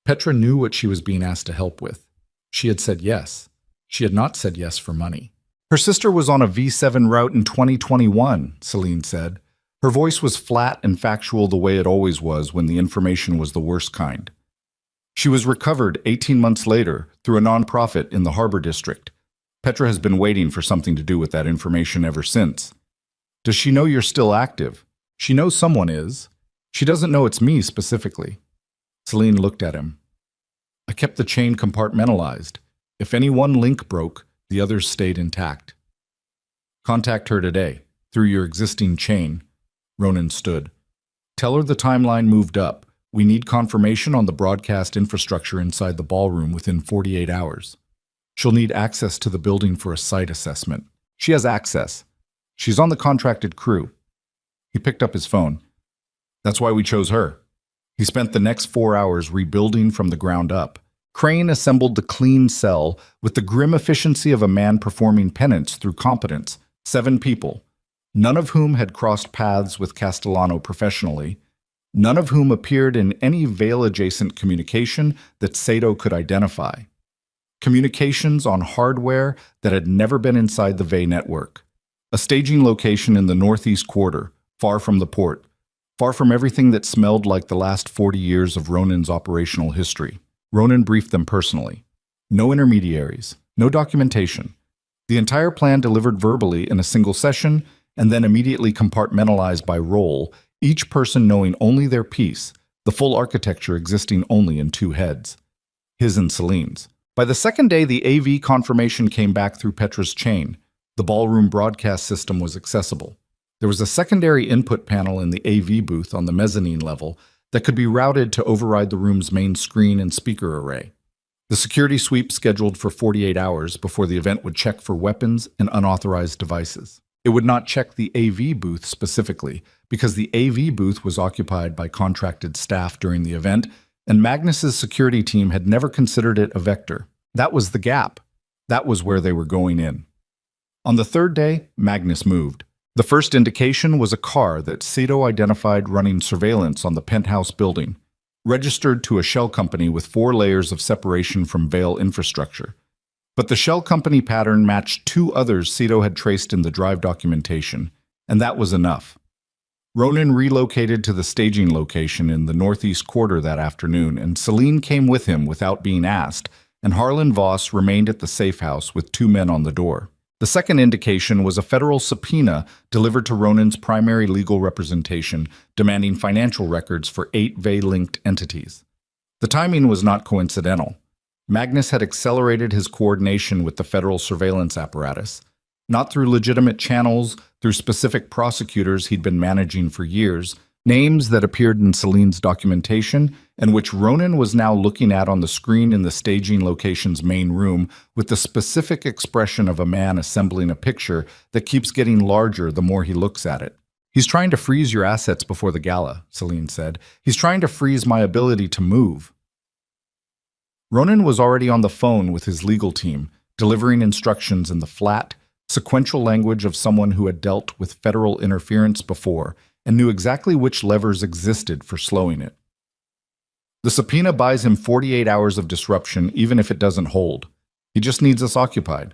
Petra knew what she was being asked to help with. She had said yes. She had not said yes for money. Her sister was on a V7 route in 2021, Celine said. Her voice was flat and factual the way it always was when the information was the worst kind. She was recovered 18 months later through a nonprofit in the Harbor District. Petra has been waiting for something to do with that information ever since. Does she know you're still active? She knows someone is. She doesn't know it's me specifically. Celine looked at him. I kept the chain compartmentalized. If any one link broke, the others stayed intact. Contact her today, through your existing chain. Ronan stood. Tell her the timeline moved up. We need confirmation on the broadcast infrastructure inside the ballroom within 48 hours. She'll need access to the building for a site assessment. She has access. She's on the contracted crew. He picked up his phone. That's why we chose her. He spent the next 4 hours rebuilding from the ground up. Crane assembled the clean cell with the grim efficiency of a man performing penance through competence. 7 people, none of whom had crossed paths with Castellano professionally, none of whom appeared in any Vale-adjacent communication that Sato could identify. Communications on hardware that had never been inside the Vale network. A staging location in the northeast quarter, far from the port, far from everything that smelled like the last 40 years of Ronan's operational history. Ronan briefed them personally. No intermediaries, no documentation. The entire plan delivered verbally in a single session and then immediately compartmentalized by role, each person knowing only their piece, the full architecture existing only in 2 heads. His and Celine's. By the second day, the AV confirmation came back through Petra's chain. The ballroom broadcast system was accessible. There was a secondary input panel in the AV booth on the mezzanine level that could be routed to override the room's main screen and speaker array. The security sweep scheduled for 48 hours before the event would check for weapons and unauthorized devices. It would not check the AV booth specifically, because the AV booth was occupied by contracted staff during the event, and Magnus's security team had never considered it a vector. That was the gap. That was where they were going in. On the 3rd day, Magnus moved. The first indication was a car that Sato identified running surveillance on the penthouse building, registered to a shell company with 4 layers of separation from Vale infrastructure. But the shell company pattern matched 2 others Sato had traced in the drive documentation, and that was enough. Ronan relocated to the staging location in the northeast quarter that afternoon, and Celine came with him without being asked, and Harlan Voss remained at the safe house with 2 men on the door. The second indication was a federal subpoena delivered to Ronan's primary legal representation, demanding financial records for 8 Vale-linked entities. The timing was not coincidental. Magnus had accelerated his coordination with the federal surveillance apparatus, not through legitimate channels, through specific prosecutors he'd been managing for years, names that appeared in Celine's documentation and which Ronan was now looking at on the screen in the staging location's main room with the specific expression of a man assembling a picture that keeps getting larger the more he looks at it. He's trying to freeze your assets before the gala, Celine said. He's trying to freeze my ability to move. Ronan was already on the phone with his legal team, delivering instructions in the flat, sequential language of someone who had dealt with federal interference before and knew exactly which levers existed for slowing it. The subpoena buys him 48 hours of disruption, even if it doesn't hold. He just needs us occupied.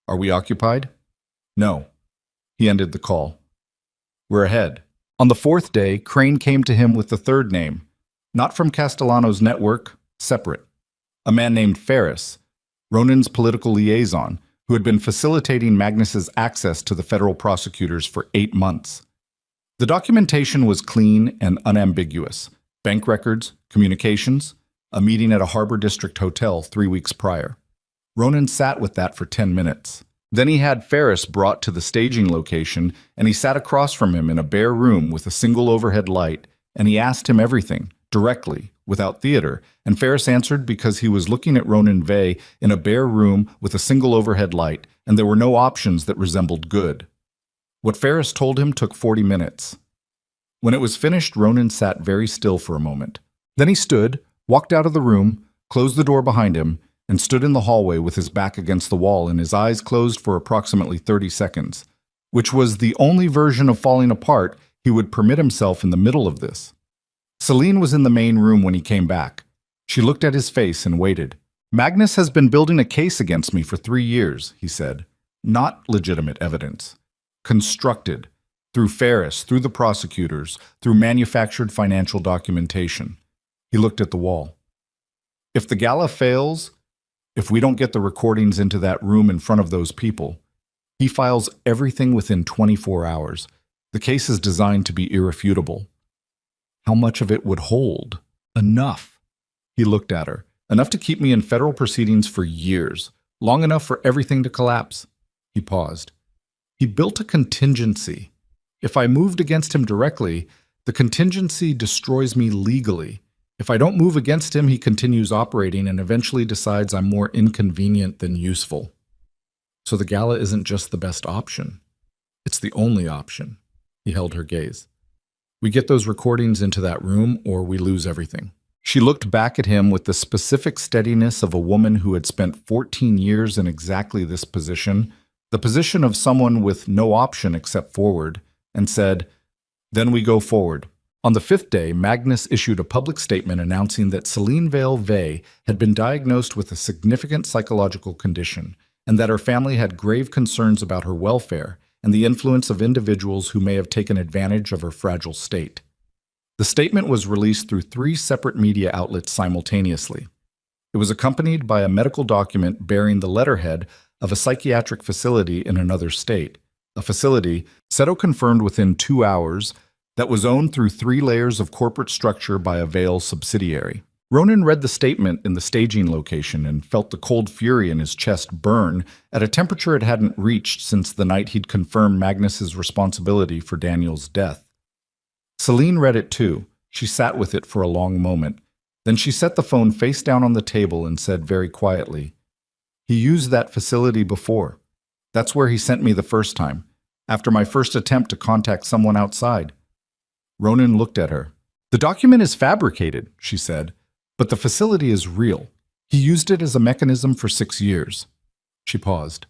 Are we occupied? No. He ended the call. We're ahead. On the fourth day, Crane came to him with the third name. Not from Castellano's network, separate. A man named Ferris, Ronan's political liaison, who had been facilitating Magnus's access to the federal prosecutors for 8 months. The documentation was clean and unambiguous. Bank records, communications, a meeting at a Harbor District hotel 3 weeks prior. Ronan sat with that for 10 minutes. Then he had Ferris brought to the staging location, and he sat across from him in a bare room with a single overhead light, and he asked him everything, directly, without theater, and Ferris answered because he was looking at Ronan Vey in a bare room with a single overhead light, and there were no options that resembled good. What Ferris told him took 40 minutes. When it was finished, Ronan sat very still for a moment. Then he stood, walked out of the room, closed the door behind him, and stood in the hallway with his back against the wall and his eyes closed for approximately 30 seconds, which was the only version of falling apart he would permit himself in the middle of this. Celine was in the main room when he came back. She looked at his face and waited. Magnus has been building a case against me for 3 years, he said. Not legitimate evidence. Constructed. Through Ferris, through the prosecutors, through manufactured financial documentation. He looked at the wall. If the gala fails, if we don't get the recordings into that room in front of those people, he files everything within 24 hours. The case is designed to be irrefutable. How much of it would hold? Enough. He looked at her. Enough to keep me in federal proceedings for years. Long enough for everything to collapse. He paused. He built a contingency. If I moved against him directly, the contingency destroys me legally. If I don't move against him, he continues operating and eventually decides I'm more inconvenient than useful. So the gala isn't just the best option. It's the only option. He held her gaze. We get those recordings into that room or we lose everything. She looked back at him with the specific steadiness of a woman who had spent 14 years in exactly this position, the position of someone with no option except forward, and said, "Then we go forward." On the 5th day, Magnus issued a public statement announcing that Celine Vey had been diagnosed with a significant psychological condition and that her family had grave concerns about her welfare and the influence of individuals who may have taken advantage of her fragile state. The statement was released through 3 separate media outlets simultaneously. It was accompanied by a medical document bearing the letterhead of a psychiatric facility in another state, a facility, Seto confirmed within 2 hours, that was owned through 3 layers of corporate structure by a Vail subsidiary. Ronan read the statement in the staging location and felt the cold fury in his chest burn at a temperature it hadn't reached since the night he'd confirmed Magnus's responsibility for Daniel's death. Celine read it too. She sat with it for a long moment. Then she set the phone face down on the table and said very quietly, "He used that facility before. That's where he sent me the first time, after my first attempt to contact someone outside." Ronan looked at her. "The document is fabricated," she said, "but the facility is real. He used it as a mechanism for 6 years. She paused.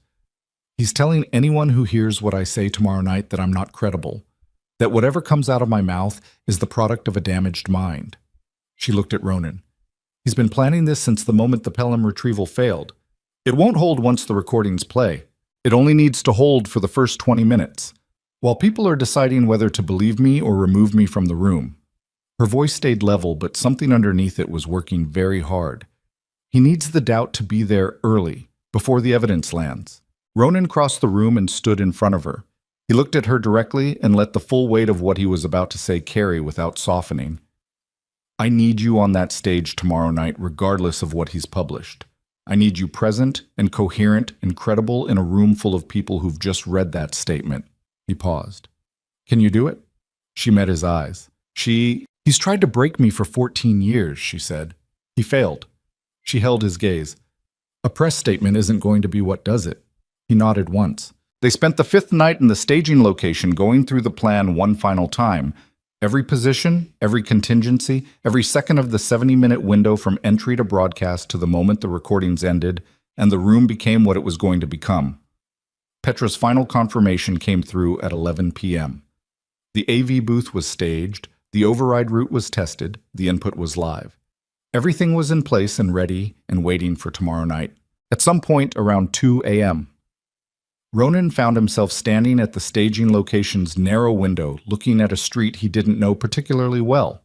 "He's telling anyone who hears what I say tomorrow night that I'm not credible, that whatever comes out of my mouth is the product of a damaged mind." She looked at Ronan. "He's been planning this since the moment the Pelham retrieval failed. It won't hold once the recordings play. It only needs to hold for the first 20 minutes. While people are deciding whether to believe me or remove me from the room." Her voice stayed level, but something underneath it was working very hard. He needs the doubt to be there early, before the evidence lands. Ronan crossed the room and stood in front of her. He looked at her directly and let the full weight of what he was about to say carry without softening. "I need you on that stage tomorrow night, regardless of what he's published. I need you present and coherent and credible in a room full of people who've just read that statement." He paused. "Can you do it?" She met his eyes. He's tried to break me for 14 years, she said. He failed. She held his gaze. "A press statement isn't going to be what does it." He nodded once. They spent the 5th night in the staging location going through the plan one final time. Every position, every contingency, every second of the 70-minute window from entry to broadcast to the moment the recordings ended, and the room became what it was going to become. Petra's final confirmation came through at 11 p.m. The AV booth was staged, the override route was tested, the input was live. Everything was in place and ready and waiting for tomorrow night. At some point around 2 a.m., Ronan found himself standing at the staging location's narrow window, looking at a street he didn't know particularly well,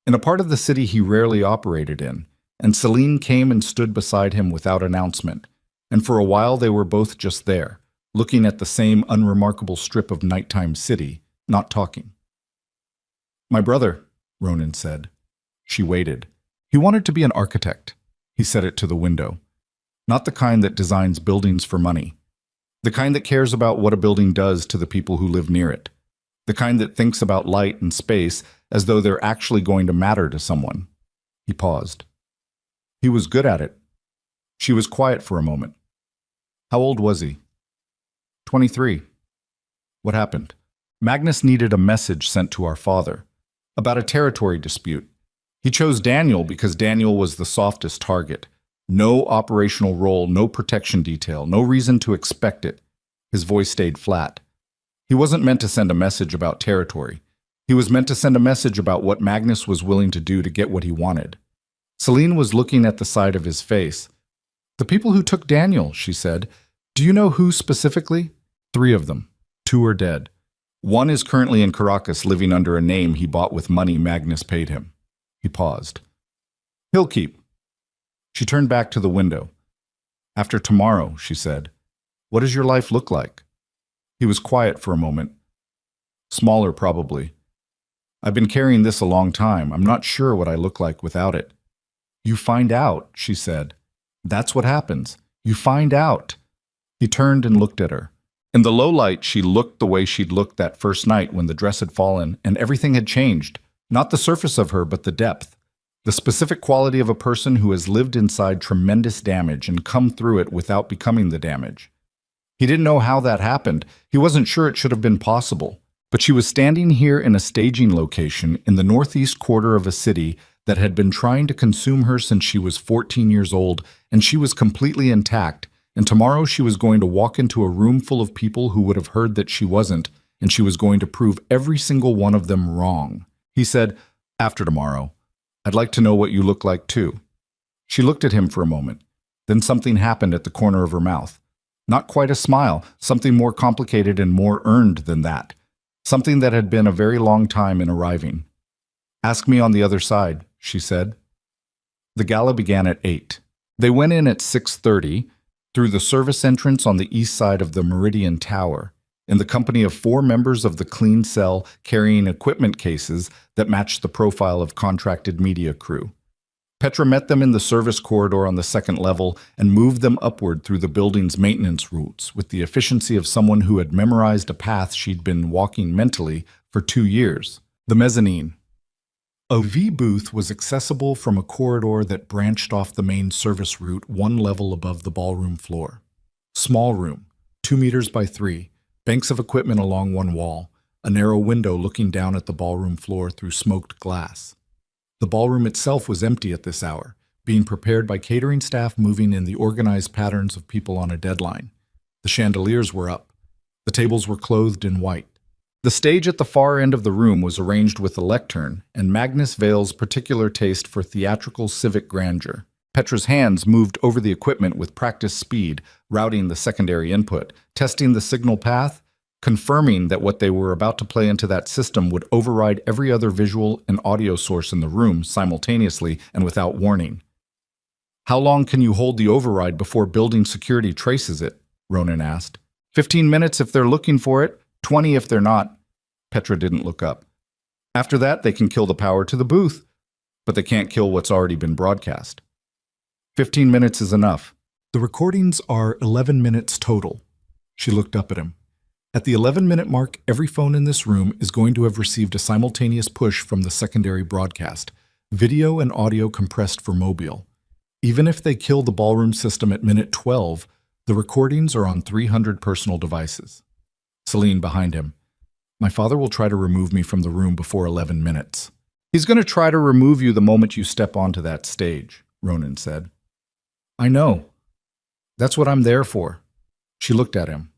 in a part of the city he rarely operated in, and Celine came and stood beside him without announcement, and for a while they were both just there, looking at the same unremarkable strip of nighttime city, not talking. "My brother," Ronan said. She waited. He wanted to be an architect. He said it to the window. Not the kind that designs buildings for money. The kind that cares about what a building does to the people who live near it. The kind that thinks about light and space as though they're actually going to matter to someone. He paused. He was good at it. She was quiet for a moment. How old was he? 23. What happened? Magnus needed a message sent to our father about a territory dispute. He chose Daniel because Daniel was the softest target. No operational role, no protection detail, no reason to expect it. His voice stayed flat. He wasn't meant to send a message about territory. He was meant to send a message about what Magnus was willing to do to get what he wanted. Celine was looking at the side of his face. "The people who took Daniel," she said. "Do you know who specifically?" 3 of them. 2 are dead. 1 is currently in Caracas living under a name he bought with money Magnus paid him. He paused. "He'll keep." She turned back to the window. "After tomorrow," she said, "what does your life look like?" He was quiet for a moment. "Smaller, probably. I've been carrying this a long time. I'm not sure what I look like without it." "You find out," she said. "That's what happens. You find out." He turned and looked at her. In the low light, she looked the way she'd looked that first night when the dress had fallen and everything had changed. Not the surface of her, but the depth. The specific quality of a person who has lived inside tremendous damage and come through it without becoming the damage. He didn't know how that happened. He wasn't sure it should have been possible. But she was standing here in a staging location in the northeast quarter of a city that had been trying to consume her since she was 14 years old, and she was completely intact, and tomorrow she was going to walk into a room full of people who would have heard that she wasn't, and she was going to prove every single one of them wrong. He said, "After tomorrow. I'd like to know what you look like too." She looked at him for a moment. Then something happened at the corner of her mouth. Not quite a smile, something more complicated and more earned than that. Something that had been a very long time in arriving. "Ask me on the other side," she said. The gala began at 8. They went in at 6:30 through the service entrance on the east side of the Meridian Tower, in the company of 4 members of the clean cell carrying equipment cases that matched the profile of contracted media crew. Petra met them in the service corridor on the 2nd level and moved them upward through the building's maintenance routes with the efficiency of someone who had memorized a path she'd been walking mentally for 2 years. The mezzanine. A V booth was accessible from a corridor that branched off the main service route 1 level above the ballroom floor. Small room, 2 meters by 3, banks of equipment along one wall, a narrow window looking down at the ballroom floor through smoked glass. The ballroom itself was empty at this hour, being prepared by catering staff moving in the organized patterns of people on a deadline. The chandeliers were up. The tables were clothed in white. The stage at the far end of the room was arranged with a lectern, and Magnus Vale's particular taste for theatrical civic grandeur. Petra's hands moved over the equipment with practiced speed, routing the secondary input, testing the signal path, confirming that what they were about to play into that system would override every other visual and audio source in the room simultaneously and without warning. "How long can you hold the override before building security traces it?" Ronan asked. 15 minutes if they're looking for it, 20 if they're not. Petra didn't look up. "After that, they can kill the power to the booth, but they can't kill what's already been broadcast." 15 minutes is enough. "The recordings are 11 minutes total." She looked up at him. "At the 11-minute mark, every phone in this room is going to have received a simultaneous push from the secondary broadcast, video and audio compressed for mobile. Even if they kill the ballroom system at minute 12, the recordings are on 300 personal devices." Celine behind him. "My father will try to remove me from the room before 11 minutes. "He's going to try to remove you the moment you step onto that stage," Ronan said. "I know. That's what I'm there for." She looked at him.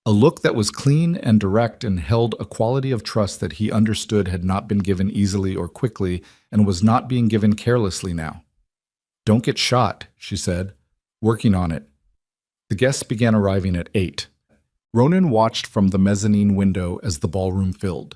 A look that was clean and direct and held a quality of trust that he understood had not been given easily or quickly and was not being given carelessly now. Don't get shot, she said. Working on it. The guests began arriving at 8. Ronan watched from the mezzanine window as the ballroom filled.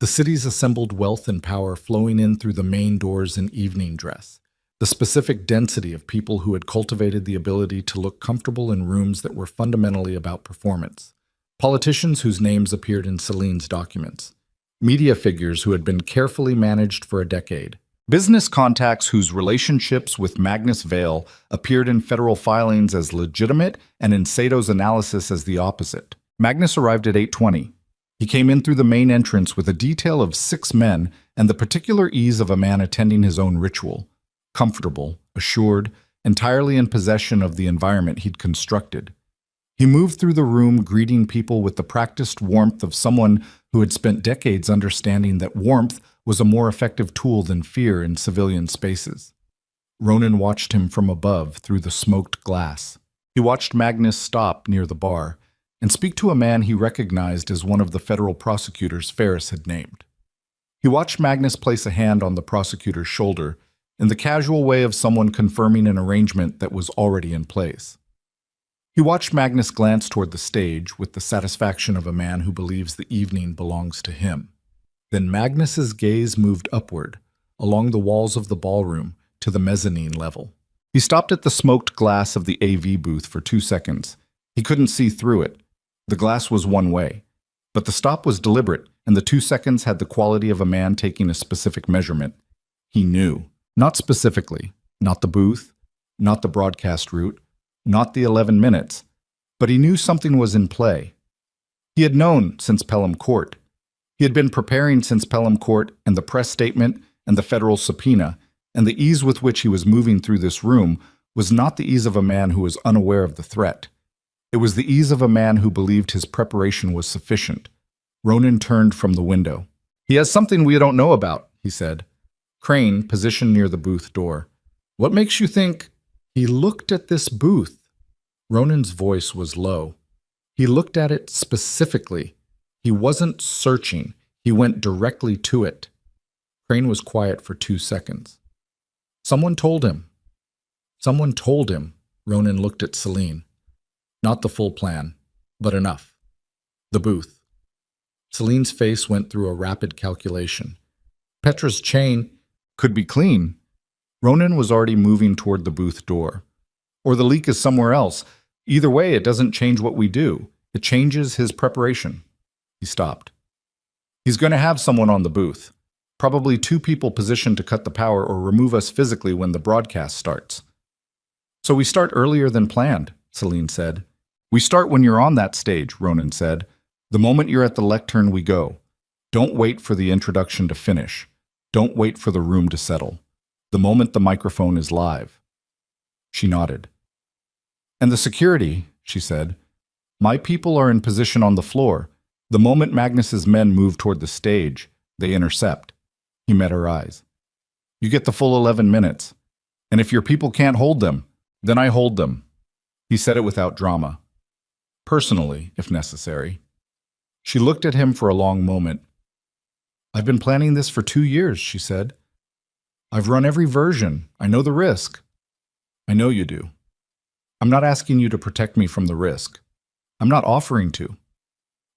The city's assembled wealth and power flowing in through the main doors in evening dress. The specific density of people who had cultivated the ability to look comfortable in rooms that were fundamentally about performance. Politicians whose names appeared in Celine's documents. Media figures who had been carefully managed for a decade. Business contacts whose relationships with Magnus Vale appeared in federal filings as legitimate and in Sato's analysis as the opposite. Magnus arrived at 8:20. He came in through the main entrance with a detail of 6 men and the particular ease of a man attending his own ritual. Comfortable, assured, entirely in possession of the environment he'd constructed. He moved through the room greeting people with the practiced warmth of someone who had spent decades understanding that warmth was a more effective tool than fear in civilian spaces. Ronan watched him from above through the smoked glass. He watched Magnus stop near the bar and speak to a man he recognized as one of the federal prosecutors Ferris had named. He watched Magnus place a hand on the prosecutor's shoulder in the casual way of someone confirming an arrangement that was already in place. He watched Magnus glance toward the stage with the satisfaction of a man who believes the evening belongs to him. Then Magnus's gaze moved upward, along the walls of the ballroom, to the mezzanine level. He stopped at the smoked glass of the AV booth for 2 seconds. He couldn't see through it. The glass was one way. But the stop was deliberate, and the 2 seconds had the quality of a man taking a specific measurement. He knew. Not specifically. Not the booth. Not the broadcast route. Not the 11 minutes. But he knew something was in play. He had known since Pelham Court. He had been preparing since Pelham Court and the press statement and the federal subpoena, and the ease with which he was moving through this room was not the ease of a man who was unaware of the threat. It was the ease of a man who believed his preparation was sufficient. Ronan turned from the window. "He has something we don't know about," he said. Crane, positioned near the booth door. "What makes you think—" He looked at this booth. Ronan's voice was low. He looked at it specifically. He wasn't searching. He went directly to it. Crane was quiet for 2 seconds. Someone told him. Someone told him. Ronan looked at Celine. Not the full plan, but enough. The booth. Celine's face went through a rapid calculation. Petra's chain could be clean. Ronan was already moving toward the booth door. Or the leak is somewhere else. Either way, it doesn't change what we do. It changes his preparation. He stopped. He's going to have someone on the booth. Probably 2 people positioned to cut the power or remove us physically when the broadcast starts. So we start earlier than planned, Celine said. We start when you're on that stage, Ronan said. The moment you're at the lectern, we go. Don't wait for the introduction to finish. Don't wait for the room to settle. The moment the microphone is live. She nodded. And the security, she said. My people are in position on the floor. The moment Magnus's men move toward the stage, they intercept. He met her eyes. You get the full 11 minutes. And if your people can't hold them, then I hold them. He said it without drama. Personally, if necessary. She looked at him for a long moment. I've been planning this for 2 years, she said. I've run every version. I know the risk. I know you do. I'm not asking you to protect me from the risk. I'm not offering to.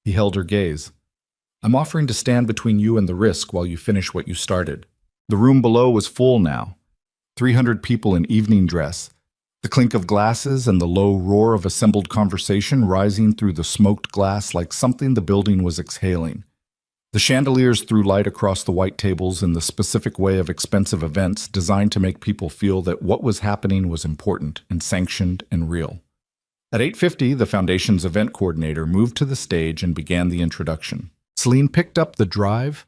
He held her gaze. I'm offering to stand between you and the risk while you finish what you started. The room below was full now. 300 people in evening dress. The clink of glasses and the low roar of assembled conversation rising through the smoked glass like something the building was exhaling. The chandeliers threw light across the white tables in the specific way of expensive events designed to make people feel that what was happening was important and sanctioned and real. At 8:50, the Foundation's event coordinator moved to the stage and began the introduction. Celine picked up the drive,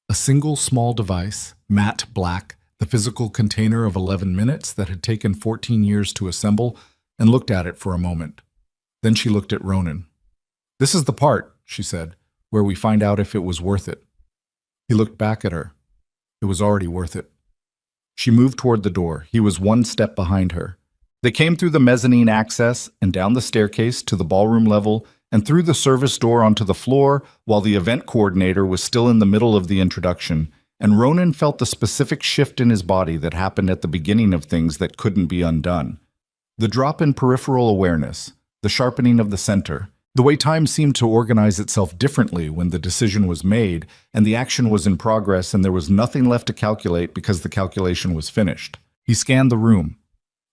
a single small device, matte black, the physical container of 11 minutes that had taken 14 years to assemble, and looked at it for a moment. Then she looked at Ronan. This is the part, she said, where we find out if it was worth it. He looked back at her. It was already worth it. She moved toward the door. He was 1 step behind her. They came through the mezzanine access and down the staircase to the ballroom level and through the service door onto the floor while the event coordinator was still in the middle of the introduction, and Ronan felt the specific shift in his body that happened at the beginning of things that couldn't be undone. The drop in peripheral awareness, the sharpening of the center, the way time seemed to organize itself differently when the decision was made and the action was in progress and there was nothing left to calculate because the calculation was finished. He scanned the room.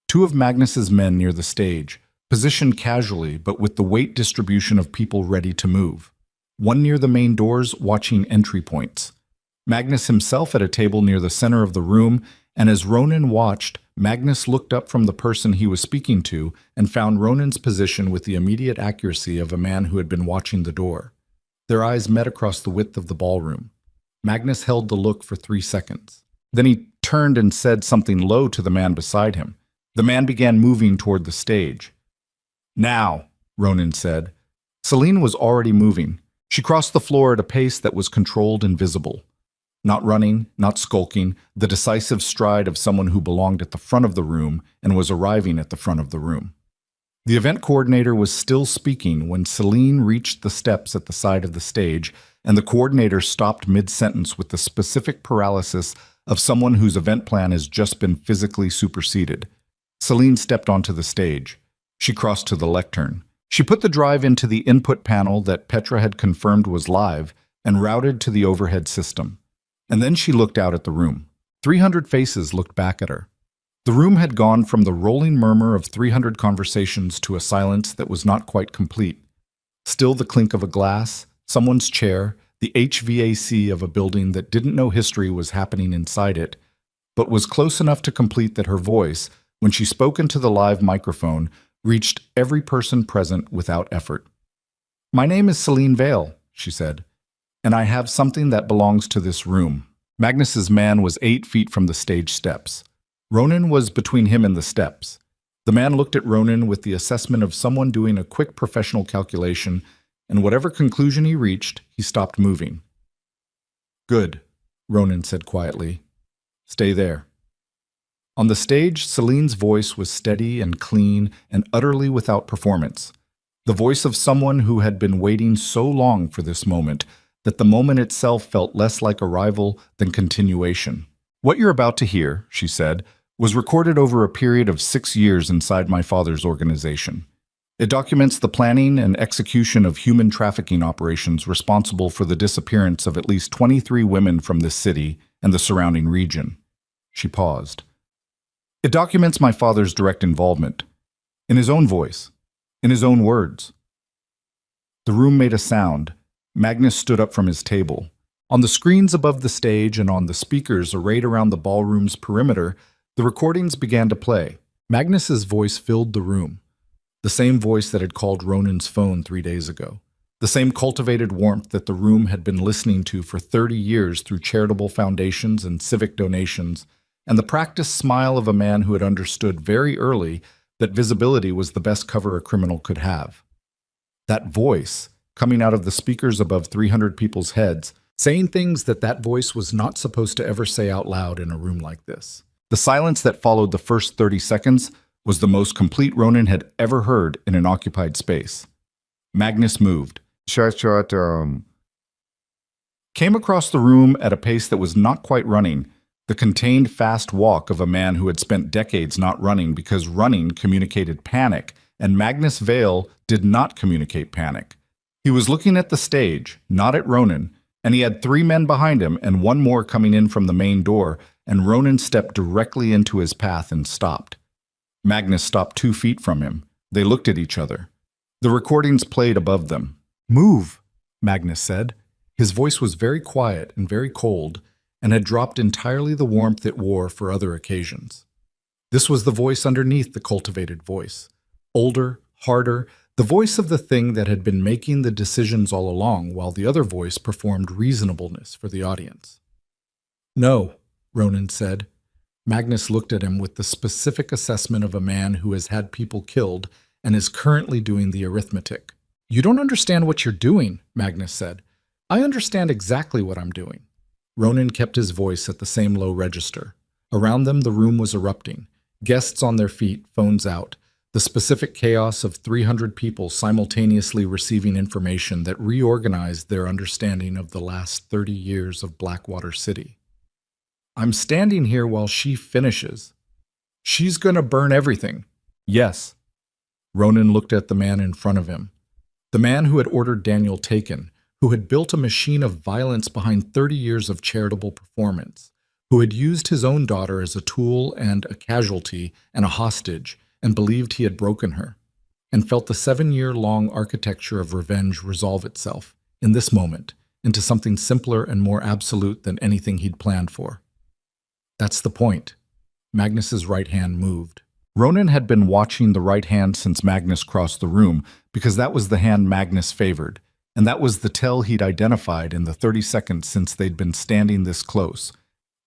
Two of Magnus's men near the stage, positioned casually but with the weight distribution of people ready to move. One near the main doors watching entry points. Magnus himself at a table near the center of the room, and as Ronan watched, Magnus looked up from the person he was speaking to and found Ronan's position with the immediate accuracy of a man who had been watching the door. Their eyes met across the width of the ballroom. Magnus held the look for 3 seconds. Then he turned and said something low to the man beside him. The man began moving toward the stage. "Now," Ronan said. Celine was already moving. She crossed the floor at a pace that was controlled and visible. Not running, not skulking, the decisive stride of someone who belonged at the front of the room and was arriving at the front of the room. The event coordinator was still speaking when Celine reached the steps at the side of the stage, and the coordinator stopped mid-sentence with the specific paralysis of someone whose event plan has just been physically superseded. Celine stepped onto the stage. She crossed to the lectern. She put the drive into the input panel that Petra had confirmed was live and routed to the overhead system. And then she looked out at the room. 300 faces looked back at her. The room had gone from the rolling murmur of 300 conversations to a silence that was not quite complete. Still the clink of a glass, someone's chair, the HVAC of a building that didn't know history was happening inside it, but was close enough to complete that her voice, when she spoke into the live microphone, reached every person present without effort. "My name is Celine Vale," she said, "and I have something that belongs to this room." Magnus's man was 8 feet from the stage steps. Ronan was between him and the steps. The man looked at Ronan with the assessment of someone doing a quick professional calculation, and whatever conclusion he reached, he stopped moving. "Good," Ronan said quietly. "Stay there." On the stage, Celine's voice was steady and clean and utterly without performance. The voice of someone who had been waiting so long for this moment that the moment itself felt less like arrival than continuation. "What you're about to hear," she said, "was recorded over a period of 6 years inside my father's organization. It documents the planning and execution of human trafficking operations responsible for the disappearance of at least 23 women from this city and the surrounding region." She paused. "It documents my father's direct involvement, in his own voice, in his own words." The room made a sound. Magnus stood up from his table. On the screens above the stage and on the speakers arrayed around the ballroom's perimeter, the recordings began to play. Magnus's voice filled the room. The same voice that had called Ronan's phone 3 days ago. The same cultivated warmth that the room had been listening to for 30 years through charitable foundations and civic donations, and the practiced smile of a man who had understood very early that visibility was the best cover a criminal could have. That voice, coming out of the speakers above 300 people's heads, saying things that voice was not supposed to ever say out loud in a room like this. The silence that followed the first 30 seconds was the most complete Ronan had ever heard in an occupied space. Magnus moved. Came across the room at a pace that was not quite running, the contained fast walk of a man who had spent decades not running because running communicated panic, and Magnus Vale did not communicate panic. He was looking at the stage, not at Ronan, and he had 3 men behind him and 1 more coming in from the main door, and Ronan stepped directly into his path and stopped. Magnus stopped 2 feet from him. They looked at each other. The recordings played above them. "Move," Magnus said. His voice was very quiet and very cold, and had dropped entirely the warmth it wore for other occasions. This was the voice underneath the cultivated voice. Older, harder, the voice of the thing that had been making the decisions all along, while the other voice performed reasonableness for the audience. "No," Ronan said. Magnus looked at him with the specific assessment of a man who has had people killed and is currently doing the arithmetic. "You don't understand what you're doing," Magnus said. "I understand exactly what I'm doing." Ronan kept his voice at the same low register. Around them, the room was erupting. Guests on their feet, phones out. The specific chaos of 300 people simultaneously receiving information that reorganized their understanding of the last 30 years of Blackwater City. I'm standing here while she finishes. She's gonna burn everything. Yes. Ronan looked at the man in front of him. The man who had ordered Daniel taken, who had built a machine of violence behind 30 years of charitable performance, who had used his own daughter as a tool and a casualty and a hostage, and believed he had broken her, and felt the 7-year-long architecture of revenge resolve itself, in this moment, into something simpler and more absolute than anything he'd planned for. That's the point. Magnus's right hand moved. Ronan had been watching the right hand since Magnus crossed the room because that was the hand Magnus favored, and that was the tell he'd identified in the 30 seconds since they'd been standing this close.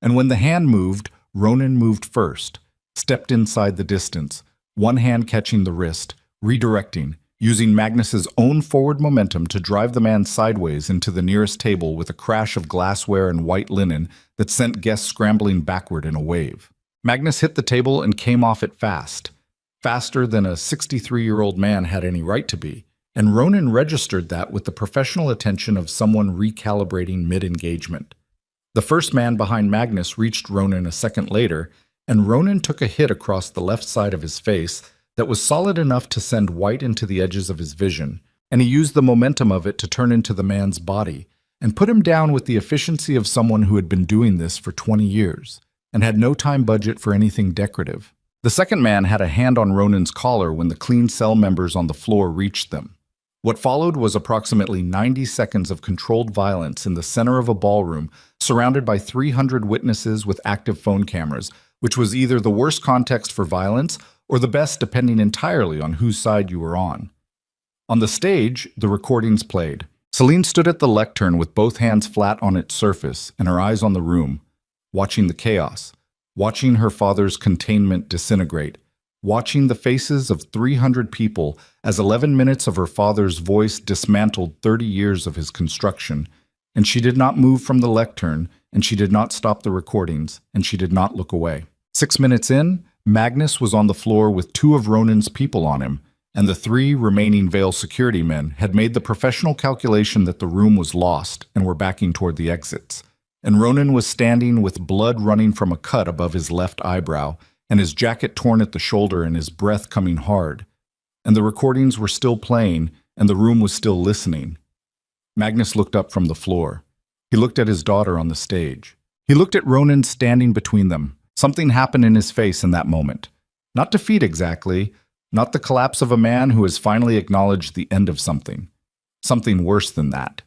And when the hand moved, Ronan moved first, stepped inside the distance, one hand catching the wrist, redirecting, using Magnus's own forward momentum to drive the man sideways into the nearest table with a crash of glassware and white linen that sent guests scrambling backward in a wave. Magnus hit the table and came off it fast, faster than a 63-year-old man had any right to be, and Ronan registered that with the professional attention of someone recalibrating mid-engagement. The first man behind Magnus reached Ronan a second later, and Ronan took a hit across the left side of his face that was solid enough to send white into the edges of his vision, and he used the momentum of it to turn into the man's body and put him down with the efficiency of someone who had been doing this for 20 years and had no time budget for anything decorative. The second man had a hand on Ronan's collar when the clean cell members on the floor reached them. What followed was approximately 90 seconds of controlled violence in the center of a ballroom surrounded by 300 witnesses with active phone cameras, which was either the worst context for violence or the best depending entirely on whose side you were on. On the stage, the recordings played. Celine stood at the lectern with both hands flat on its surface and her eyes on the room, watching the chaos, watching her father's containment disintegrate, watching the faces of 300 people as 11 minutes of her father's voice dismantled 30 years of his construction, and she did not move from the lectern, and she did not stop the recordings, and she did not look away. 6 minutes in, Magnus was on the floor with 2 of Ronan's people on him, and the 3 remaining Vale security men had made the professional calculation that the room was lost and were backing toward the exits. And Ronan was standing with blood running from a cut above his left eyebrow, and his jacket torn at the shoulder and his breath coming hard. And the recordings were still playing, and the room was still listening. Magnus looked up from the floor. He looked at his daughter on the stage. He looked at Ronan standing between them. Something happened in his face in that moment. Not defeat exactly, not the collapse of a man who has finally acknowledged the end of something. Something worse than that.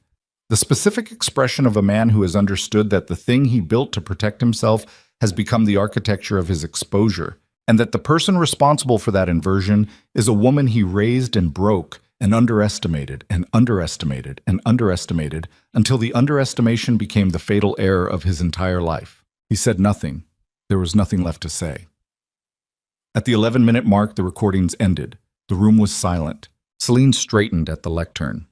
The specific expression of a man who has understood that the thing he built to protect himself has become the architecture of his exposure, and that the person responsible for that inversion is a woman he raised and broke and underestimated and underestimated and underestimated until the underestimation became the fatal error of his entire life. He said nothing. There was nothing left to say. At the 11-minute mark, the recordings ended. The room was silent. Celine straightened at the lectern.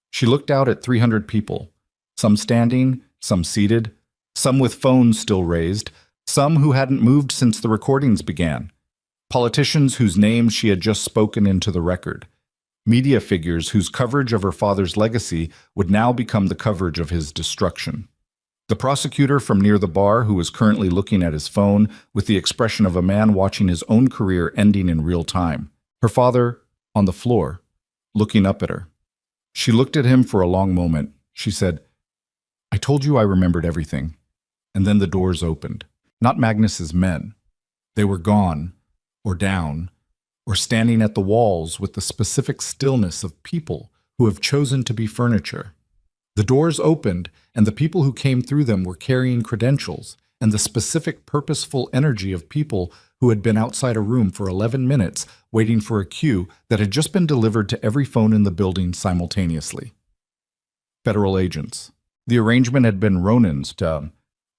She looked out at 300 people, some standing, some seated, some with phones still raised, some who hadn't moved since the recordings began, politicians whose names she had just spoken into the record, media figures whose coverage of her father's legacy would now become the coverage of his destruction. The prosecutor from near the bar who was currently looking at his phone with the expression of a man watching his own career ending in real time. Her father, on the floor, looking up at her. She looked at him for a long moment. She said, "I told you I remembered everything." And then the doors opened. Not Magnus's men. They were gone, or down, or standing at the walls with the specific stillness of people who have chosen to be furniture. The doors opened, and the people who came through them were carrying credentials and the specific purposeful energy of people who had been outside a room for 11 minutes waiting for a cue that had just been delivered to every phone in the building simultaneously. Federal agents. The arrangement had been Ronan's,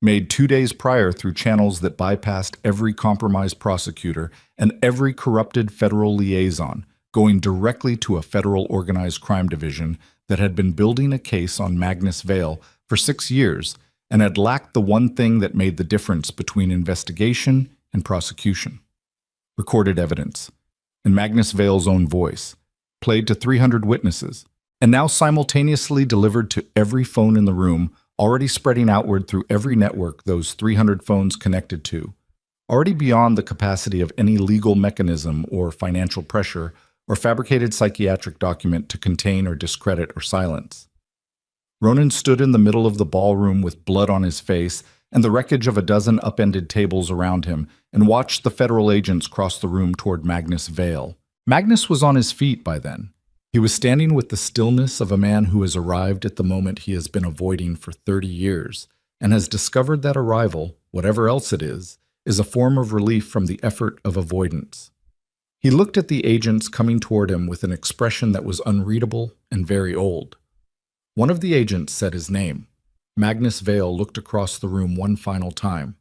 made 2 days prior through channels that bypassed every compromised prosecutor and every corrupted federal liaison, going directly to a federal organized crime division that had been building a case on Magnus Vale for 6 years and had lacked the one thing that made the difference between investigation and prosecution. Recorded evidence, in Magnus Vale's own voice, played to 300 witnesses, and now simultaneously delivered to every phone in the room already spreading outward through every network those 300 phones connected to, already beyond the capacity of any legal mechanism or financial pressure or fabricated psychiatric document to contain or discredit or silence. Ronan stood in the middle of the ballroom with blood on his face and the wreckage of a dozen upended tables around him and watched the federal agents cross the room toward Magnus Vale. Magnus was on his feet by then. He was standing with the stillness of a man who has arrived at the moment he has been avoiding for 30 years and has discovered that arrival, whatever else it is a form of relief from the effort of avoidance. He looked at the agents coming toward him with an expression that was unreadable and very old. One of the agents said his name. Magnus Vale looked across the room one final time,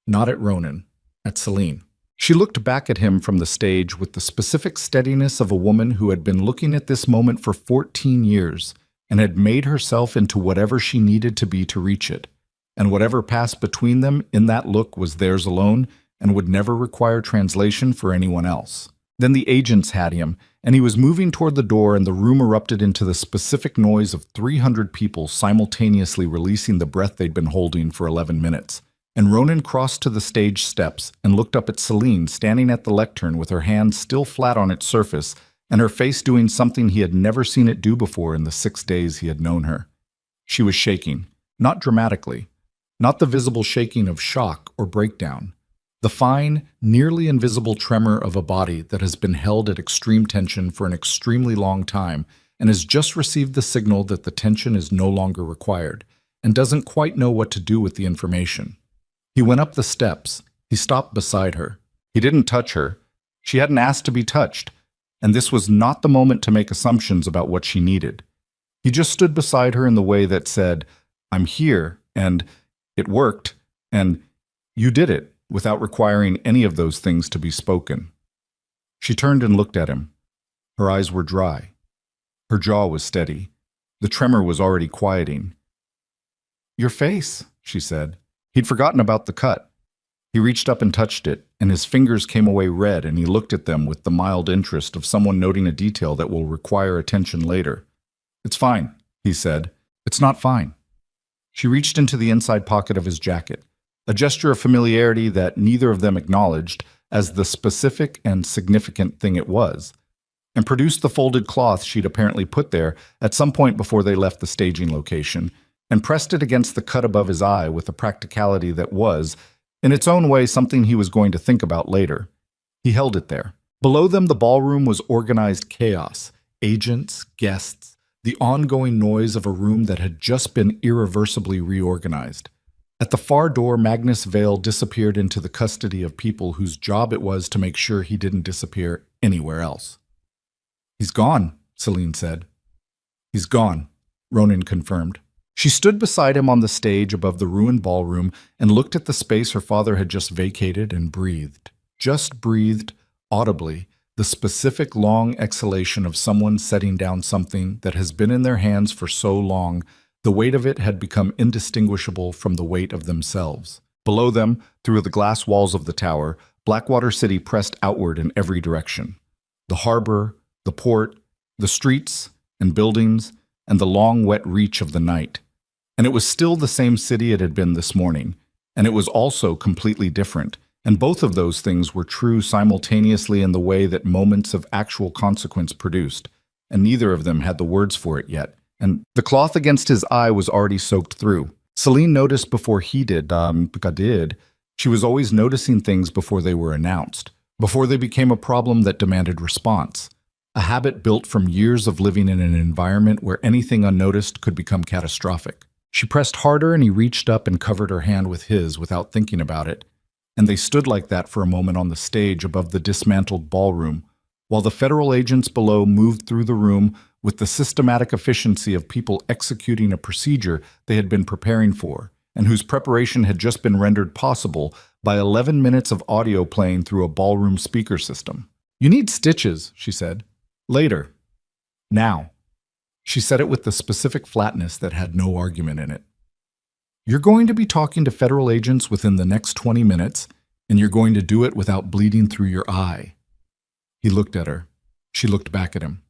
not at Ronan, at Celine. She looked back at him from the stage with the specific steadiness of a woman who had been looking at this moment for 14 years and had made herself into whatever she needed to be to reach it. And whatever passed between them in that look was theirs alone and would never require translation for anyone else. Then the agents had him, and he was moving toward the door, and the room erupted into the specific noise of 300 people simultaneously releasing the breath they'd been holding for 11 minutes. And Ronan crossed to the stage steps and looked up at Celine standing at the lectern with her hand still flat on its surface and her face doing something he had never seen it do before in the 6 days he had known her. She was shaking, not dramatically, not the visible shaking of shock or breakdown. The fine, nearly invisible tremor of a body that has been held at extreme tension for an extremely long time and has just received the signal that the tension is no longer required and doesn't quite know what to do with the information. He went up the steps. He stopped beside her. He didn't touch her. She hadn't asked to be touched, and this was not the moment to make assumptions about what she needed. He just stood beside her in the way that said, "I'm here," and "It worked," and "You did it," without requiring any of those things to be spoken. She turned and looked at him. Her eyes were dry. Her jaw was steady. The tremor was already quieting. "Your face," she said. He'd forgotten about the cut. He reached up and touched it, and his fingers came away red, and he looked at them with the mild interest of someone noting a detail that will require attention later. "It's fine," he said. "It's not fine." She reached into the inside pocket of his jacket, a gesture of familiarity that neither of them acknowledged as the specific and significant thing it was, and produced the folded cloth she'd apparently put there at some point before they left the staging location, and pressed it against the cut above his eye with a practicality that was, in its own way, something he was going to think about later. He held it there. Below them, the ballroom was organized chaos, agents, guests, the ongoing noise of a room that had just been irreversibly reorganized. At the far door, Magnus Vale disappeared into the custody of people whose job it was to make sure he didn't disappear anywhere else. "He's gone," Celine said. "He's gone," Ronan confirmed. She stood beside him on the stage above the ruined ballroom and looked at the space her father had just vacated and breathed. Just breathed, audibly, the specific long exhalation of someone setting down something that has been in their hands for so long, the weight of it had become indistinguishable from the weight of themselves. Below them, through the glass walls of the tower, Blackwater City pressed outward in every direction. The harbor, the port, the streets and buildings, and the long wet reach of the night. And it was still the same city it had been this morning, and it was also completely different, and both of those things were true simultaneously in the way that moments of actual consequence produced, and neither of them had the words for it yet. And the cloth against his eye was already soaked through. Celine noticed before he did, she was always noticing things before they were announced, before they became a problem that demanded response. A habit built from years of living in an environment where anything unnoticed could become catastrophic. She pressed harder and he reached up and covered her hand with his without thinking about it. And they stood like that for a moment on the stage above the dismantled ballroom, while the federal agents below moved through the room with the systematic efficiency of people executing a procedure they had been preparing for, and whose preparation had just been rendered possible by 11 minutes of audio playing through a ballroom speaker system. "You need stitches," she said. "Later. Now." She said it with the specific flatness that had no argument in it. "You're going to be talking to federal agents within the next 20 minutes, and you're going to do it without bleeding through your eye." He looked at her. She looked back at him.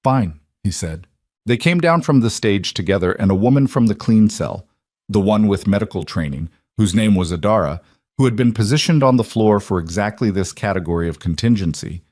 "Fine," he said. They came down from the stage together, and a woman from the clean cell, the one with medical training, whose name was Adara, who had been positioned on the floor for exactly this category of contingency,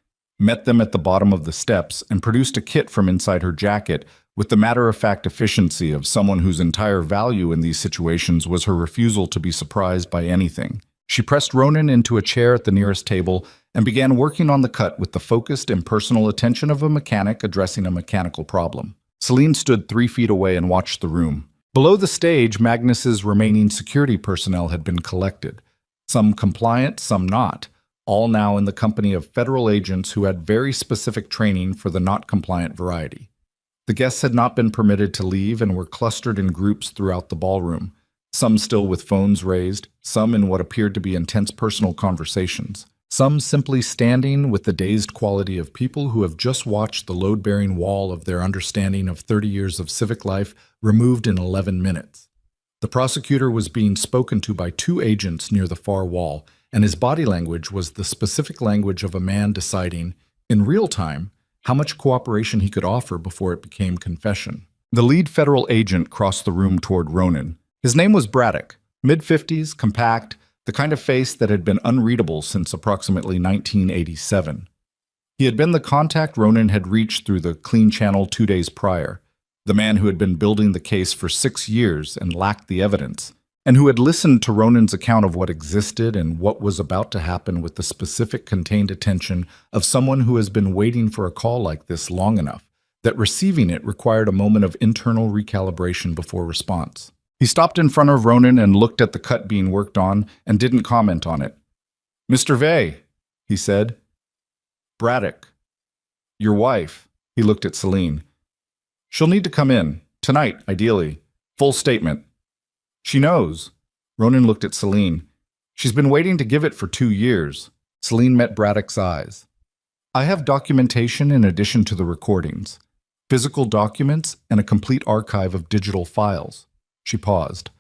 met them at the bottom of the steps and produced a kit from inside her jacket with the matter-of-fact efficiency of someone whose entire value in these situations was her refusal to be surprised by anything. She pressed Ronan into a chair at the nearest table and began working on the cut with the focused, impersonal attention of a mechanic addressing a mechanical problem. Celine stood 3 feet away and watched the room. Below the stage, Magnus's remaining security personnel had been collected. Some compliant, some not, all now in the company of federal agents who had very specific training for the not compliant variety. The guests had not been permitted to leave and were clustered in groups throughout the ballroom, some still with phones raised, some in what appeared to be intense personal conversations, some simply standing with the dazed quality of people who have just watched the load-bearing wall of their understanding of 30 years of civic life removed in 11 minutes. The prosecutor was being spoken to by 2 agents near the far wall, and his body language was the specific language of a man deciding, in real time, how much cooperation he could offer before it became confession. The lead federal agent crossed the room toward Ronan. His name was Braddock, mid-50s, compact, the kind of face that had been unreadable since approximately 1987. He had been the contact Ronan had reached through the clean channel 2 days prior, the man who had been building the case for 6 years and lacked the evidence, and who had listened to Ronan's account of what existed and what was about to happen with the specific contained attention of someone who has been waiting for a call like this long enough that receiving it required a moment of internal recalibration before response. He stopped in front of Ronan and looked at the cut being worked on and didn't comment on it. "Mr. Vey," he said. "Braddock. Your wife." He looked at Celine. "She'll need to come in. Tonight, ideally. Full statement." "She knows." Ronan looked at Celine. "She's been waiting to give it for 2 years." Celine met Braddock's eyes. "I have documentation in addition to the recordings. Physical documents and a complete archive of digital files." She paused.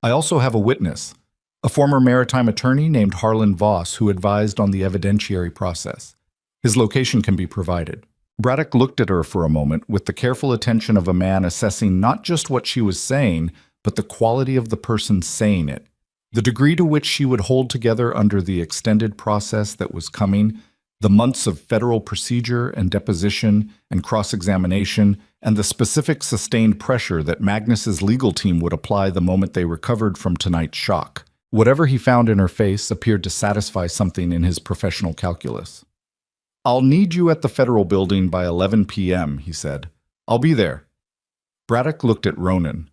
"I also have a witness, a former maritime attorney named Harlan Voss who advised on the evidentiary process. His location can be provided." Braddock looked at her for a moment with the careful attention of a man assessing not just what she was saying, but the quality of the person saying it, the degree to which she would hold together under the extended process that was coming, the months of federal procedure and deposition and cross-examination, and the specific sustained pressure that Magnus's legal team would apply the moment they recovered from tonight's shock. Whatever he found in her face appeared to satisfy something in his professional calculus. "I'll need you at the federal building by 11 p.m., he said. "I'll be there." Braddock looked at Ronan.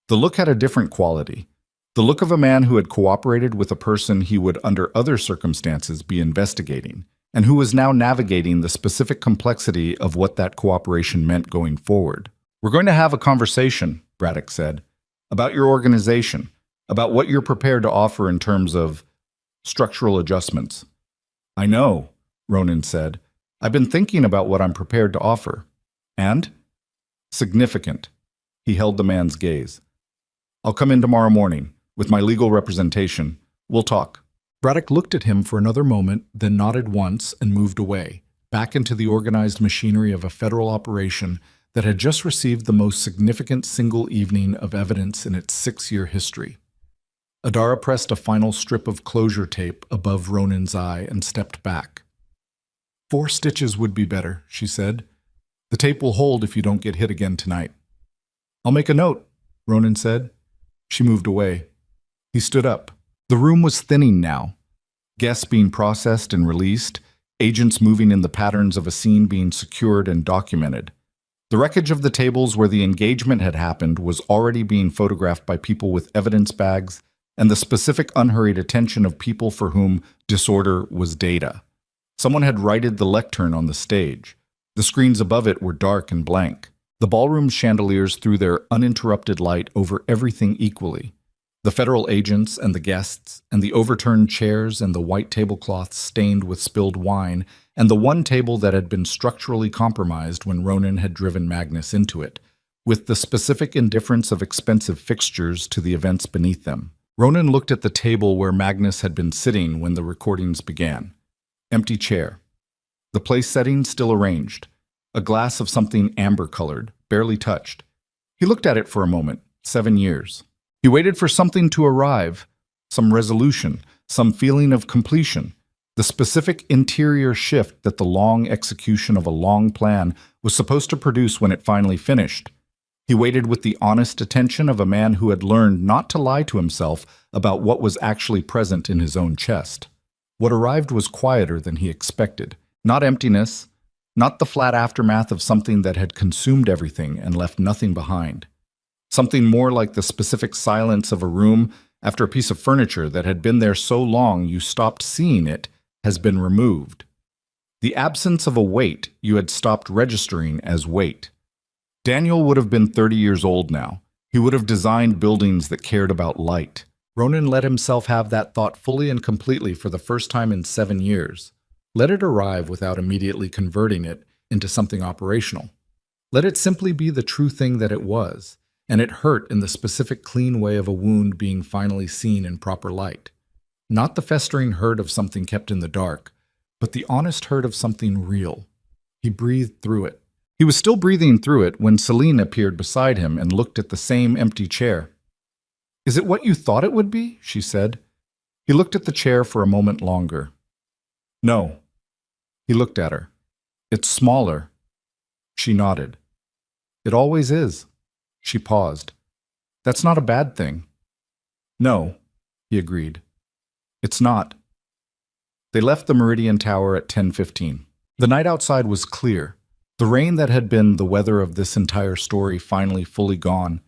The look had a different quality. The look of a man who had cooperated with a person he would under other circumstances be investigating, and who was now navigating the specific complexity of what that cooperation meant going forward. "We're going to have a conversation," Braddock said, "about your organization, about what you're prepared to offer in terms of structural adjustments." "I know," Ronan said. "I've been thinking about what I'm prepared to offer." "And?" "Significant." He held the man's gaze. "I'll come in tomorrow morning, with my legal representation. We'll talk." Braddock looked at him for another moment, then nodded once and moved away, back into the organized machinery of a federal operation that had just received the most significant single evening of evidence in its 6-year history. Adara pressed a final strip of closure tape above Ronan's eye and stepped back. 4 stitches would be better, she said. "The tape will hold if you don't get hit again tonight." "I'll make a note," Ronan said. She moved away. He stood up. The room was thinning now. Guests being processed and released, agents moving in the patterns of a scene being secured and documented. The wreckage of the tables where the engagement had happened was already being photographed by people with evidence bags and the specific unhurried attention of people for whom disorder was data. Someone had righted the lectern on the stage. The screens above it were dark and blank. The ballroom chandeliers threw their uninterrupted light over everything equally. The federal agents and the guests, and the overturned chairs and the white tablecloths stained with spilled wine, and the one table that had been structurally compromised when Ronan had driven Magnus into it, with the specific indifference of expensive fixtures to the events beneath them. Ronan looked at the table where Magnus had been sitting when the recordings began. Empty chair. The place setting still arranged. A glass of something amber-colored, barely touched. He looked at it for a moment, 7 years. He waited for something to arrive, some resolution, some feeling of completion, the specific interior shift that the long execution of a long plan was supposed to produce when it finally finished. He waited with the honest attention of a man who had learned not to lie to himself about what was actually present in his own chest. What arrived was quieter than he expected. Not emptiness, not the flat aftermath of something that had consumed everything and left nothing behind. Something more like the specific silence of a room after a piece of furniture that had been there so long you stopped seeing it has been removed. The absence of a weight you had stopped registering as weight. Daniel would have been 30 years old now. He would have designed buildings that cared about light. Ronan let himself have that thought fully and completely for the first time in 7 years. Let it arrive without immediately converting it into something operational. Let it simply be the true thing that it was, and it hurt in the specific clean way of a wound being finally seen in proper light. Not the festering hurt of something kept in the dark, but the honest hurt of something real. He breathed through it. He was still breathing through it when Celine appeared beside him and looked at the same empty chair. "Is it what you thought it would be?" she said. He looked at the chair for a moment longer. "No." He looked at her. "It's smaller." She nodded. "It always is." She paused. "That's not a bad thing." "No," he agreed. "It's not." They left the Meridian Tower at 10:15. The night outside was clear. The rain that had been the weather of this entire story finally fully gone.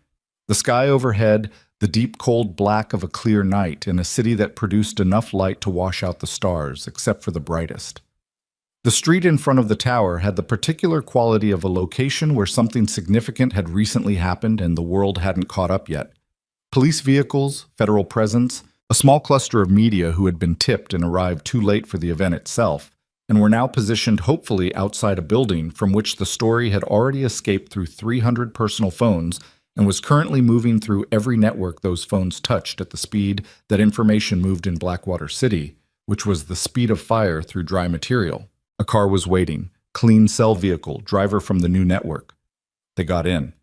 The sky overhead, the deep cold black of a clear night in a city that produced enough light to wash out the stars, except for the brightest. The street in front of the tower had the particular quality of a location where something significant had recently happened and the world hadn't caught up yet. Police vehicles, federal presence, a small cluster of media who had been tipped and arrived too late for the event itself, and were now positioned hopefully outside a building from which the story had already escaped through 300 personal phones and was currently moving through every network those phones touched at the speed that information moved in Blackwater City, which was the speed of fire through dry material. A car was waiting, clean cell vehicle, driver from the new network. They got in.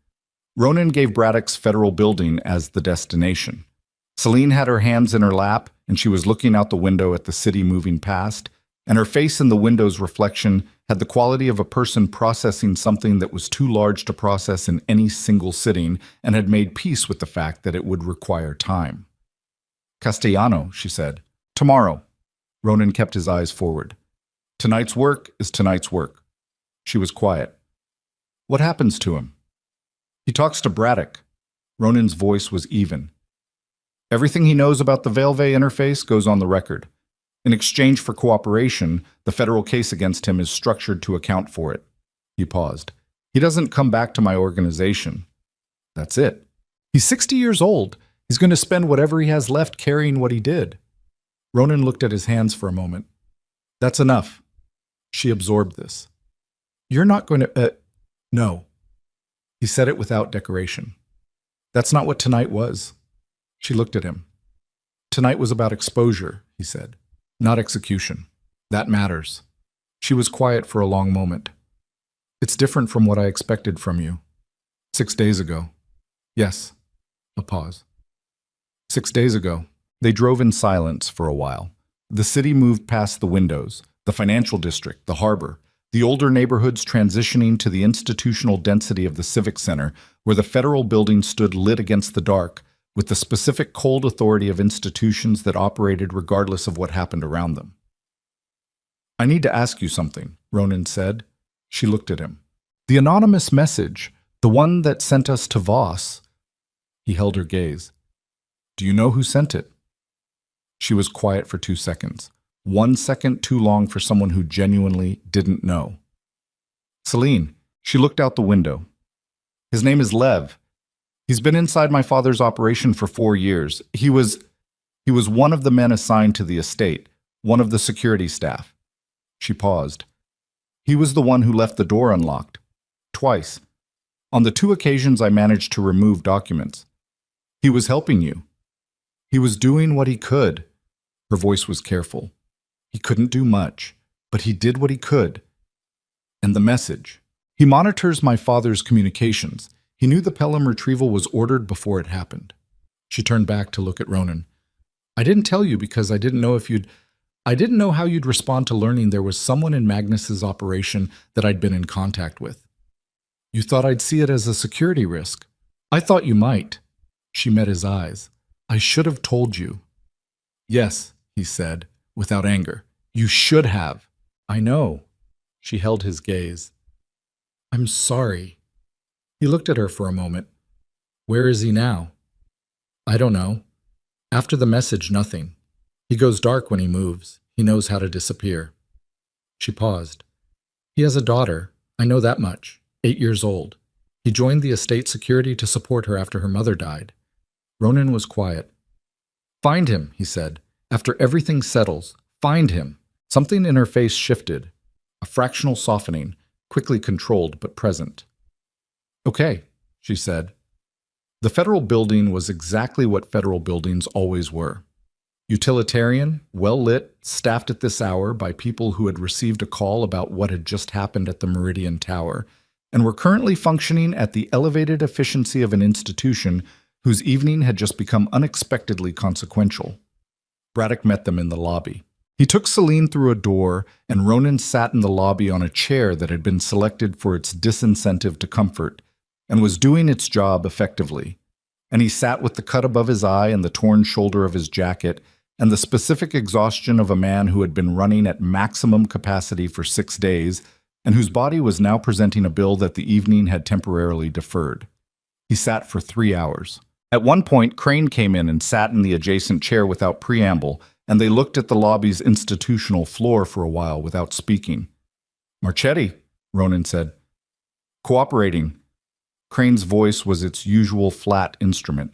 Ronan gave Braddock's federal building as the destination. Celine had her hands in her lap, and she was looking out the window at the city moving past, and her face in the window's reflection had the quality of a person processing something that was too large to process in any single sitting and had made peace with the fact that it would require time. "Castellano," she said. "Tomorrow." Ronan kept his eyes forward. "Tonight's work is tonight's work." She was quiet. "What happens to him?" "He talks to Braddock." Ronan's voice was even. "Everything he knows about the Valve interface goes on the record. In exchange for cooperation, the federal case against him is structured to account for it." He paused. "He doesn't come back to my organization. That's it. He's 60 years old. He's going to spend whatever he has left carrying what he did." Ronan looked at his hands for a moment. "That's enough." She absorbed this. "You're not going to, No." He said it without decoration. "That's not what tonight was." She looked at him. "Tonight was about exposure," he said, "not execution. That matters." She was quiet for a long moment. "It's different from what I expected from you." 6 days ago. "Yes." A pause. 6 days ago. They drove in silence for a while. The city moved past the windows, the financial district, the harbor, the older neighborhoods transitioning to the institutional density of the Civic Center, where the federal building stood lit against the dark, with the specific cold authority of institutions that operated regardless of what happened around them. "I need to ask you something," Ronan said. She looked at him. "The anonymous message, the one that sent us to Voss." He held her gaze. "Do you know who sent it?" She was quiet for 2 seconds. 1 second too long for someone who genuinely didn't know. "Celine." She looked out the window. "His name is Lev. He's been inside my father's operation for 4 years. He was one of the men assigned to the estate, one of the security staff." She paused. "He was the one who left the door unlocked. Twice. On the 2 occasions I managed to remove documents. He was helping you. He was doing what he could." Her voice was careful. "He couldn't do much, but he did what he could. And the message. He monitors my father's communications. He knew the Pelham retrieval was ordered before it happened. She turned back to look at Ronan. I didn't tell you because I didn't know how you'd respond to learning there was someone in Magnus's operation that I'd been in contact with. You thought I'd see it as a security risk. I thought you might. She met his eyes. I should have told you. Yes, he said, without anger. You should have. I know. She held his gaze. I'm sorry. He looked at her for a moment. Where is he now? I don't know. After the message, nothing. He goes dark when he moves. He knows how to disappear. She paused. He has a daughter. I know that much. 8 years old. He joined the estate security to support her after her mother died. Ronan was quiet. Find him, he said. After everything settles, find him. Something in her face shifted. A fractional softening, quickly controlled but present. Okay, she said. The federal building was exactly what federal buildings always were. Utilitarian, well-lit, staffed at this hour by people who had received a call about what had just happened at the Meridian Tower, and were currently functioning at the elevated efficiency of an institution whose evening had just become unexpectedly consequential. Braddock met them in the lobby. He took Celine through a door, and Ronan sat in the lobby on a chair that had been selected for its disincentive to comfort, and was doing its job effectively. And he sat with the cut above his eye and the torn shoulder of his jacket, and the specific exhaustion of a man who had been running at maximum capacity for 6 days, and whose body was now presenting a bill that the evening had temporarily deferred. He sat for 3 hours. At one point, Crane came in and sat in the adjacent chair without preamble, and they looked at the lobby's institutional floor for a while without speaking. Marchetti, Ronan said. Cooperating. Crane's voice was its usual flat instrument.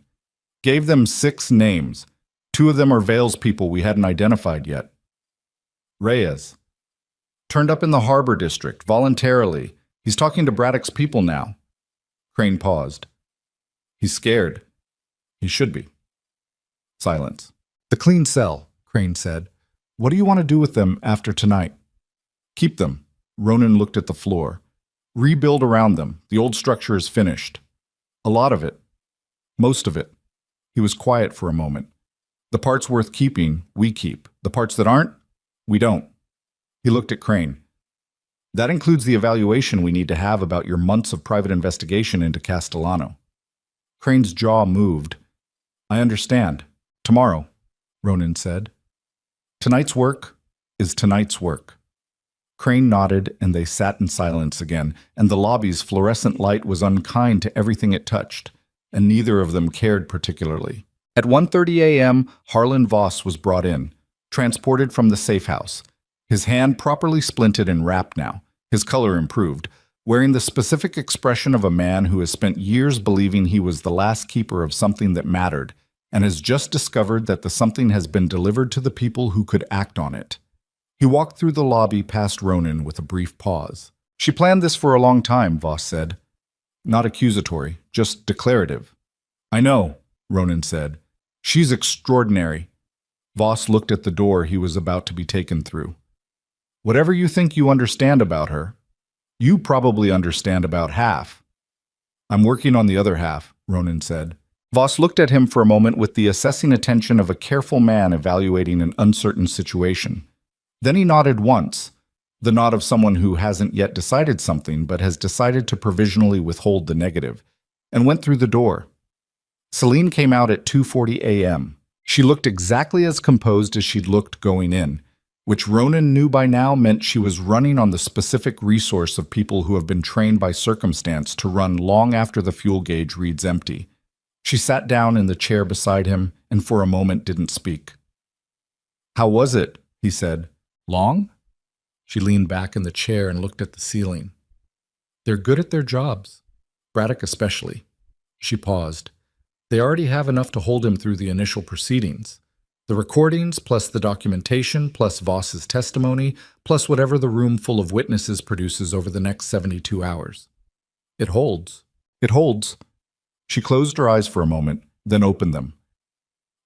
Gave them 6 names. 2 of them are Vale's people we hadn't identified yet. Reyes. Turned up in the Harbor District, voluntarily. He's talking to Braddock's people now. Crane paused. He's scared. He should be. Silence. The clean cell, Crane said. What do you want to do with them after tonight? Keep them. Ronan looked at the floor. Rebuild around them. The old structure is finished. A lot of it. Most of it. He was quiet for a moment. The parts worth keeping, we keep. The parts that aren't, we don't. He looked at Crane. That includes the evaluation we need to have about your months of private investigation into Castellano. Crane's jaw moved. I understand. Tomorrow, Ronan said. Tonight's work is tonight's work. Crane nodded, and they sat in silence again, and the lobby's fluorescent light was unkind to everything it touched, and neither of them cared particularly. At 1:30 a.m., Harlan Voss was brought in, transported from the safe house. His hand properly splinted and wrapped now, his color improved, wearing the specific expression of a man who has spent years believing he was the last keeper of something that mattered, and has just discovered that the something has been delivered to the people who could act on it. He walked through the lobby past Ronan with a brief pause. She planned this for a long time, Voss said. Not accusatory, just declarative. I know, Ronan said. She's extraordinary. Voss looked at the door he was about to be taken through. Whatever you think you understand about her, you probably understand about half. I'm working on the other half, Ronan said. Voss looked at him for a moment with the assessing attention of a careful man evaluating an uncertain situation. Then he nodded once, the nod of someone who hasn't yet decided something but has decided to provisionally withhold the negative, and went through the door. Celine came out at 2:40 a.m. She looked exactly as composed as she'd looked going in, which Ronan knew by now meant she was running on the specific resource of people who have been trained by circumstance to run long after the fuel gauge reads empty. She sat down in the chair beside him and for a moment didn't speak. How was it? He said. Long? She leaned back in the chair and looked at the ceiling. They're good at their jobs. Braddock especially. She paused. They already have enough to hold him through the initial proceedings. The recordings, plus the documentation, plus Voss's testimony, plus whatever the room full of witnesses produces over the next 72 hours. It holds. It holds. She closed her eyes for a moment, then opened them.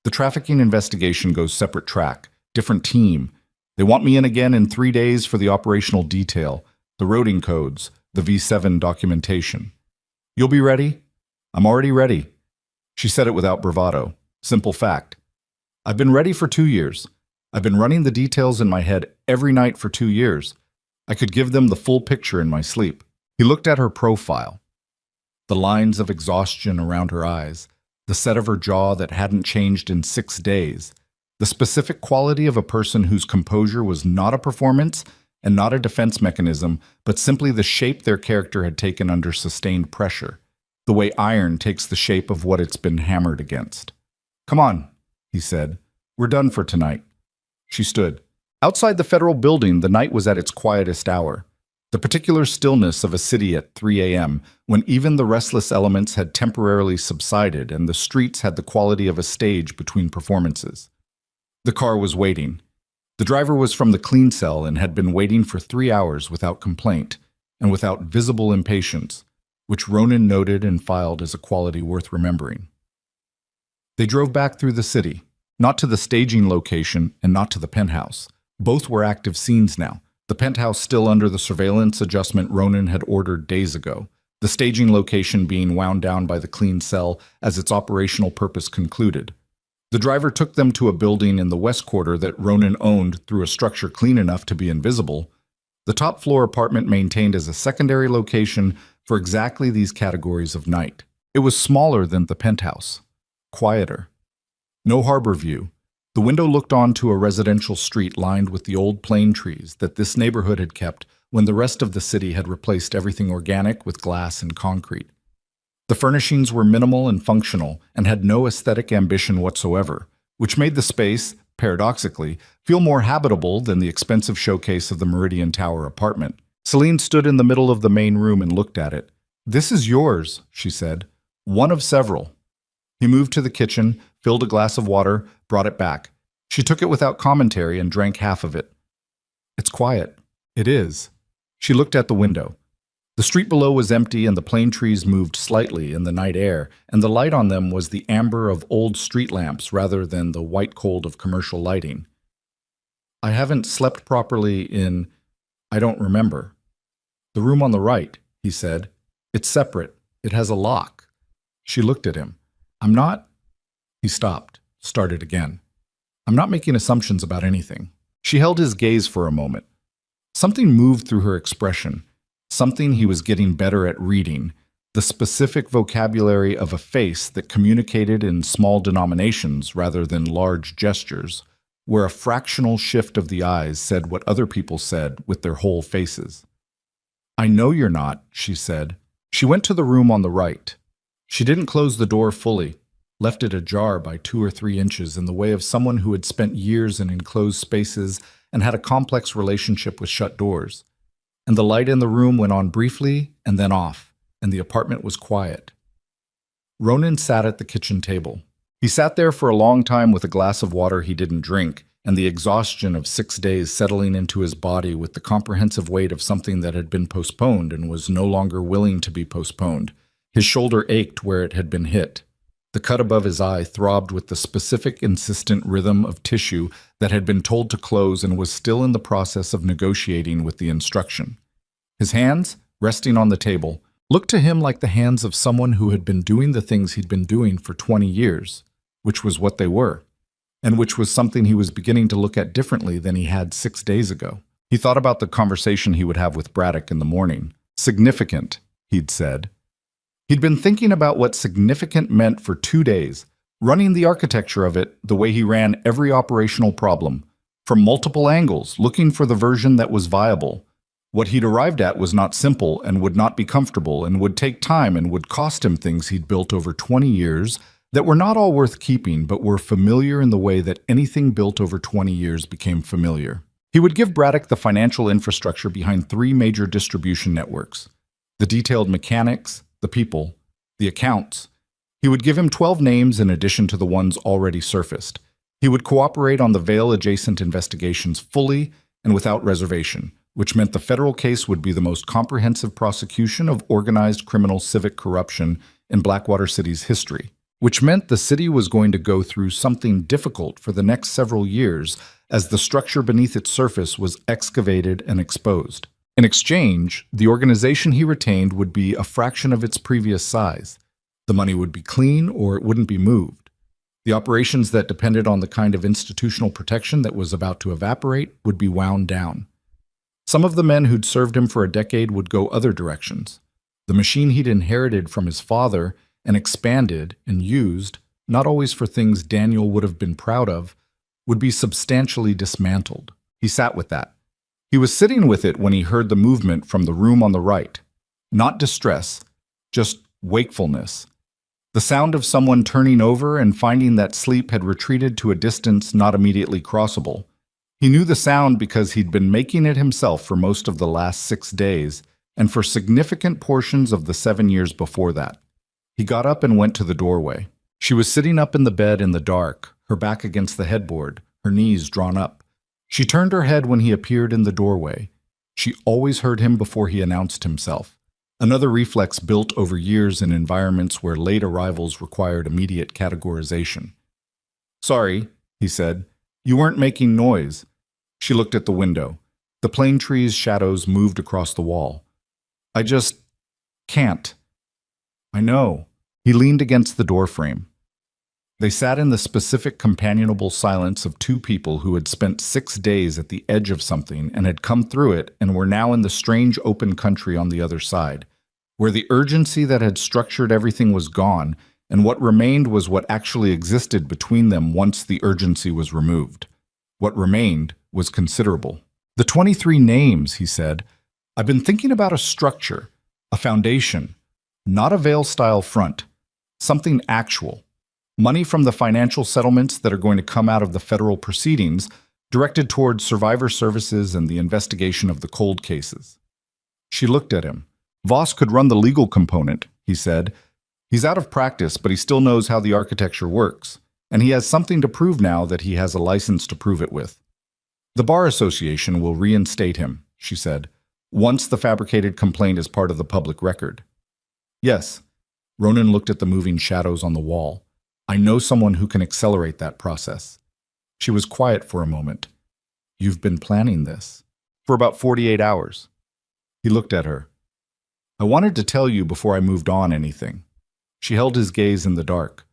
The trafficking investigation goes separate track, different team. They want me in again in 3 days for the operational detail, the roading codes, the V7 documentation. You'll be ready? I'm already ready. She said it without bravado. Simple fact. I've been ready for 2 years. I've been running the details in my head every night for 2 years. I could give them the full picture in my sleep. He looked at her profile. The lines of exhaustion around her eyes, the set of her jaw that hadn't changed in 6 days, the specific quality of a person whose composure was not a performance and not a defense mechanism, but simply the shape their character had taken under sustained pressure, the way iron takes the shape of what it's been hammered against. Come on, he said. We're done for tonight. She stood. Outside the federal building, the night was at its quietest hour. The particular stillness of a city at 3 a.m., when even the restless elements had temporarily subsided and the streets had the quality of a stage between performances. The car was waiting. The driver was from the clean cell and had been waiting for 3 hours without complaint and without visible impatience, which Ronan noted and filed as a quality worth remembering. They drove back through the city, not to the staging location and not to the penthouse. Both were active scenes now. The penthouse still under the surveillance adjustment Ronan had ordered days ago, the staging location being wound down by the clean cell as its operational purpose concluded. The driver took them to a building in the west quarter that Ronan owned through a structure clean enough to be invisible. The top floor apartment maintained as a secondary location for exactly these categories of night. It was smaller than the penthouse, quieter. No harbor view. The window looked onto a residential street lined with the old plane trees that this neighborhood had kept when the rest of the city had replaced everything organic with glass and concrete. The furnishings were minimal and functional and had no aesthetic ambition whatsoever, which made the space, paradoxically, feel more habitable than the expensive showcase of the Meridian Tower apartment. Celine stood in the middle of the main room and looked at it. "This is yours," she said. "One of several." He moved to the kitchen, filled a glass of water, brought it back. She took it without commentary and drank half of it. "It's quiet." "It is." She looked at the window. The street below was empty and the plane trees moved slightly in the night air, and the light on them was the amber of old street lamps rather than the white cold of commercial lighting. "I haven't slept properly I don't remember." "The room on the right," he said. "It's separate. It has a lock." She looked at him. "I'm not—" He stopped, started again. "I'm not making assumptions about anything." She held his gaze for a moment. Something moved through her expression, something he was getting better at reading, the specific vocabulary of a face that communicated in small denominations rather than large gestures, where a fractional shift of the eyes said what other people said with their whole faces. "I know you're not," she said. She went to the room on the right. She didn't close the door fully, left it ajar by 2 or 3 inches in the way of someone who had spent years in enclosed spaces and had a complex relationship with shut doors. And the light in the room went on briefly and then off, and the apartment was quiet. Ronan sat at the kitchen table. He sat there for a long time with a glass of water he didn't drink, and the exhaustion of 6 days settling into his body with the comprehensive weight of something that had been postponed and was no longer willing to be postponed. His shoulder ached where it had been hit. The cut above his eye throbbed with the specific, insistent rhythm of tissue that had been told to close and was still in the process of negotiating with the instruction. His hands, resting on the table, looked to him like the hands of someone who had been doing the things he'd been doing for 20 years, which was what they were, and which was something he was beginning to look at differently than he had 6 days ago. He thought about the conversation he would have with Braddock in the morning. "Significant," he'd said. He'd been thinking about what significant meant for 2 days, running the architecture of it the way he ran every operational problem, from multiple angles, looking for the version that was viable. What he'd arrived at was not simple and would not be comfortable and would take time and would cost him things he'd built over 20 years that were not all worth keeping but were familiar in the way that anything built over 20 years became familiar. He would give Braddock the financial infrastructure behind 3 major distribution networks, the detailed mechanics, the people, the accounts. He would give him 12 names in addition to the ones already surfaced. He would cooperate on the Vail-adjacent investigations fully and without reservation, which meant the federal case would be the most comprehensive prosecution of organized criminal civic corruption in Blackwater City's history, which meant the city was going to go through something difficult for the next several years as the structure beneath its surface was excavated and exposed. In exchange, the organization he retained would be a fraction of its previous size. The money would be clean or it wouldn't be moved. The operations that depended on the kind of institutional protection that was about to evaporate would be wound down. Some of the men who'd served him for a decade would go other directions. The machine he'd inherited from his father and expanded and used, not always for things Daniel would have been proud of, would be substantially dismantled. He sat with that. He was sitting with it when he heard the movement from the room on the right. Not distress, just wakefulness. The sound of someone turning over and finding that sleep had retreated to a distance not immediately crossable. He knew the sound because he'd been making it himself for most of the last 6 days and for significant portions of the 7 years before that. He got up and went to the doorway. She was sitting up in the bed in the dark, her back against the headboard, her knees drawn up. She turned her head when he appeared in the doorway. She always heard him before he announced himself. Another reflex built over years in environments where late arrivals required immediate categorization. "Sorry," he said. "You weren't making noise." She looked at the window. The plane tree's shadows moved across the wall. "I just can't." "I know." He leaned against the doorframe. They sat in the specific companionable silence of two people who had spent 6 days at the edge of something and had come through it and were now in the strange open country on the other side, where the urgency that had structured everything was gone, and what remained was what actually existed between them once the urgency was removed. What remained was considerable. "The 23 names," he said. "I've been thinking about a structure, a foundation, not a veil-style front, something actual. Money from the financial settlements that are going to come out of the federal proceedings, directed towards survivor services and the investigation of the cold cases." She looked at him. "Voss could run the legal component," he said. "He's out of practice, but he still knows how the architecture works, and he has something to prove now that he has a license to prove it with. The Bar Association will reinstate him," she said, "once the fabricated complaint is part of the public record." "Yes." Ronan looked at the moving shadows on the wall. "I know someone who can accelerate that process." She was quiet for a moment. "You've been planning this?" "For about 48 hours. He looked at her. "I wanted to tell you before I moved on anything." She held his gaze in the dark.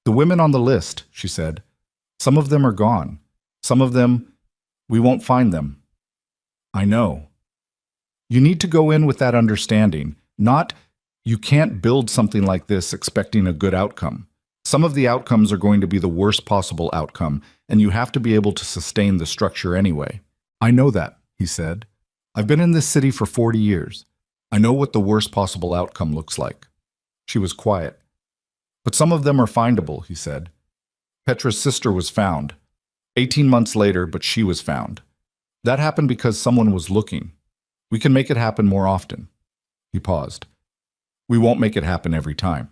"The women on the list," she said. "Some of them are gone. Some of them, we won't find them." "I know." "You need to go in with that understanding. You can't build something like this expecting a good outcome. Some of the outcomes are going to be the worst possible outcome, and you have to be able to sustain the structure anyway." "I know that," he said. "I've been in this city for 40 years. I know what the worst possible outcome looks like." She was quiet. "But some of them are findable," he said. "Petra's sister was found. 18 months later, but she was found. That happened because someone was looking. We can make it happen more often." He paused. "We won't make it happen every time,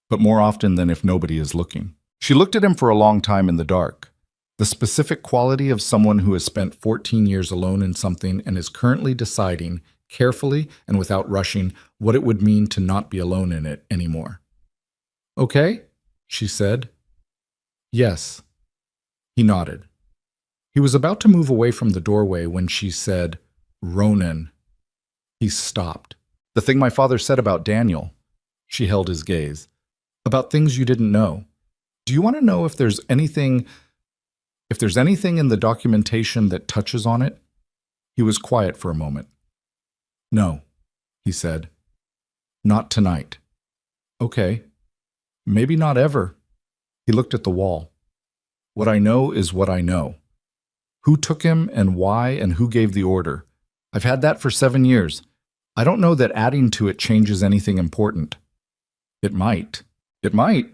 but more often than if nobody is looking." She looked at him for a long time in the dark. The specific quality of someone who has spent 14 years alone in something and is currently deciding, carefully and without rushing, what it would mean to not be alone in it anymore. "Okay?" she said. "Yes." He nodded. He was about to move away from the doorway when she said, "Ronan." He stopped. "The thing my father said about Daniel." She held his gaze. "About things you didn't know. Do you want to know if there's anything in the documentation that touches on it?" He was quiet for a moment. "No," he said. "Not tonight." "Okay. Maybe not ever." He looked at the wall. "What I know is what I know. Who took him and why and who gave the order. I've had that for 7 years. I don't know that adding to it changes anything important." "It might." "It might."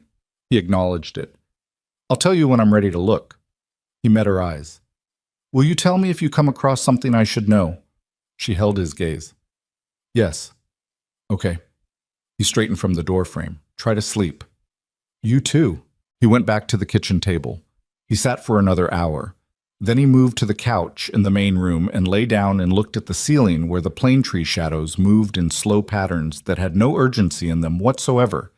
He acknowledged it. "I'll tell you when I'm ready to look." He met her eyes. "Will you tell me if you come across something I should know?" She held his gaze. "Yes." "Okay." He straightened from the doorframe. "Try to sleep." "You too." He went back to the kitchen table. He sat for another hour. Then he moved to the couch in the main room and lay down and looked at the ceiling where the plane tree shadows moved in slow patterns that had no urgency in them whatsoever.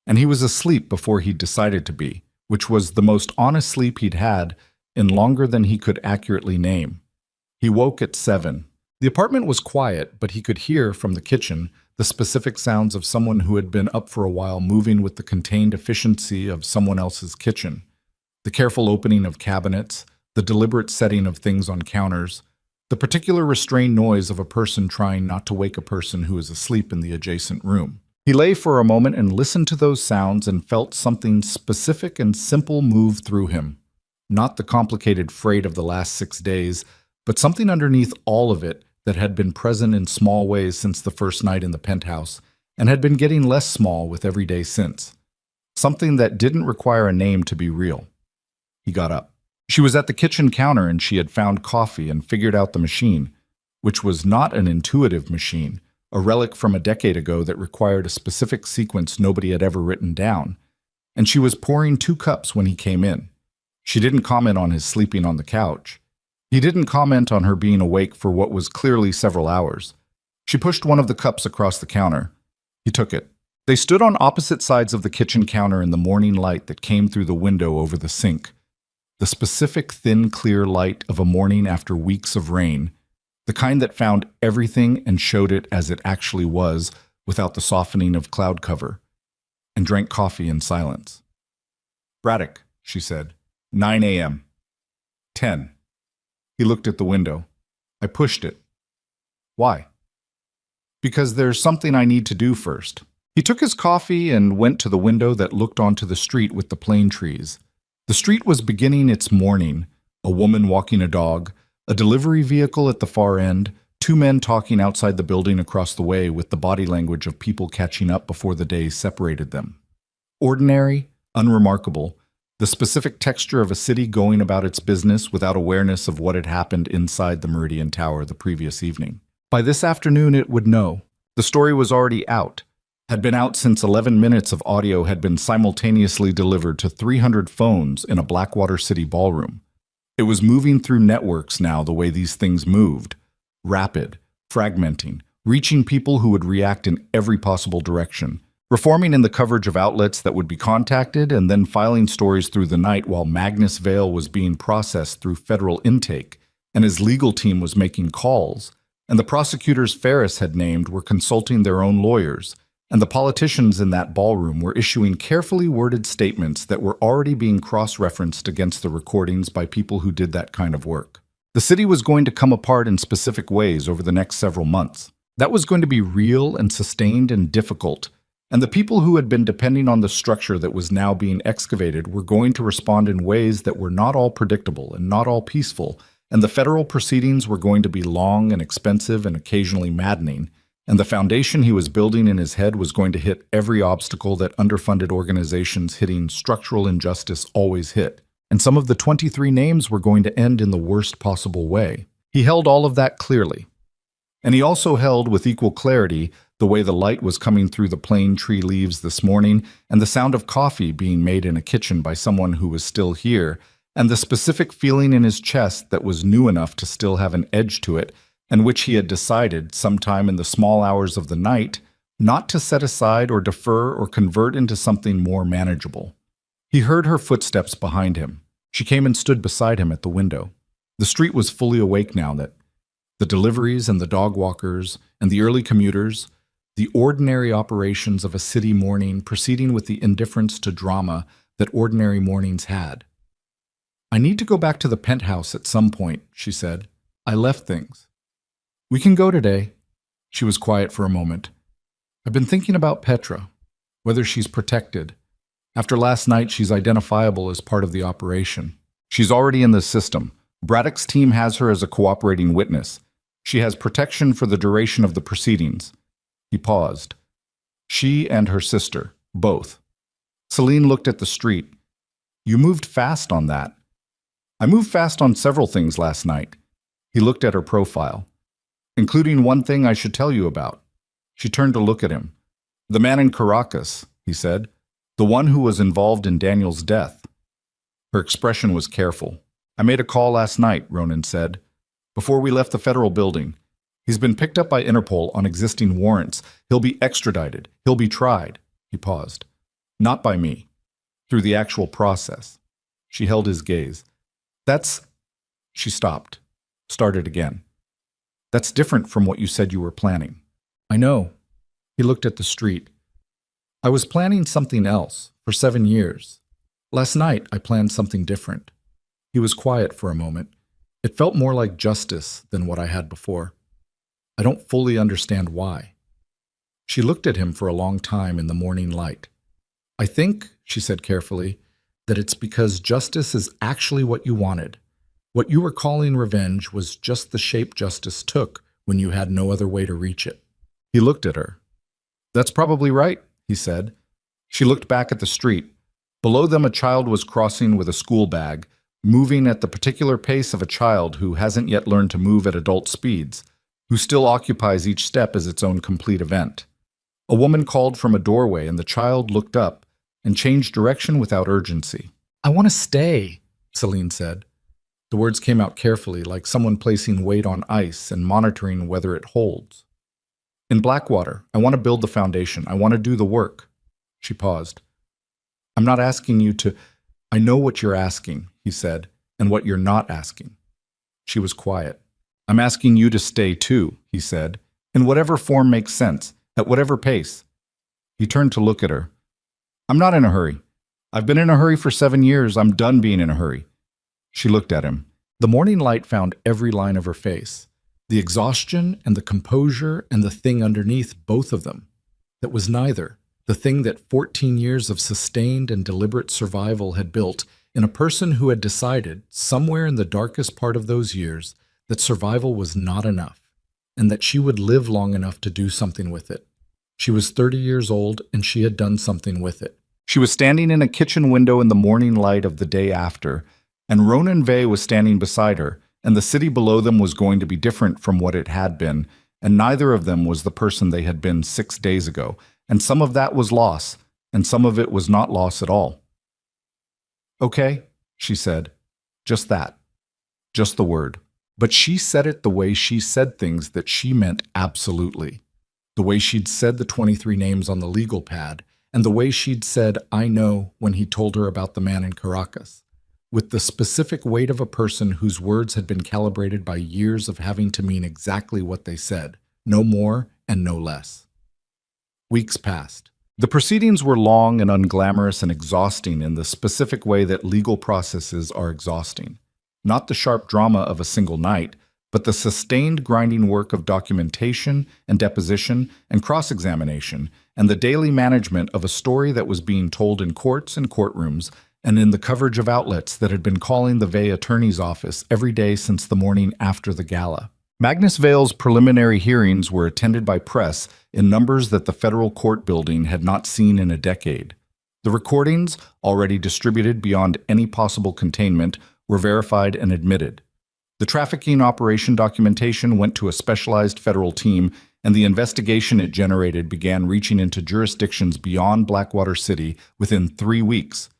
And he was asleep before he'd decided to be, which was the most honest sleep he'd had in longer than he could accurately name. He woke at 7. The apartment was quiet, but he could hear from the kitchen the specific sounds of someone who had been up for a while moving with the contained efficiency of someone else's kitchen. The careful opening of cabinets, the deliberate setting of things on counters, the particular restrained noise of a person trying not to wake a person who is asleep in the adjacent room. He lay for a moment and listened to those sounds and felt something specific and simple move through him. Not the complicated freight of the last 6 days, but something underneath all of it that had been present in small ways since the first night in the penthouse and had been getting less small with every day since. Something that didn't require a name to be real. He got up. She was at the kitchen counter and she had found coffee and figured out the machine, which was not an intuitive machine, a relic from a decade ago that required a specific sequence nobody had ever written down. And she was pouring 2 cups when he came in. She didn't comment on his sleeping on the couch. He didn't comment on her being awake for what was clearly several hours. She pushed one of the cups across the counter. He took it. They stood on opposite sides of the kitchen counter in the morning light that came through the window over the sink. The specific thin, clear light of a morning after weeks of rain, the kind that found everything and showed it as it actually was without the softening of cloud cover, and drank coffee in silence. "Braddock," she said. 9 a.m. 10. He looked at the window. "I pushed it." "Why?" "Because there's something I need to do first." He took his coffee and went to the window that looked onto the street with the plane trees. The street was beginning its morning, a woman walking a dog, a delivery vehicle at the far end, 2 men talking outside the building across the way with the body language of people catching up before the day separated them. Ordinary, unremarkable, the specific texture of a city going about its business without awareness of what had happened inside the Meridian Tower the previous evening. By this afternoon it would know. The story was already out. Had been out since 11 minutes of audio had been simultaneously delivered to 300 phones in a Blackwater City ballroom. It was moving through networks now the way these things moved. Rapid, fragmenting, reaching people who would react in every possible direction, reforming in the coverage of outlets that would be contacted and then filing stories through the night while Magnus Vale was being processed through federal intake, and his legal team was making calls, and the prosecutors Ferris had named were consulting their own lawyers, and the politicians in that ballroom were issuing carefully worded statements that were already being cross-referenced against the recordings by people who did that kind of work. The city was going to come apart in specific ways over the next several months. That was going to be real and sustained and difficult, and the people who had been depending on the structure that was now being excavated were going to respond in ways that were not all predictable and not all peaceful, and the federal proceedings were going to be long and expensive and occasionally maddening, and the foundation he was building in his head was going to hit every obstacle that underfunded organizations hitting structural injustice always hit. And some of the 23 names were going to end in the worst possible way. He held all of that clearly. And he also held with equal clarity the way the light was coming through the plane tree leaves this morning and the sound of coffee being made in a kitchen by someone who was still here, and the specific feeling in his chest that was new enough to still have an edge to it, and which he had decided, sometime in the small hours of the night, not to set aside or defer or convert into something more manageable. He heard her footsteps behind him. She came and stood beside him at the window. The street was fully awake now that the deliveries and the dog walkers and the early commuters, the ordinary operations of a city morning proceeding with the indifference to drama that ordinary mornings had. "I need to go back to the penthouse at some point," she said. "I left things." "We can go today." She was quiet for a moment. "I've been thinking about Petra, whether she's protected. After last night, she's identifiable as part of the operation. She's already in the system. Braddock's team has her as a cooperating witness. She has protection for the duration of the proceedings." He paused. "She and her sister, both." Celine looked at the street. "You moved fast on that." "I moved fast on several things last night." He looked at her profile. "Including one thing I should tell you about." She turned to look at him. "The man in Caracas," he said. "The one who was involved in Daniel's death." Her expression was careful. "I made a call last night," Ronan said, "before we left the federal building. He's been picked up by Interpol on existing warrants. He'll be extradited. He'll be tried." He paused. "Not by me. Through the actual process." She held his gaze. "That's—" She stopped. Started again. That's different from what you said you were planning. I know. He looked at the street. I was planning something else for 7 years. Last night, I planned something different. He was quiet for a moment. It felt more like justice than what I had before. I don't fully understand why. She looked at him for a long time in the morning light. I think, she said carefully, that it's because justice is actually what you wanted. What you were calling revenge was just the shape justice took when you had no other way to reach it. He looked at her. That's probably right, he said. She looked back at the street. Below them, a child was crossing with a school bag, moving at the particular pace of a child who hasn't yet learned to move at adult speeds, who still occupies each step as its own complete event. A woman called from a doorway, and the child looked up and changed direction without urgency. I want to stay, Celine said. The words came out carefully, like someone placing weight on ice and monitoring whether it holds. In Blackwater, I want to build the foundation. I want to do the work. She paused. I'm not asking you to... I know what you're asking, he said, and what you're not asking. She was quiet. I'm asking you to stay too, he said, in whatever form makes sense, at whatever pace. He turned to look at her. I'm not in a hurry. I've been in a hurry for 7 years. I'm done being in a hurry. She looked at him. The morning light found every line of her face, the exhaustion and the composure and the thing underneath both of them. That was neither. The thing that 14 years of sustained and deliberate survival had built in a person who had decided, somewhere in the darkest part of those years, that survival was not enough, and that she would live long enough to do something with it. She was 30 years old, and she had done something with it. She was standing in a kitchen window in the morning light of the day after, and Ronan Vey was standing beside her, and the city below them was going to be different from what it had been, and neither of them was the person they had been 6 days ago, and some of that was loss, and some of it was not loss at all. Okay, she said. Just that. Just the word. But she said it the way she said things that she meant absolutely. The way she'd said the 23 names on the legal pad, and the way she'd said, I know, when he told her about the man in Caracas, with the specific weight of a person whose words had been calibrated by years of having to mean exactly what they said, no more and no less. Weeks passed. The proceedings were long and unglamorous and exhausting in the specific way that legal processes are exhausting. Not the sharp drama of a single night, but the sustained grinding work of documentation and deposition and cross-examination, and the daily management of a story that was being told in courts and courtrooms and in the coverage of outlets that had been calling the Vey attorney's office every day since the morning after the gala. Magnus Vale's preliminary hearings were attended by press in numbers that the federal court building had not seen in a decade. The recordings, already distributed beyond any possible containment, were verified and admitted. The trafficking operation documentation went to a specialized federal team, and the investigation it generated began reaching into jurisdictions beyond Blackwater City within 3 weeks.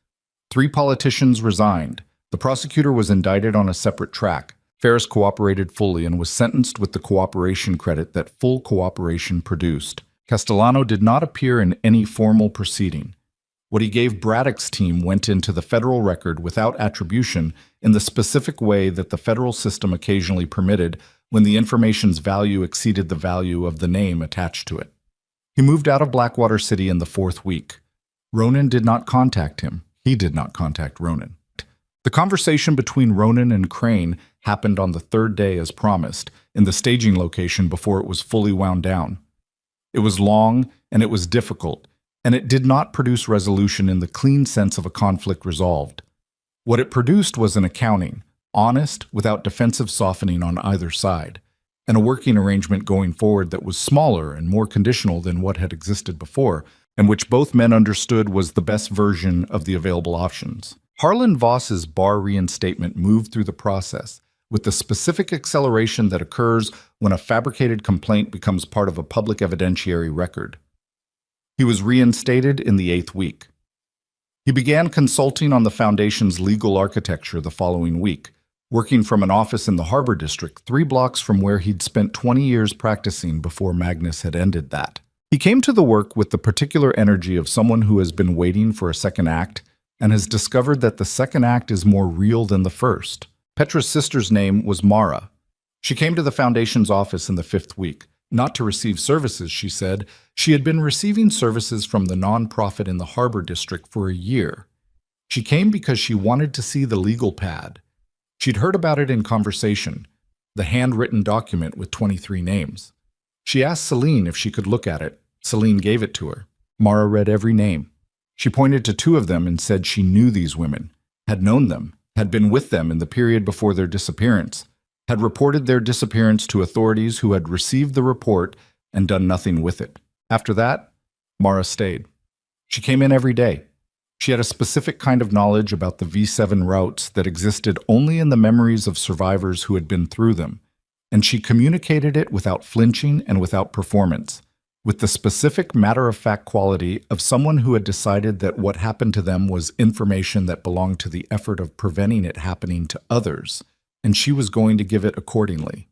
3 politicians resigned. The prosecutor was indicted on a separate track. Ferris cooperated fully and was sentenced with the cooperation credit that full cooperation produced. Castellano did not appear in any formal proceeding. What he gave Braddock's team went into the federal record without attribution in the specific way that the federal system occasionally permitted when the information's value exceeded the value of the name attached to it. He moved out of Blackwater City in the 4th week. Ronan did not contact him. He did not contact Ronan. The conversation between Ronan and Crane happened on the 3rd day as promised, in the staging location before it was fully wound down. It was long and it was difficult, and it did not produce resolution in the clean sense of a conflict resolved. What it produced was an accounting, honest, without defensive softening on either side, and a working arrangement going forward that was smaller and more conditional than what had existed before, and which both men understood was the best version of the available options. Harlan Voss's bar reinstatement moved through the process, with the specific acceleration that occurs when a fabricated complaint becomes part of a public evidentiary record. He was reinstated in the 8th week. He began consulting on the Foundation's legal architecture the following week, working from an office in the Harbor District 3 blocks from where he'd spent 20 years practicing before Magnus had ended that. He came to the work with the particular energy of someone who has been waiting for a second act and has discovered that the second act is more real than the first. Petra's sister's name was Mara. She came to the Foundation's office in the 5th week, not to receive services, she said. She had been receiving services from the nonprofit in the Harbor District for a year. She came because she wanted to see the legal pad. She'd heard about it in conversation, the handwritten document with 23 names. She asked Celine if she could look at it. Celine gave it to her. Mara read every name. She pointed to 2 of them and said she knew these women, had known them, had been with them in the period before their disappearance, had reported their disappearance to authorities who had received the report and done nothing with it. After that, Mara stayed. She came in every day. She had a specific kind of knowledge about the V7 routes that existed only in the memories of survivors who had been through them, and she communicated it without flinching and without performance, with the specific matter-of-fact quality of someone who had decided that what happened to them was information that belonged to the effort of preventing it happening to others, and she was going to give it accordingly.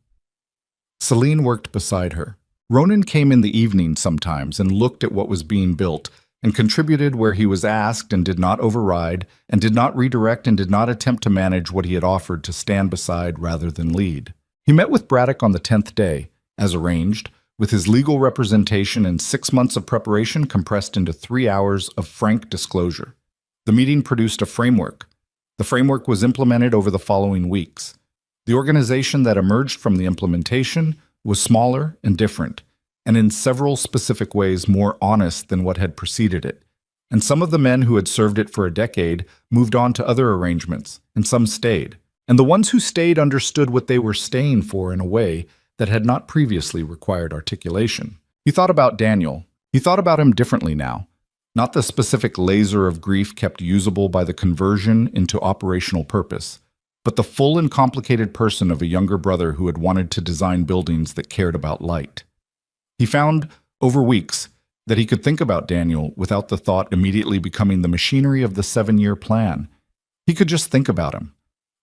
Celine worked beside her. Ronan came in the evening sometimes and looked at what was being built, and contributed where he was asked and did not override, and did not redirect and did not attempt to manage what he had offered to stand beside rather than lead. He met with Braddock on the 10th day, as arranged, with his legal representation and 6 months of preparation compressed into 3 hours of frank disclosure. The meeting produced a framework. The framework was implemented over the following weeks. The organization that emerged from the implementation was smaller and different, and in several specific ways more honest than what had preceded it. And some of the men who had served it for a decade moved on to other arrangements, and some stayed. And the ones who stayed understood what they were staying for in a way that had not previously required articulation. He thought about Daniel. He thought about him differently now. Not the specific laser of grief kept usable by the conversion into operational purpose, but the full and complicated person of a younger brother who had wanted to design buildings that cared about light. He found, over weeks, that he could think about Daniel without the thought immediately becoming the machinery of the 7-year plan. He could just think about him.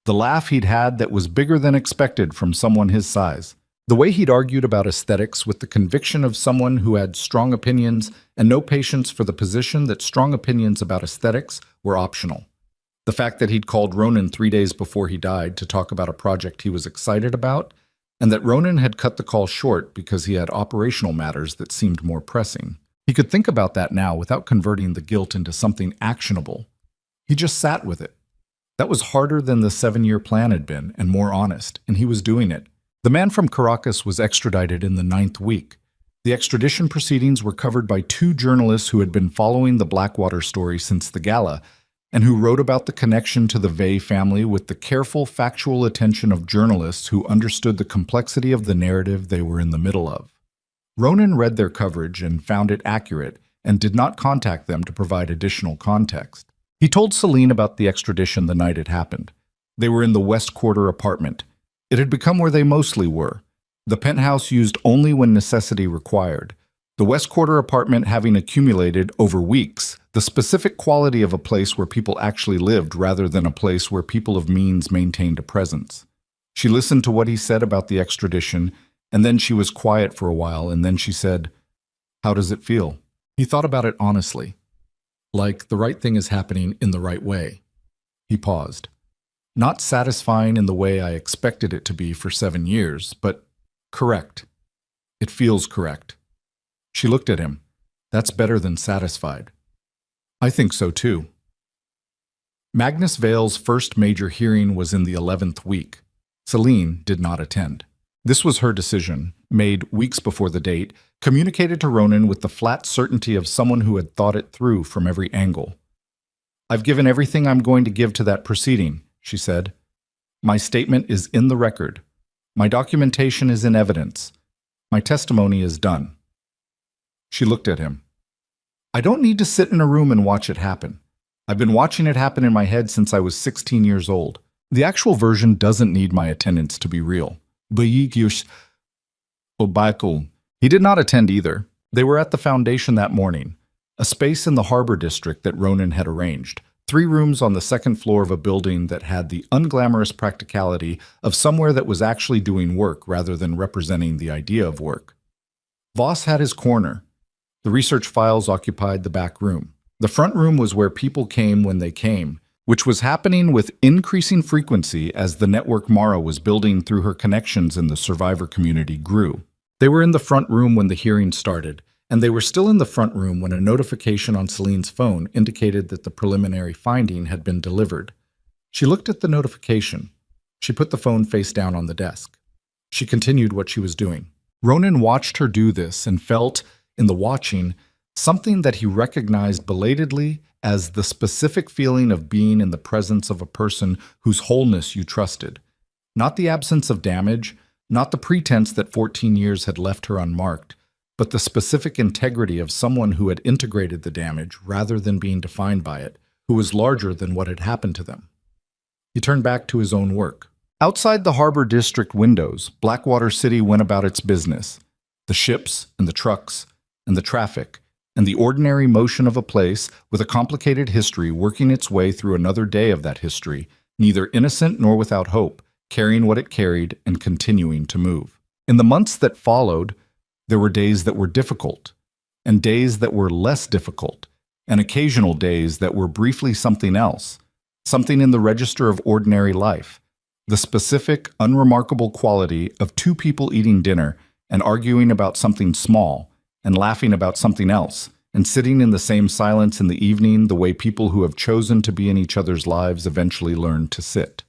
The laugh he'd had that was bigger than expected from someone his size. The way he'd argued about aesthetics with the conviction of someone who had strong opinions and no patience for the position that strong opinions about aesthetics were optional. The fact that he'd called Ronan 3 days before he died to talk about a project he was excited about, and that Ronan had cut the call short because he had operational matters that seemed more pressing. He could think about that now without converting the guilt into something actionable. He just sat with it. That was harder than the 7-year plan had been, and more honest, and he was doing it. The man from Caracas was extradited in the 9th week. The extradition proceedings were covered by 2 journalists who had been following the Blackwater story since the gala, and who wrote about the connection to the Vey family with the careful, factual attention of journalists who understood the complexity of the narrative they were in the middle of. Ronan read their coverage and found it accurate, and did not contact them to provide additional context. He told Celine about the extradition the night it happened. They were in the West Quarter apartment. It had become where they mostly were, the penthouse used only when necessity required. The West Quarter apartment having accumulated, over weeks, the specific quality of a place where people actually lived rather than a place where people of means maintained a presence. She listened to what he said about the extradition, and then she was quiet for a while, and then she said, "How does it feel?" He thought about it honestly. Like the right thing is happening in the right way. He paused. Not satisfying in the way I expected it to be for 7 years, but correct. It feels correct. She looked at him. That's better than satisfied. I think so too. Magnus Vale's first major hearing was in the 11th week. Celine did not attend. This was her decision, made weeks before the date, communicated to Ronan with the flat certainty of someone who had thought it through from every angle. I've given everything I'm going to give to that proceeding, she said. My statement is in the record. My documentation is in evidence. My testimony is done. She looked at him. I don't need to sit in a room and watch it happen. I've been watching it happen in my head since I was 16 years old. The actual version doesn't need my attendance to be real. He did not attend either. They were at the Foundation that morning, a space in the Harbor District that Ronan had arranged, 3 rooms on the 2nd floor of a building that had the unglamorous practicality of somewhere that was actually doing work rather than representing the idea of work. Voss had his corner. The research files occupied the back room. The front room was where people came when they came, which was happening with increasing frequency as the network Mara was building through her connections in the survivor community grew. They were in the front room when the hearing started, and they were still in the front room when a notification on Celine's phone indicated that the preliminary finding had been delivered. She looked at the notification. She put the phone face down on the desk. She continued what she was doing. Ronan watched her do this and felt, in the watching, something that he recognized belatedly as the specific feeling of being in the presence of a person whose wholeness you trusted. Not the absence of damage, not the pretense that 14 years had left her unmarked, but the specific integrity of someone who had integrated the damage rather than being defined by it, who was larger than what had happened to them. He turned back to his own work. Outside the harbor district windows, Blackwater City went about its business. The ships and the trucks and the traffic and the ordinary motion of a place with a complicated history working its way through another day of that history, neither innocent nor without hope, carrying what it carried and continuing to move. In the months that followed, there were days that were difficult, and days that were less difficult, and occasional days that were briefly something else, something in the register of ordinary life, the specific, unremarkable quality of two people eating dinner and arguing about something small, and laughing about something else, and sitting in the same silence in the evening the way people who have chosen to be in each other's lives eventually learn to sit.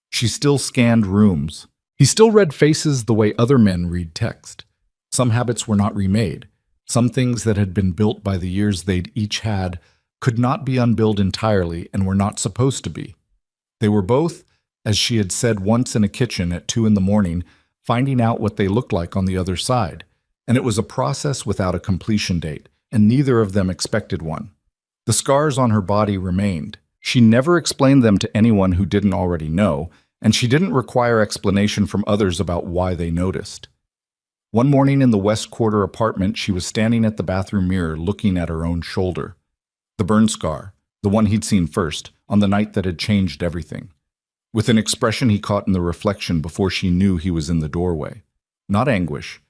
She still scanned rooms. He still read faces the way other men read text. Some habits were not remade. Some things that had been built by the years they'd each had could not be unbuilt entirely and were not supposed to be. They were both, as she had said once in a kitchen at 2 a.m, finding out what they looked like on the other side. And it was a process without a completion date, and neither of them expected one. The scars on her body remained. She never explained them to anyone who didn't already know, and she didn't require explanation from others about why they noticed. One morning in the West Quarter apartment, she was standing at the bathroom mirror looking at her own shoulder. The burn scar, the one he'd seen first, on the night that had changed everything. With an expression he caught in the reflection before she knew he was in the doorway. Not anguish.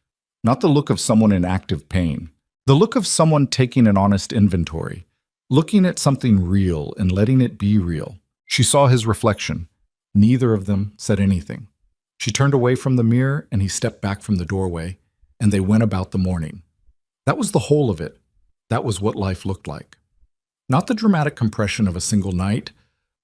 Not the look of someone in active pain. The look of someone taking an honest inventory. Looking at something real and letting it be real. She saw his reflection. Neither of them said anything. She turned away from the mirror and he stepped back from the doorway, and they went about the morning. That was the whole of it. That was what life looked like. Not the dramatic compression of a single night,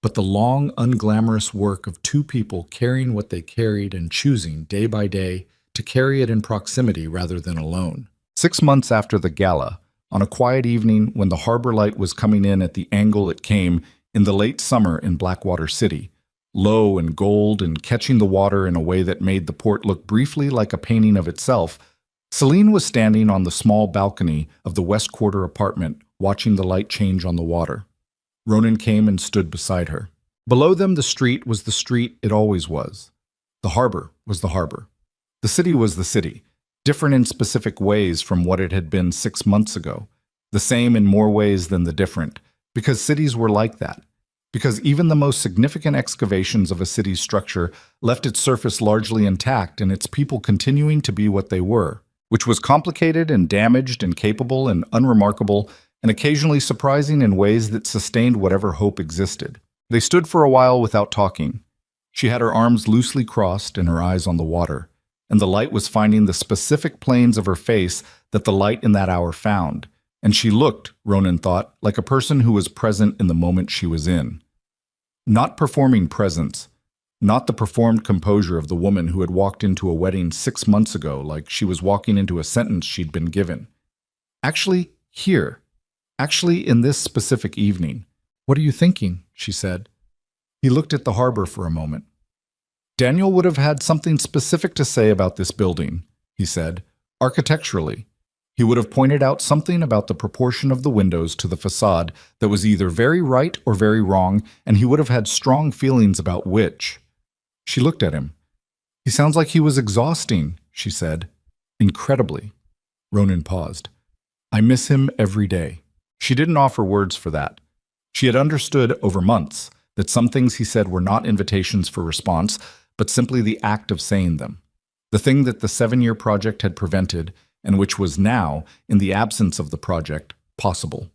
but the long, unglamorous work of two people carrying what they carried and choosing, day by day, to carry it in proximity rather than alone. 6 months after the gala, on a quiet evening when the harbor light was coming in at the angle it came in the late summer in Blackwater City, low and gold and catching the water in a way that made the port look briefly like a painting of itself, Celine was standing on the small balcony of the West Quarter apartment, watching the light change on the water. Ronan came and stood beside her. Below them, the street was the street it always was. The harbor was the harbor. The city was the city, different in specific ways from what it had been 6 months ago, the same in more ways than the different, because cities were like that. Because even the most significant excavations of a city's structure left its surface largely intact and its people continuing to be what they were, which was complicated and damaged and capable and unremarkable and occasionally surprising in ways that sustained whatever hope existed. They stood for a while without talking. She had her arms loosely crossed and her eyes on the water, and the light was finding the specific planes of her face that the light in that hour found, and she looked, Ronan thought, like a person who was present in the moment she was in. Not performing presence, not the performed composure of the woman who had walked into a wedding 6 months ago like she was walking into a sentence she'd been given. Actually, here. Actually, in this specific evening. "What are you thinking?" she said. He looked at the harbor for a moment. "Daniel would have had something specific to say about this building," he said, "architecturally. He would have pointed out something about the proportion of the windows to the facade that was either very right or very wrong, and he would have had strong feelings about which." She looked at him. "He sounds like he was exhausting," she said. "Incredibly." Ronan paused. "I miss him every day." She didn't offer words for that. She had understood over months that some things he said were not invitations for response, but simply the act of saying them. The thing that the 7-year project had prevented, and which was now, in the absence of the project, possible.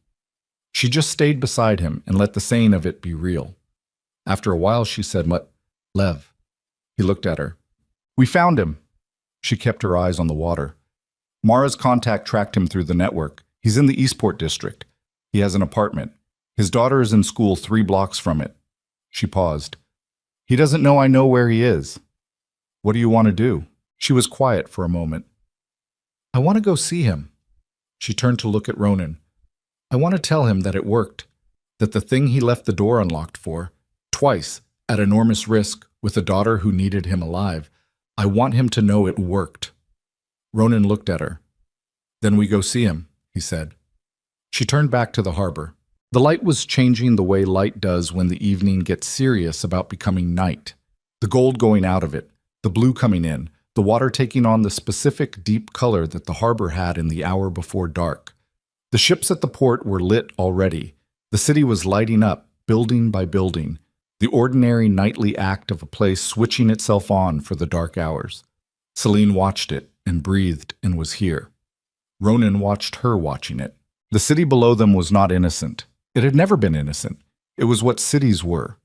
She just stayed beside him and let the saying of it be real. After a while, she said, Lev. He looked at her. We found him. She kept her eyes on the water. Mara's contact tracked him through the network. He's in the Eastport district. He has an apartment. His daughter is in school 3 blocks from it. She paused. He doesn't know I know where he is. What do you want to do? She was quiet for a moment. I want to go see him. She turned to look at Ronan. I want to tell him that it worked, that the thing he left the door unlocked for, twice, at enormous risk, with a daughter who needed him alive, I want him to know it worked. Ronan looked at her. Then we go see him, he said. She turned back to the harbor. The light was changing the way light does when the evening gets serious about becoming night. The gold going out of it, the blue coming in, the water taking on the specific deep color that the harbor had in the hour before dark. The ships at the port were lit already. The city was lighting up, building by building, the ordinary nightly act of a place switching itself on for the dark hours. Celine watched it and breathed and was here. Ronan watched her watching it. The city below them was not innocent. It had never been innocent. It was what cities were.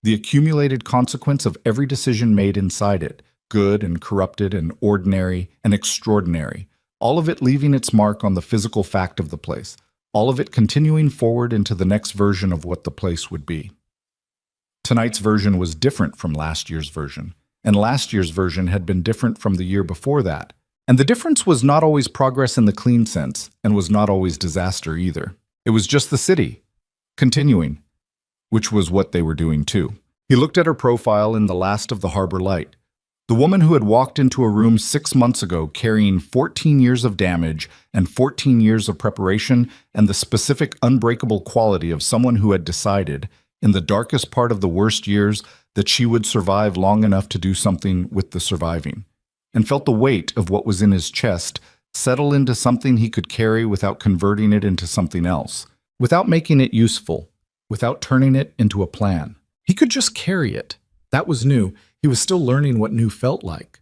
The accumulated consequence of every decision made inside it, good and corrupted and ordinary and extraordinary, all of it leaving its mark on the physical fact of the place, all of it continuing forward into the next version of what the place would be. Tonight's version was different from last year's version, and last year's version had been different from the year before that. And the difference was not always progress in the clean sense, and was not always disaster either. It was just the city, continuing, which was what they were doing too. He looked at her profile in the last of the harbor light. The woman who had walked into a room 6 months ago carrying 14 years of damage and 14 years of preparation and the specific unbreakable quality of someone who had decided, in the darkest part of the worst years, that she would survive long enough to do something with the surviving, and felt the weight of what was in his chest settle into something he could carry without converting it into something else, without making it useful, without turning it into a plan. He could just carry it. That was new. He was still learning what new felt like.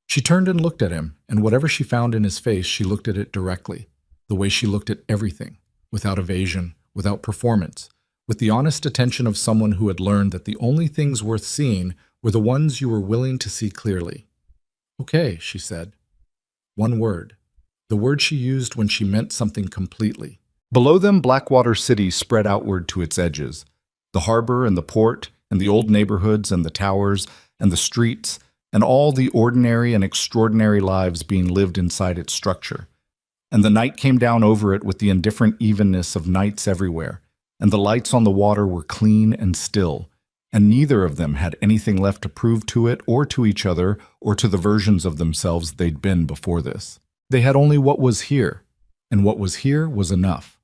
She turned and looked at him, and whatever she found in his face, she looked at it directly, the way she looked at everything, without evasion, without performance, with the honest attention of someone who had learned that the only things worth seeing were the ones you were willing to see clearly. Okay, she said. One word. The word she used when she meant something completely. Below them, Blackwater City spread outward to its edges. The harbor and the port and the old neighborhoods and the towers and the streets and all the ordinary and extraordinary lives being lived inside its structure. And the night came down over it with the indifferent evenness of nights everywhere, and the lights on the water were clean and still, and neither of them had anything left to prove to it or to each other or to the versions of themselves they'd been before this. They had only what was here, and what was here was enough.